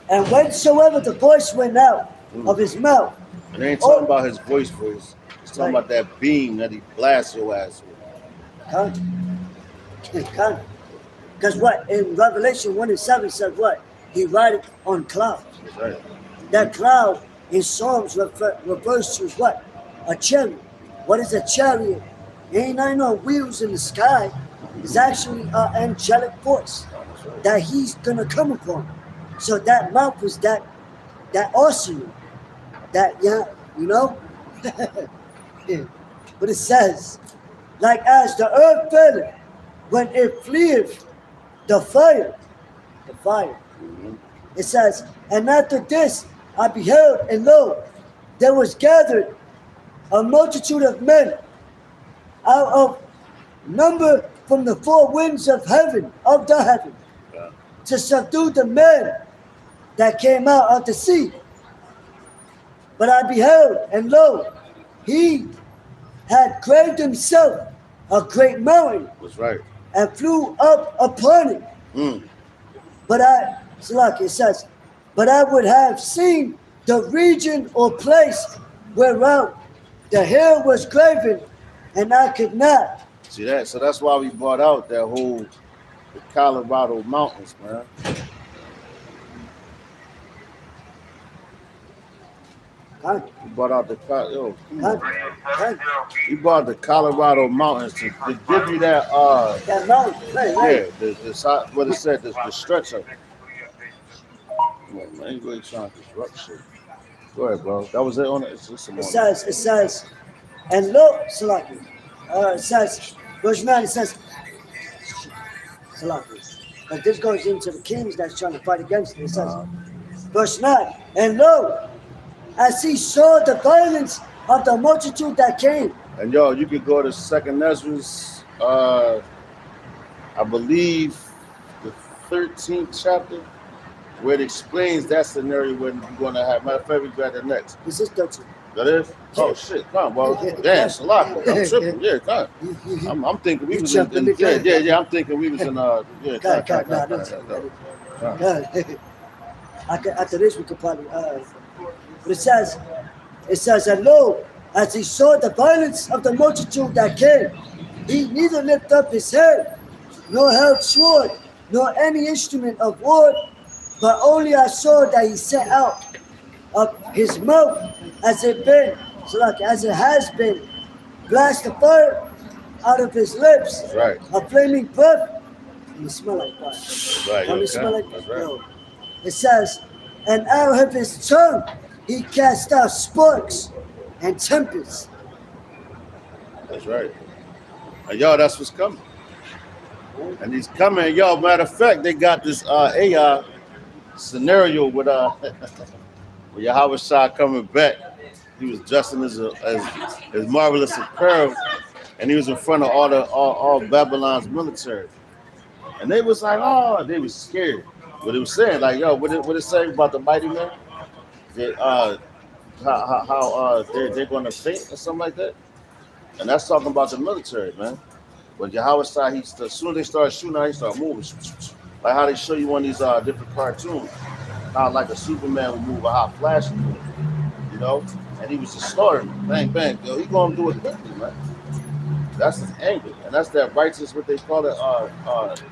Speaker 2: and whensoever the voice went out of his mouth.
Speaker 1: And they ain't talking about his voice. It's talking about that beam that he blasts your ass with.
Speaker 2: Because what? In Revelation 1:7 says what? He rideth on clouds.
Speaker 1: That's right.
Speaker 2: That cloud in Psalms refers to what? A chariot. What is a chariot? It ain't no wheels in the sky. It's actually an angelic force that he's going to come upon. So that mouth was that awesome. That, But it says, like as the earth fell when it fleeth the fire.
Speaker 1: Mm-hmm.
Speaker 2: It says, and after this I beheld, and lo, there was gathered a multitude of men out of number from the four winds of the heaven, to subdue the men that came out of the sea. But I beheld, and lo, he had craved himself a great mountain.
Speaker 1: That's right.
Speaker 2: And flew up upon it. But it says, but I would have seen the region or place whereof the hair was graven, and I could not.
Speaker 1: See that? So that's why we brought out that the Colorado mountains, man. We brought out we brought the Colorado mountains to give you that
Speaker 2: That mountain, right.
Speaker 1: yeah, what it said, the stretch of it. Come on, man, you really trying to disrupt shit. Go ahead, bro. That was it on it. It's just some
Speaker 2: It says, and look, Salaki. It says, verse 9, it says, Salaki. But this goes into the kings that's trying to fight against it. It says, verse 9, and lo, as he saw the violence of the multitude that came.
Speaker 1: And you could go to Second Ezra's, I believe, the 13th chapter where it explains that scenario when you're going to have. Matter of fact, we got that next.
Speaker 2: This is 13.
Speaker 1: That is? Oh, shit. Come on, well, damn, it's a lot. I'm tripping. Yeah, come. I'm thinking we
Speaker 2: You
Speaker 1: was
Speaker 2: jumped
Speaker 1: in,
Speaker 2: in the gun.
Speaker 1: yeah, I'm thinking we was in, yeah,
Speaker 2: God,
Speaker 1: come.
Speaker 2: After this, we could probably. But it says, and lo, as he saw the violence of the multitude that came, he neither lifted up his head, nor held sword, nor any instrument of war, but only I saw that he set out of his mouth as it been, so like as it has been, blast of fire out of his lips,
Speaker 1: That's right.
Speaker 2: a flaming breath. And it smell like fire.
Speaker 1: That's right.
Speaker 2: When
Speaker 1: Yo,
Speaker 2: it smell like
Speaker 1: that's right.
Speaker 2: yo. It says, and out of his tongue he cast out sparks and tempests.
Speaker 1: That's right. And y'all, that's what's coming. And he's coming, y'all. Matter of fact, they got this AI scenario with with Yahweh Shah coming back. He was dressed in his marvelous apparel, and he was in front of all Babylon's military. And they was like, oh, they was scared. But it was saying, like, yo, what it say about the mighty men? That how they're gonna faint or something like that. And that's talking about the military, man. But Yahweh Shah, as soon as they start shooting, he start moving. Like how they show you on these different cartoons. How like a Superman would move or how Flash would move, you know? And he was just starting, bang, bang. Yo, he gonna do it quickly, man. That's his anger. And that's that righteous, what they call it,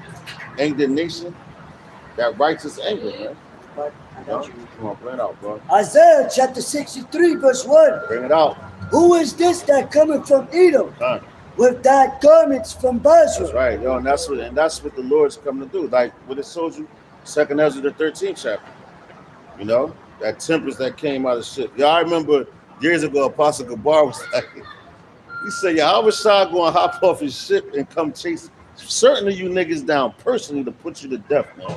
Speaker 1: indignation. That righteous anger, man.
Speaker 2: But I got you.
Speaker 1: Come on, bring it out, bro.
Speaker 2: Isaiah chapter 63, verse 1.
Speaker 1: Bring it out.
Speaker 2: Who is this that cometh from Edom
Speaker 1: Done.
Speaker 2: with thy garments from Basra?
Speaker 1: That's right, yo, and that's what the Lord's coming to do. Like what it told you, 2nd Ezra, the 13th chapter. You know, that tempest that came out of the ship. Y'all, I remember years ago, Apostle Gabar was like, he said, yeah, I was Shah going to hop off his ship and come chase certain of you niggas down personally to put you to death, man.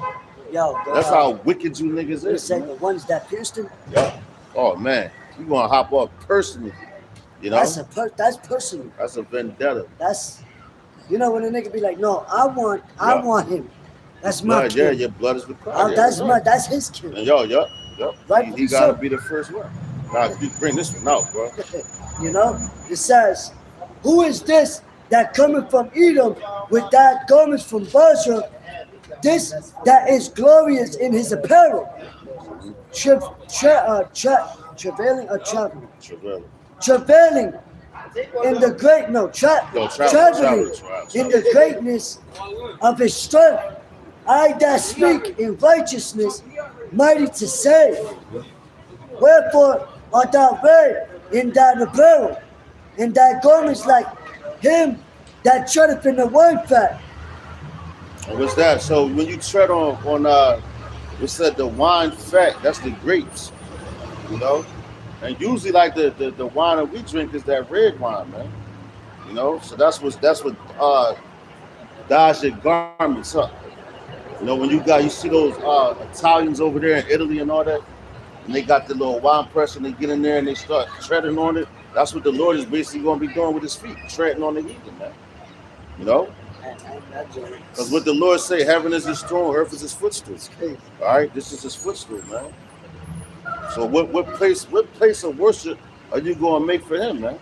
Speaker 2: Yo,
Speaker 1: That's how wicked you niggas
Speaker 2: they
Speaker 1: is.
Speaker 2: say
Speaker 1: Man.
Speaker 2: the ones that pierced him.
Speaker 1: Yeah. Oh man, you gonna hop off personally? You know,
Speaker 2: That's personal.
Speaker 1: that's a vendetta.
Speaker 2: That's, you know, when a nigga be like, no, I want him. That's my
Speaker 1: Blood, yeah,
Speaker 2: kid.
Speaker 1: your blood is required.
Speaker 2: That's his kid.
Speaker 1: And yo, yup.
Speaker 2: Right,
Speaker 1: He gotta
Speaker 2: so-
Speaker 1: be the first one. God, you bring this one out, bro.
Speaker 2: You know, it says, who is this that cometh from Edom with that garments from Basra? This that is glorious in his apparel, travailing or traveling, travailing in the great traveling in the greatness of his strength. I that speak in righteousness, mighty to save. Wherefore art thou arrayed in thine apparel, in thy garments like him that treadeth in the wine fat.
Speaker 1: And what's that? So when you tread on it said the wine fat, that's the grapes, you know. And usually like the wine that we drink is that red wine, man. You know, so that's what dyes your garments up. You know, when you see those Italians over there in Italy and all that, and they got the little wine press and they get in there and they start treading on it. That's what the Lord is basically going to be doing with his feet, treading on the heathen, man. You know? Because what the Lord say, heaven is his throne, earth is his footstool. All right, this is his footstool, man. So what place of worship are you going to make for him, man?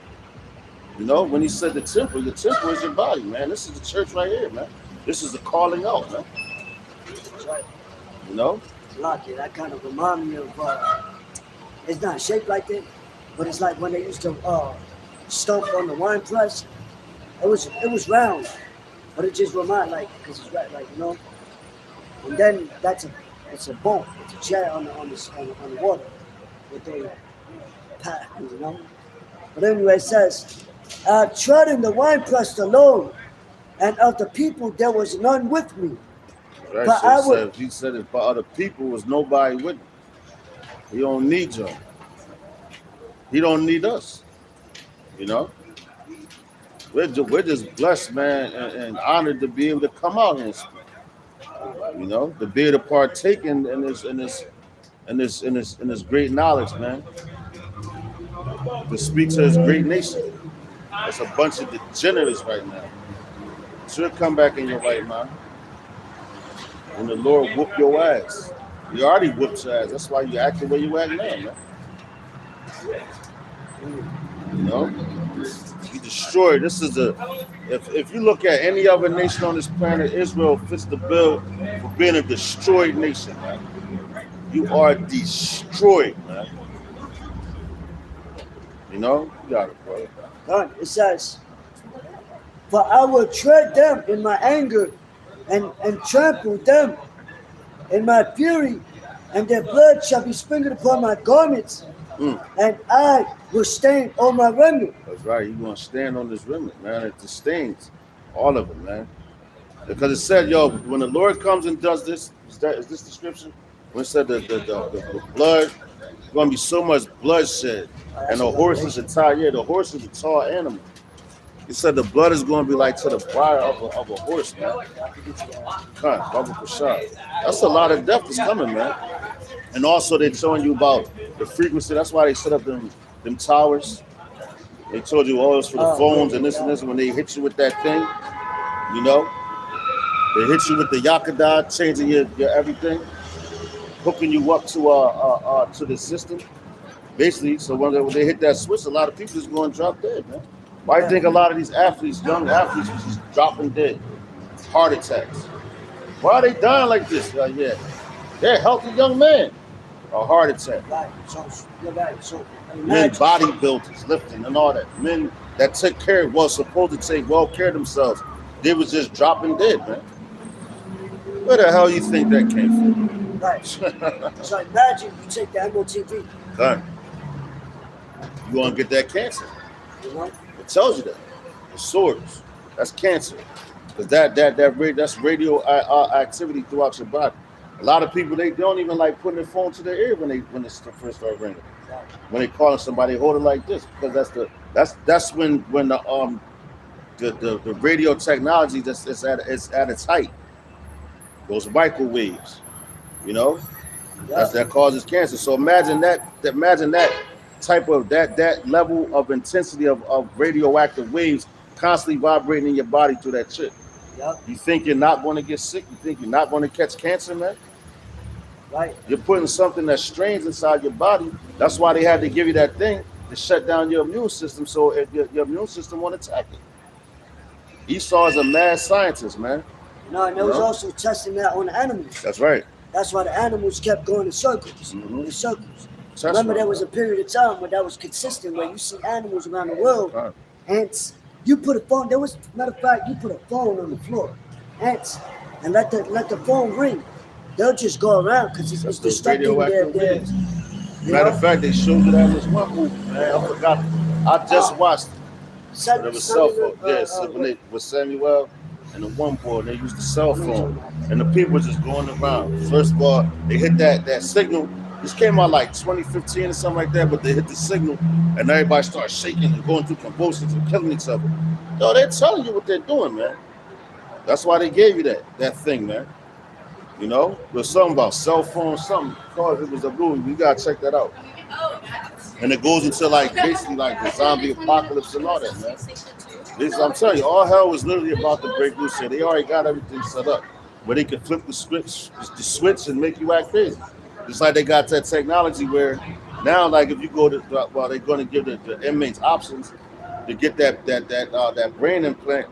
Speaker 1: You know, when he said the temple is your body, man. This is the church right here, man. This is the calling out, man. You know?
Speaker 2: Lucky, that kind of remind me of, it's not shaped like that, but it's like when they used to stomp on the wine press. It was round, but it just remind because it's right, like, you know. And then it's a boat, it's a chair on the water that they pat, you know. But anyway, it says, treading the wine press alone, and of the people there was none with me.
Speaker 1: Right,
Speaker 2: But
Speaker 1: so he said if by other people was nobody with him. He don't need you. He don't need us. You know? We're just blessed, man, and honored to be able to come out here and speak. You know, to be able to partake in this great knowledge, man. To speak to his great nation. It's a bunch of degenerates right now. Should come back in your right mind. when the Lord whoop your ass. He already whooped your ass. That's why you act the way you act now, man. You know? He destroyed. This is if you look at any other nation on this planet, Israel fits the bill for being a destroyed nation, man. You are destroyed, man. You know? You got it, bro.
Speaker 2: God, it says, "For I will tread them in my anger, and trample them in my fury, and their blood shall be sprinkled upon my garments, and I will stain all my remnant."
Speaker 1: That's right. You're going to stand on this remnant, man. It stains all of it, man. Because it said, yo, when the Lord comes and does this, is this the scripture? When it said the blood, there's going to be so much bloodshed. And the horses are tired. Yeah, the horse is a tall animal. He said the blood is going to be like to the briar of a horse, man. That's a lot of death that's coming, man. And also they're showing you about the frequency. That's why they set up them towers. They told you, oh, it's for the phones and this and this. When they hit you with that thing, you know, they hit you with the Yakada, changing your everything, hooking you up to the system. Basically, so when they hit that switch, a lot of people is going to drop dead, man. Why do you think a lot of these athletes, young athletes, was just dropping dead? Heart attacks. Why are they dying like this? Yeah, they're a healthy young man. A heart attack.
Speaker 2: Right. So you're right. So
Speaker 1: Men, bodybuilders, lifting and all that. Men that took care, was supposed to take well care of themselves. They was just dropping dead, man. Where the hell you think that came from?
Speaker 2: Right. So imagine you take the MOTV.
Speaker 1: Right. You gonna get that cancer.
Speaker 2: You know?
Speaker 1: It tells you that. The sores. That's cancer. Because that's radio activity throughout your body. A lot of people, they don't even like putting their phone to their ear when it first start ringing. When they calling somebody, hold it like this, because that's when the radio technology is at its height. Those microwaves, you know, that causes cancer. So imagine that type of that level of intensity of radioactive waves constantly vibrating in your body through that shit.
Speaker 2: Yep.
Speaker 1: You think you're not going to get sick? You think you're not going to catch cancer, man?
Speaker 2: Right.
Speaker 1: You're putting something that strains inside your body. That's why they had to give you that thing to shut down your immune system, so if your immune system won't attack it. Esau is a mad scientist, man.
Speaker 2: No, and they was also testing that on the animals.
Speaker 1: That's right.
Speaker 2: That's why the animals kept going in circles.
Speaker 1: Mm-hmm.
Speaker 2: In circles.
Speaker 1: That's
Speaker 2: Remember,
Speaker 1: right.
Speaker 2: there was a period of time where that was consistent, where you see animals around the world.
Speaker 1: Right.
Speaker 2: Ants. You put a phone. There was, matter of fact, you put a phone on the floor. Ants, and let the phone ring. They'll just go around because it's disrupting their.
Speaker 1: Matter of fact, they showed you that in this one movie, man. I forgot. I just watched it. But it was cell phone. When they with Samuel and the one boy, they used the cell phone, and the people were just going around. First of all, they hit that signal. This came out like 2015 or something like that, but they hit the signal, and everybody started shaking and going through convulsions and killing each other. Yo, they're telling you what they're doing, man. That's why they gave you that thing, man. You know, there's something about cell phones, something called, it was a movie. You gotta check that out. And it goes into like basically like the zombie apocalypse and all that, man. I'm telling you, all hell was literally about to break loose here. They already got everything set up where they could flip the switch and make you act crazy. Just like they got that technology where now, like if you go to, well, they're going to give the inmates options to get that brain implant,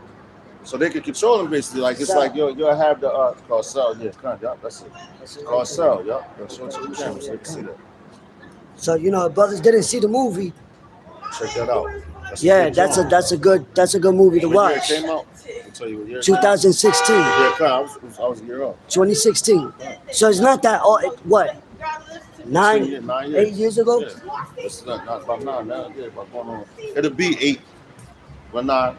Speaker 1: so they can control them basically. Like it's like you'll have the called cell, that's it. It's called cell, That's what you can see that.
Speaker 2: So brothers didn't see the movie.
Speaker 1: Check that out.
Speaker 2: That's a good movie to watch.
Speaker 1: What year it came out? I'll tell you what year.
Speaker 2: 2016.
Speaker 1: Yeah, I was a year old.
Speaker 2: 2016. So it's not that old. What? 8 years ago?
Speaker 1: Yeah. It's not about 9 now. Yeah, about going on. It'll be 8. But 9.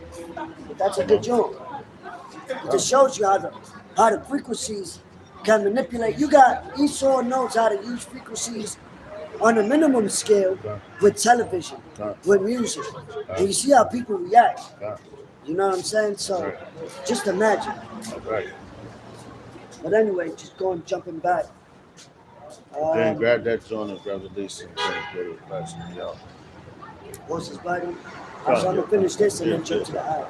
Speaker 2: But that's a good joke. It just shows you how the frequencies can manipulate. Esau knows how to use frequencies on a minimum scale with television, with music. And you see how people react. You know what I'm saying? So just imagine.
Speaker 1: Right.
Speaker 2: But anyway, jumping back.
Speaker 1: Then grab that joint and grab the list and get it back.
Speaker 2: Horses biting. I'm going to finish this and then jump to the eye.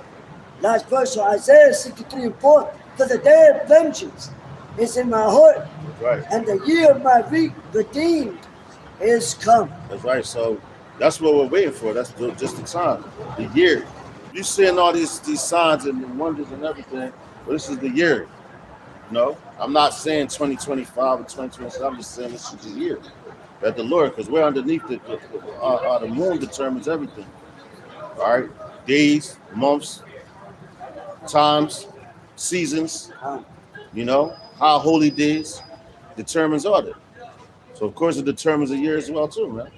Speaker 2: Last verse of Isaiah 63:4. For the day of vengeance is in my heart,
Speaker 1: That's right.
Speaker 2: and the year of my redeemed is come.
Speaker 1: That's right. So that's what we're waiting for. That's just the time, the year. You seeing all these signs and the wonders and everything, but this is the year. No, I'm not saying 2025 or 2027. I'm just saying this is the year that the Lord, because we're underneath the moon determines everything. All right, days, months, times, seasons. You know how holy days determines all that. So of course it determines the year as well too, man.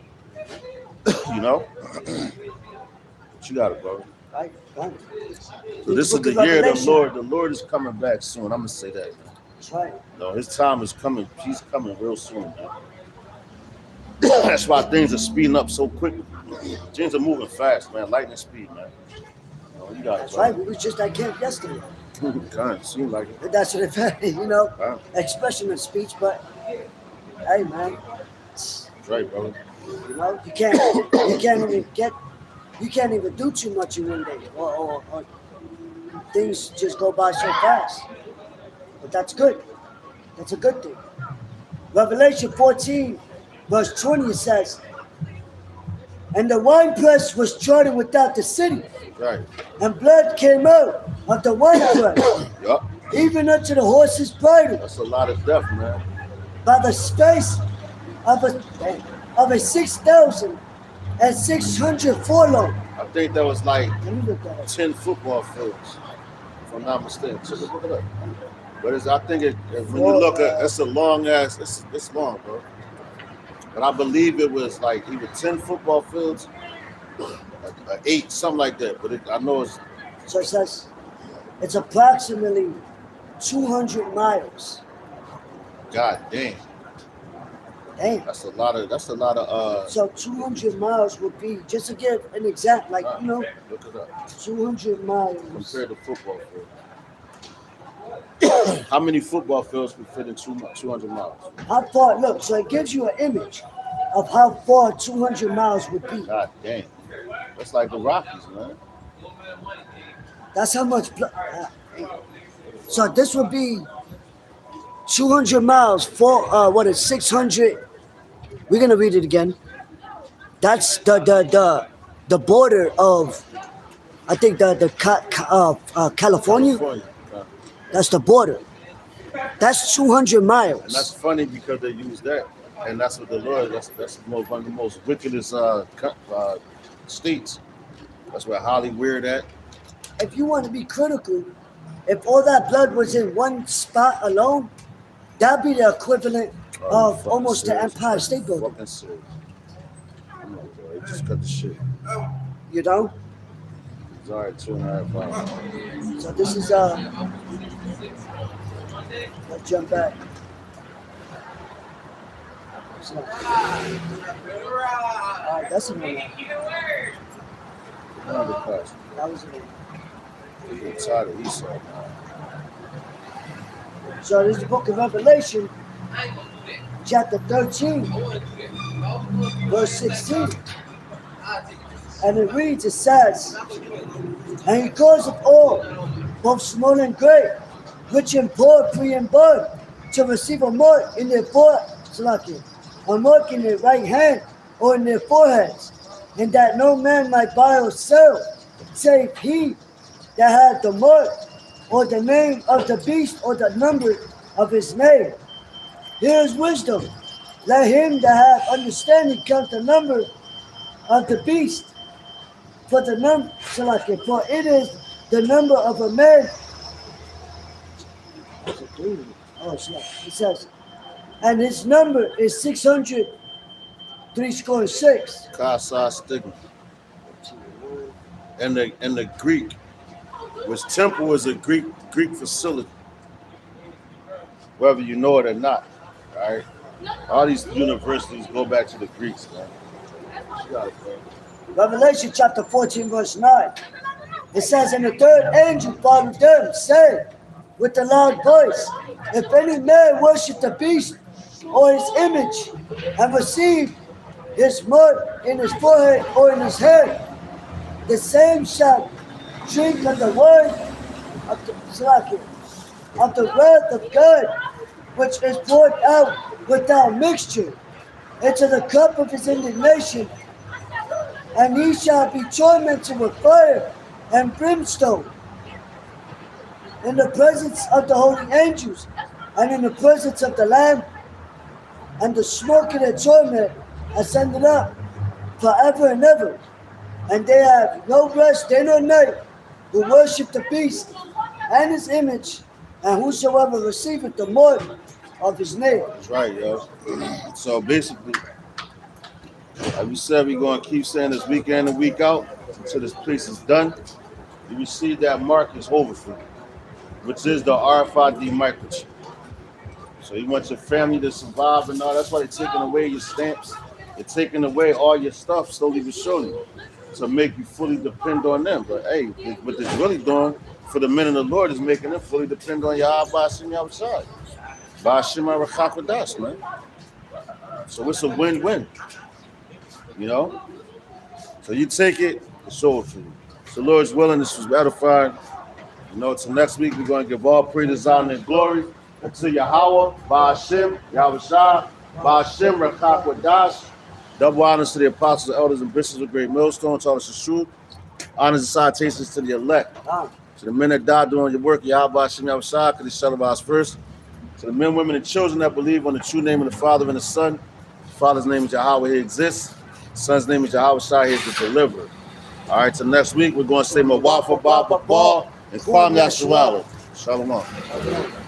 Speaker 1: You know, but you got it, bro.
Speaker 2: Right?
Speaker 1: So this is the year of the Lord. The Lord is coming back soon. I'm gonna say that.
Speaker 2: That's right.
Speaker 1: No, his time is coming. He's coming real soon, man. That's why things are speeding up so quickly. Things are moving fast, man. Lightning speed, man. No, you got it,
Speaker 2: That's
Speaker 1: bro.
Speaker 2: right. We was just at camp yesterday.
Speaker 1: Kind of seems like it.
Speaker 2: That's what it felt, you know,
Speaker 1: Huh?
Speaker 2: expression of speech. But hey, man,
Speaker 1: That's right, bro.
Speaker 2: you know, you can't even do too much in one day, or things just go by so fast. But that's good. That's a good thing. Revelation 14, verse 20 says, "And the winepress was trodden without the city,
Speaker 1: Right.
Speaker 2: and blood came out of the winepress,
Speaker 1: Yup.
Speaker 2: even unto the horse's bridle,
Speaker 1: That's a lot of death, man.
Speaker 2: by the space of a 6,600 furlong."
Speaker 1: I think that was like
Speaker 2: Let me look that up.
Speaker 1: 10 football fields, if I'm not mistaken. Just look it up. But I think when you look at it's a long ass, it's long, bro. But I believe it was like either 10 football fields, 8, something like that. But I know it's
Speaker 2: So it says it's approximately 200 miles.
Speaker 1: God damn.
Speaker 2: Damn.
Speaker 1: That's a lot of
Speaker 2: So 200 miles would be, just to give an exact, like, you know,
Speaker 1: look it up.
Speaker 2: 200 miles.
Speaker 1: Compared to football field. How many football fields can fit in 200 miles?
Speaker 2: How far, look, so it gives you an image of how far 200 miles would be.
Speaker 1: God damn. That's like the Rockies, man.
Speaker 2: That's how much. So this would be 200 miles for, 600. We're going to read it again. That's the border of, I think, California. That's the border. That's 200 miles.
Speaker 1: And that's funny because they use that, and that's what the Lord. That's one of the most wickedest states. That's where Hollywood at.
Speaker 2: If you want to be critical, if all that blood was in one spot alone, that'd be the equivalent of almost the Empire State Building.
Speaker 1: Fucking serious. Come on, bro. Just cut the shit.
Speaker 2: You know.
Speaker 1: It's all right, 2.5 hours.
Speaker 2: So this is let's jump back. So, all right, that's another one.
Speaker 1: Another question.
Speaker 2: That was it.
Speaker 1: I'm getting tired of Esau, man.
Speaker 2: So this is the book of Revelation, chapter 13, verse 16. And it reads, it says, "And he causeth all, both small and great, rich and poor, free and bond, to receive a mark in their a mark in their right hand or in their foreheads, and that no man might buy or sell, save he that had the mark, or the name of the beast, or the number of his name. Here is wisdom. Let him that hath understanding count the number of the beast, for it is the number of a man." It says, "And his number is 636."
Speaker 1: Kasa stigma. And the Greek, which temple is a Greek facility, whether you know it or not. All right, all these universities go back to the Greeks, man. You got it, bro.
Speaker 2: Revelation chapter 14, verse 9. It says, "And the third angel followed them, saying with a loud voice, If any man worship the beast or his image, and receive his mark in his forehead or in his hand, the same shall drink of the wine of the wrath of God, which is poured out without mixture into the cup of his indignation, and he shall be tormented with fire and brimstone in the presence of the holy angels and in the presence of the Lamb, and the smoke of their torment ascended up forever and ever. And they have no rest day nor night who worship the beast and his image, and whosoever receiveth the mark of his name.
Speaker 1: That's right, yo. So basically, like we said, we're going to keep saying this week in and week out until this place is done. You receive that mark is over for you, which is the RFID microchip. So you want your family to survive and all. That's why they're taking away your stamps. They're taking away all your stuff slowly but surely to make you fully depend on them. But hey, what they're really doing for the men of the Lord is making them fully depend on Yahweh Hashem outside. Ba'ashim Arachakadas, man. So it's a win-win. You know? So you take it, it's over for you. So Lord's willing, this was edifying. You know, till next week, we're going to give all praise, honor, and glory to Yahweh, Ba'ashim, Yahweh Shah, Ba'ashim, Rachakadas. Double honors to the apostles, elders, and bishops of Great Millstone, to all the Shashut. Honors and salutations to the elect. To the men that died doing your work, Yahweh Hashem Yahweh Shah, because they shall us first. To the men, women, and children that believe on the true name of the Father and the Son. The Father's name is Yahweh, he exists. The Son's name is Yahweh Shah, he is the deliverer. All right, till next week, we're going to say Mawafa Baba Ball and Kwam Yashawala. Shalom.